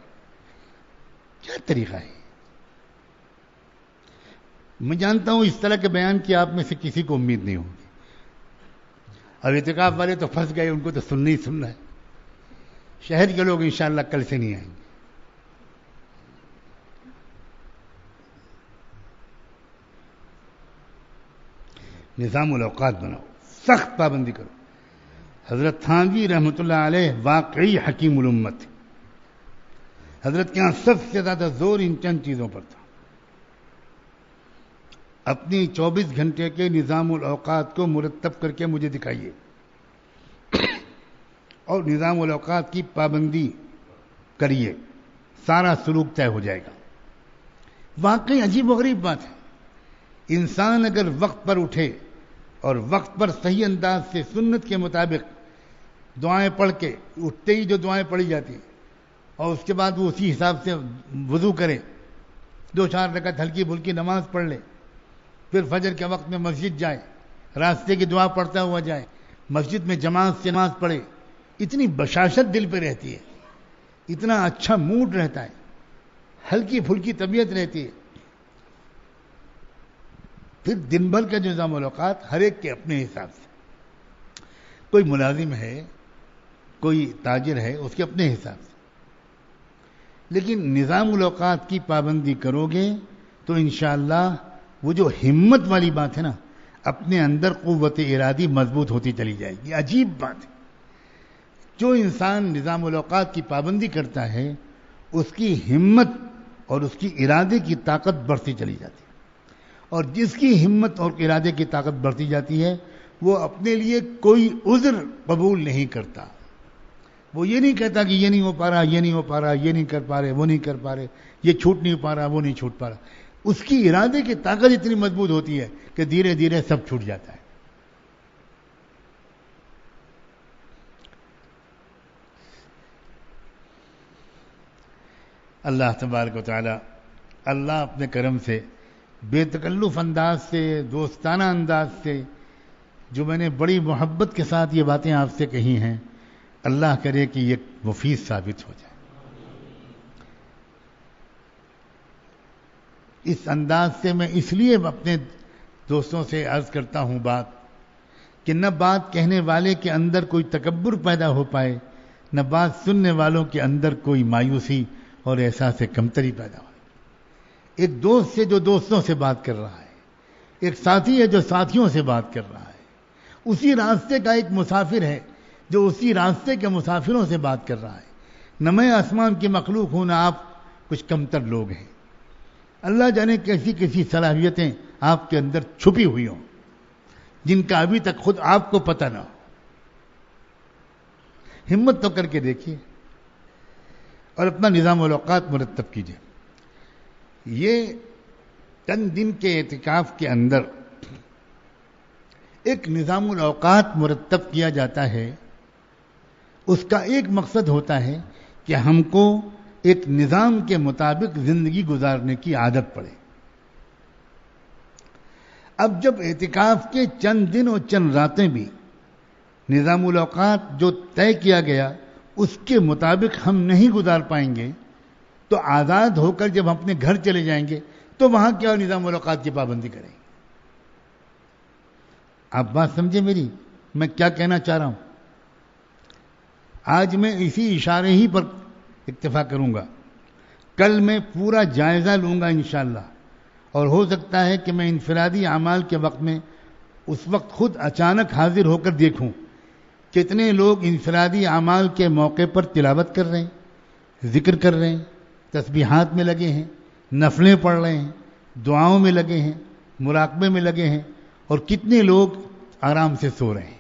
کیا طریقہ ہے؟ میں جانتا ہوں اس طرح کے بیان کی آپ میں سے کسی کو امید نہیں ہوگی. اب اعتکاف والے تو پھنس گئے، ان کو تو سننا ہی سننا ہے. شہر کے لوگ انشاءاللہ کل سے نہیں آئیں گے. نظام الاوقات بناؤ، سخت پابندی کرو. حضرت تھانوی رحمۃ اللہ علیہ واقعی حکیم الامت. حضرت کے یہاں سب سے زیادہ زور ان چند چیزوں پر تھا. اپنی 24 گھنٹے کے نظام الاوقات کو مرتب کر کے مجھے دکھائیے اور نظام الاوقات کی پابندی کریے، سارا سلوک طے ہو جائے گا. واقعی عجیب و غریب بات ہے. انسان اگر وقت پر اٹھے اور وقت پر صحیح انداز سے سنت کے مطابق دعائیں پڑھ کے، اٹھتے ہی جو دعائیں پڑھی جاتی اور اس کے بعد وہ اسی حساب سے وضو کرے، 2-4 رکعت ہلکی پھلکی نماز پڑھ لے، پھر فجر کے وقت میں مسجد جائے، راستے کی دعا پڑھتا ہوا جائے، مسجد میں جماعت سے نماز پڑھے، اتنی بشاشت دل پہ رہتی ہے، اتنا اچھا موڈ رہتا ہے، ہلکی پھلکی طبیعت رہتی ہے. پھر دن بھر کا نظام الاوقات ہر ایک کے اپنے حساب سے. کوئی ملازم ہے، کوئی تاجر ہے، اس کے اپنے حساب سے. لیکن نظام الاوقات کی پابندی کرو گے تو انشاءاللہ وہ جو ہمت والی بات ہے نا، اپنے اندر قوت ارادی مضبوط ہوتی چلی جائے گی. عجیب بات ہے. جو انسان نظام الاوقات کی پابندی کرتا ہے اس کی ہمت اور اس کی ارادے کی طاقت بڑھتی چلی جاتی ہے. اور جس کی ہمت اور ارادے کی طاقت بڑھتی جاتی ہے وہ اپنے لیے کوئی عذر قبول نہیں کرتا. وہ یہ نہیں کہتا کہ یہ نہیں ہو پا رہا، یہ نہیں ہو پا رہا، یہ نہیں کر پا رہے، وہ نہیں کر پا رہے، یہ چھوٹ نہیں پا رہا، وہ نہیں چھوٹ پا رہا. اس کی ارادے کی طاقت اتنی مضبوط ہوتی ہے کہ دھیرے دھیرے سب چھوٹ جاتا ہے. اللہ تبارک و تعالی، اللہ اپنے کرم سے بے تکلف انداز سے، دوستانہ انداز سے، جو میں نے بڑی محبت کے ساتھ یہ باتیں آپ سے کہی ہیں، اللہ کرے کہ یہ مفید ثابت ہو جائے. اس انداز سے میں اس لیے اپنے دوستوں سے عرض کرتا ہوں بات کہ نہ بات کہنے والے کے اندر کوئی تکبر پیدا ہو پائے، نہ بات سننے والوں کے اندر کوئی مایوسی اور احساس کمتری پیدا ہو. ایک دوست سے جو دوستوں سے بات کر رہا ہے، ایک ساتھی ہے جو ساتھیوں سے بات کر رہا ہے، اسی راستے کا ایک مسافر ہے جو اسی راستے کے مسافروں سے بات کر رہا ہے. نہ میں آسمان کی مخلوق ہوں، نہ آپ کچھ کمتر لوگ ہیں. اللہ جانے کیسی کیسی صلاحیتیں آپ کے اندر چھپی ہوئی ہوں جن کا ابھی تک خود آپ کو پتہ نہ ہو. ہمت تو کر کے دیکھیے اور اپنا نظام الاوقات مرتب کیجیے. یہ چند دن کے اعتکاف کے اندر ایک نظام الاوقات مرتب کیا جاتا ہے. اس کا ایک مقصد ہوتا ہے کہ ہم کو ایک نظام کے مطابق زندگی گزارنے کی عادت پڑے. اب جب اعتکاف کے چند دن اور چند راتیں بھی نظام الاوقات جو طے کیا گیا اس کے مطابق ہم نہیں گزار پائیں گے تو آزاد ہو کر جب اپنے گھر چلے جائیں گے تو وہاں کیا نظام الاوقات کی پابندی کریں گے. آپ بات سمجھے میری، میں کیا کہنا چاہ رہا ہوں. آج میں اسی اشارے ہی پر اکتفا کروں گا. کل میں پورا جائزہ لوں گا انشاءاللہ، اور ہو سکتا ہے کہ میں انفرادی اعمال کے وقت میں اس وقت خود اچانک حاضر ہو کر دیکھوں کتنے لوگ انفرادی اعمال کے موقع پر تلاوت کر رہے ہیں، ذکر کر رہے ہیں، تسبیحات میں لگے ہیں، نفلیں پڑھ رہے ہیں، دعاؤں میں لگے ہیں، مراقبے میں لگے ہیں، اور کتنے لوگ آرام سے سو رہے ہیں.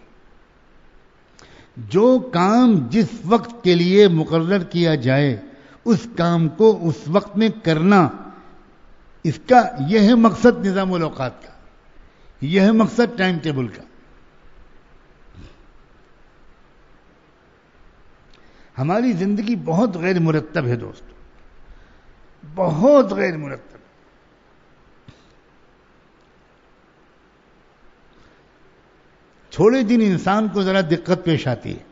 جو کام جس وقت کے لیے مقرر کیا جائے اس کام کو اس وقت میں کرنا، اس کا یہ ہے مقصد نظام الاوقات کا، یہ ہے مقصد ٹائم ٹیبل کا. ہماری زندگی بہت غیر مرتب ہے دوستو، بہت غیر مرتب. تھوڑے دن انسان کو ذرا دقت پیش آتی ہے.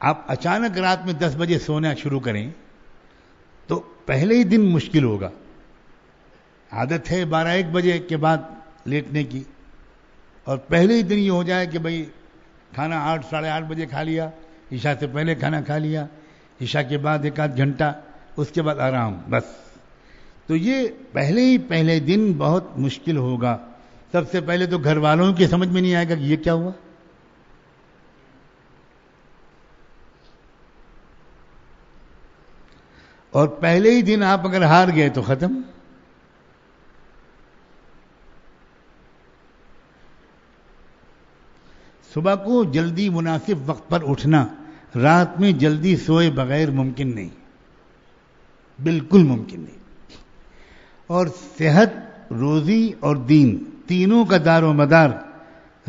آپ اچانک رات میں 10 بجے سونا شروع کریں تو پہلے ہی دن مشکل ہوگا. عادت ہے 12-1 بجے کے بعد لیٹنے کی، اور پہلے ہی دن یہ ہو جائے کہ بھئی کھانا 8-8:30 بجے کھا لیا، عشاء سے پہلے کھانا کھا لیا، عشاء کے بعد 1-8 گھنٹہ، اس کے بعد آرام، بس. تو یہ پہلے دن بہت مشکل ہوگا. سب سے پہلے تو گھر والوں کی سمجھ میں نہیں آئے گا کہ یہ کیا ہوا. اور پہلے ہی دن آپ اگر ہار گئے تو ختم. صبح کو جلدی مناسب وقت پر اٹھنا رات میں جلدی سوئے بغیر ممکن نہیں، بالکل ممکن نہیں. اور صحت، روزی اور دین تینوں کا دار و مدار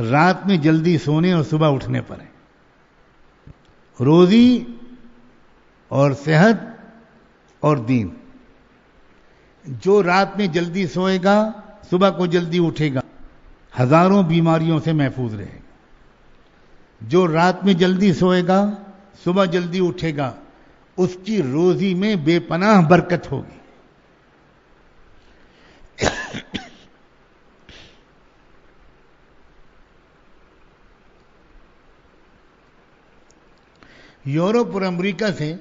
رات میں جلدی سونے اور صبح اٹھنے پر ہے. روزی اور صحت اور دین. جو رات میں جلدی سوئے گا صبح کو جلدی اٹھے گا، ہزاروں بیماریوں سے محفوظ رہے گا. جو رات میں جلدی سوئے گا صبح جلدی اٹھے گا، اس کی روزی میں بے پناہ برکت ہوگی. یورپ اور امریکہ سے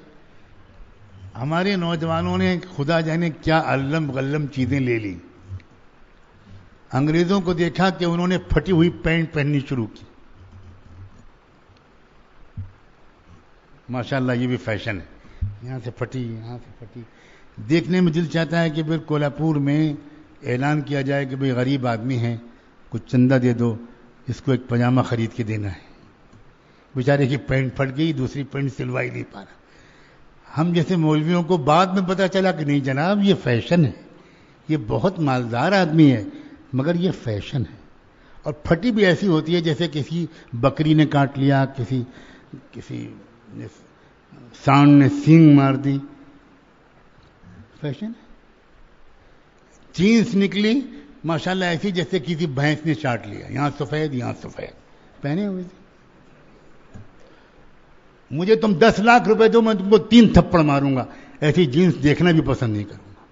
ہمارے نوجوانوں نے خدا جانے کیا علم غلم چیزیں لے لی. انگریزوں کو دیکھا کہ انہوں نے پھٹی ہوئی پینٹ پہننی شروع کی. ماشاءاللہ یہ بھی فیشن ہے، یہاں سے پھٹی یہاں سے پھٹی. دیکھنے میں دل چاہتا ہے کہ پھر کولہاپور میں اعلان کیا جائے کہ بھئی غریب آدمی ہے، کچھ چندہ دے دو، اس کو ایک پاجامہ خرید کے دینا ہے. بیچارے کی پینٹ پھٹ گئی، دوسری پینٹ سلوا ہی نہیں پا رہا. ہم جیسے مولویوں کو بعد میں پتا چلا کہ نہیں جناب یہ فیشن ہے، یہ بہت مالدار آدمی ہے مگر یہ فیشن ہے. اور پھٹی بھی ایسی ہوتی ہے جیسے کسی بکری نے کاٹ لیا، کسی سانڈ نے سینگ مار دی. فیشن ہے. جینس نکلی ماشاءاللہ ایسی جیسے کسی بھینس نے چاٹ لیا، یہاں سفید یہاں سفید پہنے ہوئے تھے. مجھے تم 10 لاکھ روپے دو، میں تم کو 3 تھپڑ ماروں گا. ایسی جینس دیکھنا بھی پسند نہیں کروں گا.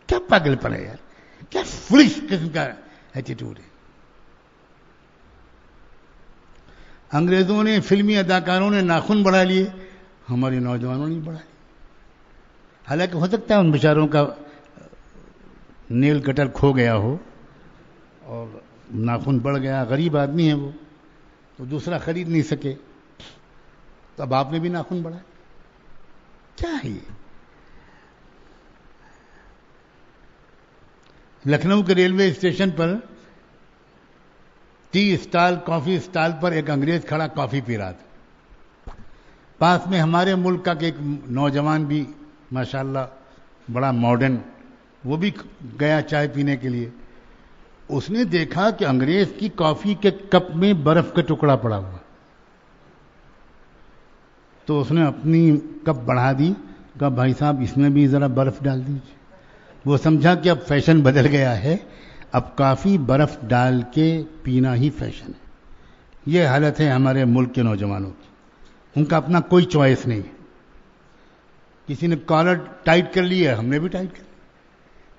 کیا پاگل پن ہے یار، کیا فلش قسم کا ایٹیٹیوڈ ہے. انگریزوں نے، فلمی اداکاروں نے ناخن بڑھا لیے، ہمارے نوجوانوں نے بڑھا لیے. حالانکہ ہو سکتا ہے ان بیچاروں کا نیل کٹر کھو گیا ہو اور ناخن بڑھ گیا, غریب آدمی ہے وہ, تو دوسرا خرید نہیں سکے, تو اب آپ نے بھی ناخن بڑھا. کیا ہے یہ؟ لکھنؤ کے ریلوے اسٹیشن پر ٹی اسٹال, کافی اسٹال پر ایک انگریز کھڑا کافی پی رہا تھا. پاس میں ہمارے ملک کا ایک نوجوان بھی ماشاءاللہ بڑا ماڈرن, وہ بھی گیا چائے پینے کے لیے. اس نے دیکھا کہ انگریز کی کافی کے کپ میں برف کا ٹکڑا پڑا ہوا, تو اس نے اپنی کپ بڑھا دی, کہا بھائی صاحب اس میں بھی ذرا برف ڈال دیجیے. وہ سمجھا کہ اب فیشن بدل گیا ہے, اب کافی برف ڈال کے پینا ہی فیشن ہے. یہ حالت ہے ہمارے ملک کے نوجوانوں کی, ان کا اپنا کوئی چوائس نہیں ہے. کسی نے کالر ٹائٹ کر لی ہے, ہم نے بھی ٹائٹ کر لی.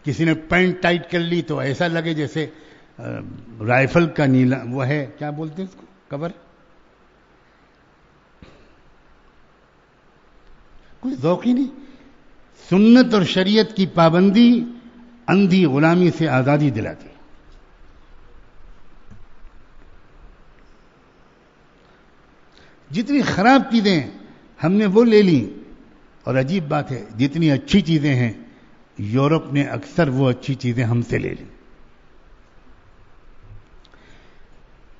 کسی نے پینٹ ٹائٹ کر لی تو ایسا لگے جیسے رائفل کا نیلا, وہ ہے کیا بولتے ہیں اس کو, کور. کوئی ذوق ہی نہیں. سنت اور شریعت کی پابندی اندھی غلامی سے آزادی دلاتی. جتنی خراب چیزیں ہم نے وہ لے لی, اور عجیب بات ہے جتنی اچھی چیزیں ہیں یورپ نے اکثر وہ اچھی چیزیں ہم سے لے لی.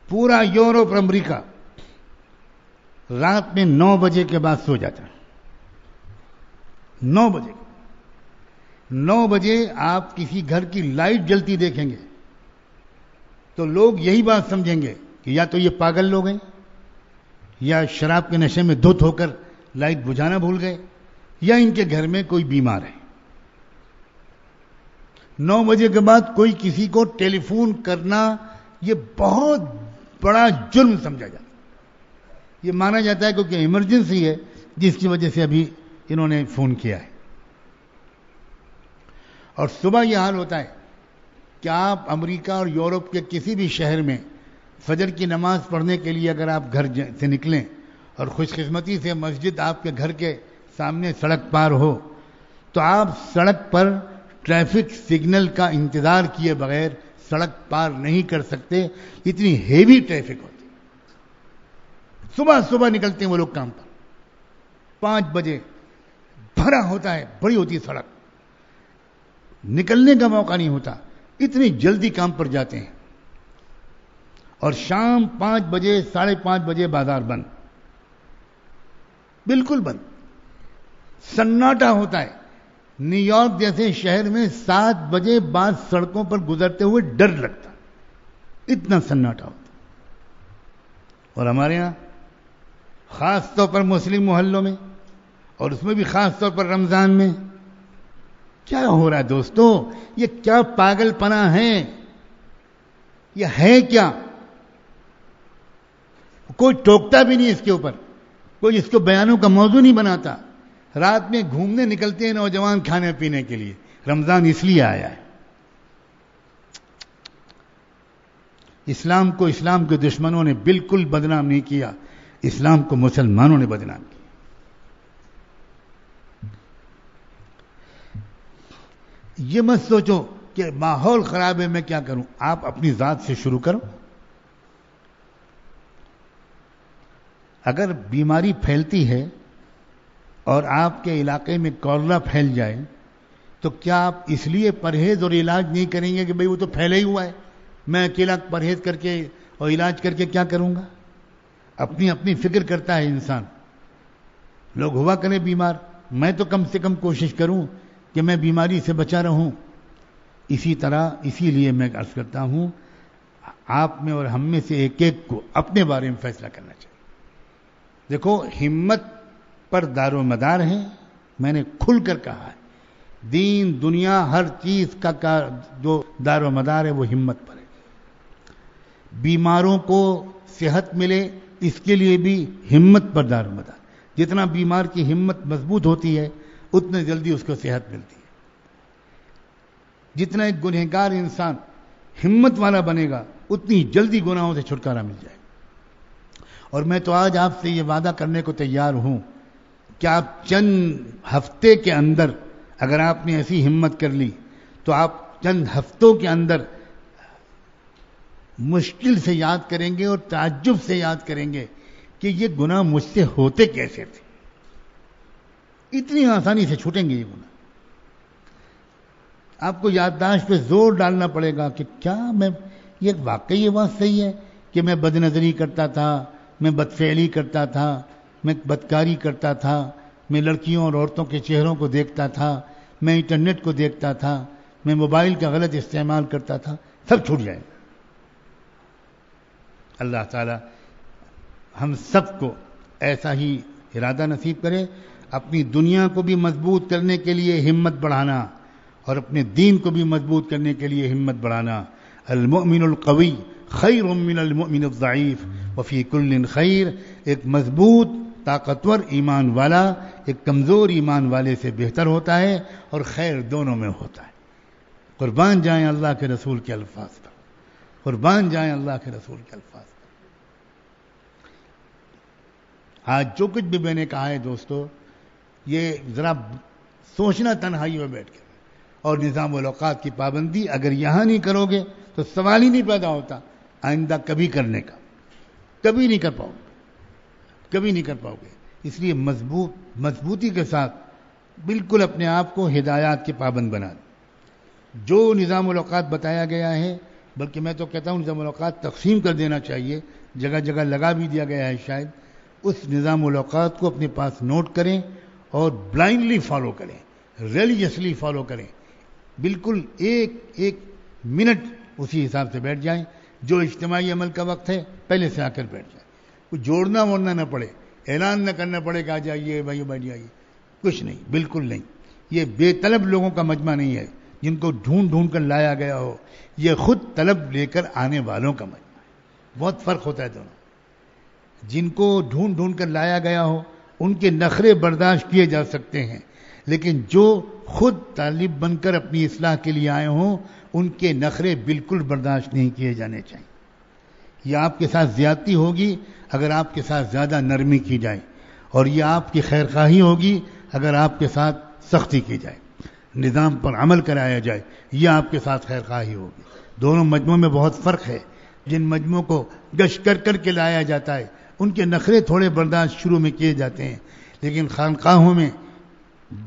پورا یورپ, امریکہ رات میں 9 بجے کے بعد سو جاتا ہے. 9 بجے 9 بجے آپ کسی گھر کی لائٹ جلتی دیکھیں گے تو لوگ یہی بات سمجھیں گے کہ یا تو یہ پاگل لوگ ہیں, یا شراب کے نشے میں دھت ہو کر لائٹ بجھانا بھول گئے, یا ان کے گھر میں کوئی بیمار ہے. 9 بجے کے بعد کوئی کسی کو ٹیلی فون کرنا یہ بہت بڑا جرم سمجھا جاتا ہے. یہ مانا جاتا ہے کیونکہ ایمرجنسی ہے جس کی وجہ سے ابھی انہوں نے فون کیا ہے. اور صبح یہ حال ہوتا ہے کہ آپ امریکہ اور یورپ کے کسی بھی شہر میں فجر کی نماز پڑھنے کے لیے اگر آپ گھر سے نکلیں اور خوش قسمتی سے مسجد آپ کے گھر کے سامنے سڑک پار ہو, تو آپ سڑک پر ٹریفک سگنل کا انتظار کیے بغیر سڑک پار نہیں کر سکتے. اتنی ہیوی ٹریفک ہوتی. صبح صبح نکلتے ہیں وہ لوگ کام پر, 5 بجے بھرا ہوتا ہے, بڑی ہوتی ہے سڑک, نکلنے کا موقع نہیں ہوتا, اتنی جلدی کام پر جاتے ہیں. اور شام 5 بجے 5:30 بجے بازار بند, بالکل بند, سناٹا ہوتا ہے. نیو یارک جیسے شہر میں 7 بجے بعد سڑکوں پر گزرتے ہوئے ڈر لگتا, اتنا سناٹا ہوتا. اور ہمارے یہاں خاص طور پر مسلم محلوں میں, اور اس میں بھی خاص طور پر رمضان میں, کیا ہو رہا ہے دوستو؟ یہ کیا پاگل پنا ہے؟ یہ ہے کیا؟ کوئی ٹوکتا بھی نہیں اس کے اوپر, کوئی اس کو بیانوں کا موضوع نہیں بناتا. رات میں گھومنے نکلتے ہیں نوجوان کھانے پینے کے لیے. رمضان اس لیے آیا ہے. اسلام کو اسلام کے دشمنوں نے بالکل بدنام نہیں کیا, اسلام کو مسلمانوں نے بدنام کیا. یہ مت سوچو کہ ماحول خراب ہے میں کیا کروں. آپ اپنی ذات سے شروع کرو. اگر بیماری پھیلتی ہے اور آپ کے علاقے میں کولرا پھیل جائے تو کیا آپ اس لیے پرہیز اور علاج نہیں کریں گے کہ بھئی وہ تو پھیلا ہی ہوا ہے, میں اکیلا پرہیز کر کے اور علاج کر کے کیا کروں گا؟ اپنی اپنی فکر کرتا ہے انسان. لوگ ہوا کریں بیمار, میں تو کم سے کم کوشش کروں کہ میں بیماری سے بچا رہوں. اسی طرح اسی لیے میں عرض کرتا ہوں آپ میں اور ہم میں سے ایک ایک کو اپنے بارے میں فیصلہ کرنا چاہیے. دیکھو ہمت پر دار و مدار ہے, میں نے کھل کر کہا ہے. دین دنیا ہر چیز کا جو دار و مدار ہے وہ ہمت پر ہے. بیماروں کو صحت ملے اس کے لیے بھی ہمت پر دار و مدار. جتنا بیمار کی ہمت مضبوط ہوتی ہے اتنے جلدی اس کو صحت ملتی ہے. جتنا ایک گنہگار انسان ہمت والا بنے گا اتنی جلدی گناہوں سے چھٹکارا مل جائے گا. اور میں تو آج آپ سے یہ وعدہ کرنے کو تیار ہوں کہ آپ چند ہفتے کے اندر اگر آپ نے ایسی ہمت کر لی تو آپ چند ہفتوں کے اندر مشکل سے یاد کریں گے اور تعجب سے یاد کریں گے کہ یہ گناہ مجھ سے ہوتے کیسے تھے. اتنی آسانی سے چھوٹیں گے یہ گناہ. آپ کو یادداشت پہ زور ڈالنا پڑے گا کہ کیا میں یہ واقعی یہ بات صحیح ہے کہ میں بد نظری کرتا تھا, میں بدفعلی کرتا تھا, میں بدکاری کرتا تھا, میں لڑکیوں اور عورتوں کے چہروں کو دیکھتا تھا, میں انٹرنیٹ کو دیکھتا تھا, میں موبائل کا غلط استعمال کرتا تھا. سب چھوٹ جائے. اللہ تعالی ہم سب کو ایسا ہی ارادہ نصیب کرے. اپنی دنیا کو بھی مضبوط کرنے کے لیے ہمت بڑھانا اور اپنے دین کو بھی مضبوط کرنے کے لیے ہمت بڑھانا. المؤمن القوی خیر من المؤمن الضعیف وفی کل خیر. ایک مضبوط طاقتور ایمان والا ایک کمزور ایمان والے سے بہتر ہوتا ہے اور خیر دونوں میں ہوتا ہے. قربان جائیں اللہ کے رسول کے الفاظ پر, قربان جائیں اللہ کے رسول کے الفاظ پر. آج جو کچھ بھی میں نے کہا ہے دوستو, یہ ذرا سوچنا تنہائی میں بیٹھ کے. اور نظام الاوقات کی پابندی اگر یہاں نہیں کرو گے تو سوال ہی نہیں پیدا ہوتا آئندہ کبھی کرنے کا. کبھی نہیں کر پاؤ گے, کبھی نہیں کر پاؤ گے. اس لیے مضبوطی کے ساتھ بالکل اپنے آپ کو ہدایات کے پابند بنا دیں. جو نظام الاوقات بتایا گیا ہے, بلکہ میں تو کہتا ہوں نظام الاوقات تقسیم کر دینا چاہیے, جگہ جگہ لگا بھی دیا گیا ہے شاید. اس نظام الاوقات کو اپنے پاس نوٹ کریں اور بلائنڈلی فالو کریں, ریلیجسلی فالو کریں. بالکل ایک ایک منٹ اسی حساب سے بیٹھ جائیں. جو اجتماعی عمل کا وقت ہے پہلے سے آ کر بیٹھ جائیں. کچھ جوڑنا ووڑنا نہ پڑے, اعلان نہ کرنا پڑے کہ آ جائیے بھائی بیٹھ جائیے. کچھ نہیں, بالکل نہیں. یہ بے طلب لوگوں کا مجمع نہیں ہے جن کو ڈھونڈ ڈھونڈ کر لایا گیا ہو. یہ خود طلب لے کر آنے والوں کا مجمع ہے. بہت فرق ہوتا ہے دونوں. جن کو ڈھونڈ ڈھونڈ کر لایا گیا ہو ان کے نخرے برداشت کیے جا سکتے ہیں, لیکن جو خود طالب بن کر اپنی اصلاح کے لیے آئے ہوں ان کے نخرے بالکل برداشت نہیں کیے جانے چاہیے. یہ آپ کے ساتھ زیادتی ہوگی اگر آپ کے ساتھ زیادہ نرمی کی جائے, اور یہ آپ کی خیرخواہی ہوگی اگر آپ کے ساتھ سختی کی جائے, نظام پر عمل کرایا جائے. یہ آپ کے ساتھ خیرخواہی ہوگی. دونوں مجموعوں میں بہت فرق ہے. جن مجموعوں کو گشت کر کر کے لایا جاتا ہے ان کے نخرے تھوڑے برداشت شروع میں کیے جاتے ہیں, لیکن خانقاہوں میں,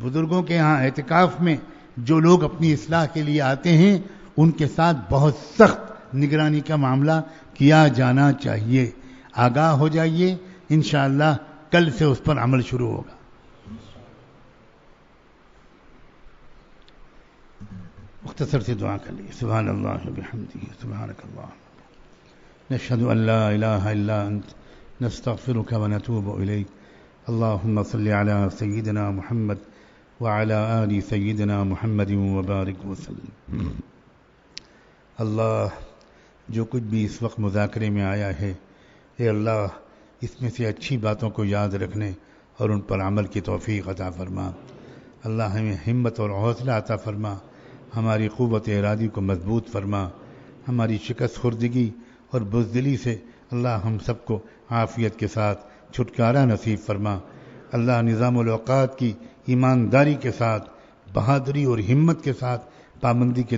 بزرگوں کے ہاں اعتکاف میں جو لوگ اپنی اصلاح کے لیے آتے ہیں ان کے ساتھ بہت سخت نگرانی کا معاملہ کیا جانا چاہیے. آگاہ ہو جائیے, انشاءاللہ کل سے اس پر عمل شروع ہوگا. مختصر سے دعا کر لیجیے. سبحان اللہ وبحمدہ, سبحانک اللہ, نشہد ان لا الہ الا انت, نستغفرک ونتوب الیک. اللهم صل على سيدنا محمد وعلى آل سيدنا محمد وبارك وسلم. اللہ, جو کچھ بھی اس وقت مذاکرے میں آیا ہے, اے اللہ اس میں سے اچھی باتوں کو یاد رکھنے اور ان پر عمل کی توفیق عطا فرما. اللہ ہمیں ہمت اور حوصلہ عطا فرما, ہماری قوت ارادی کو مضبوط فرما, ہماری شکست خوردگی اور بزدلی سے اللہ ہم سب کو عافیت کے ساتھ چھٹکارا نصیب فرما. اللہ نظام الاوقات کی ایمانداری کے ساتھ, بہادری اور ہمت کے ساتھ پابندی کے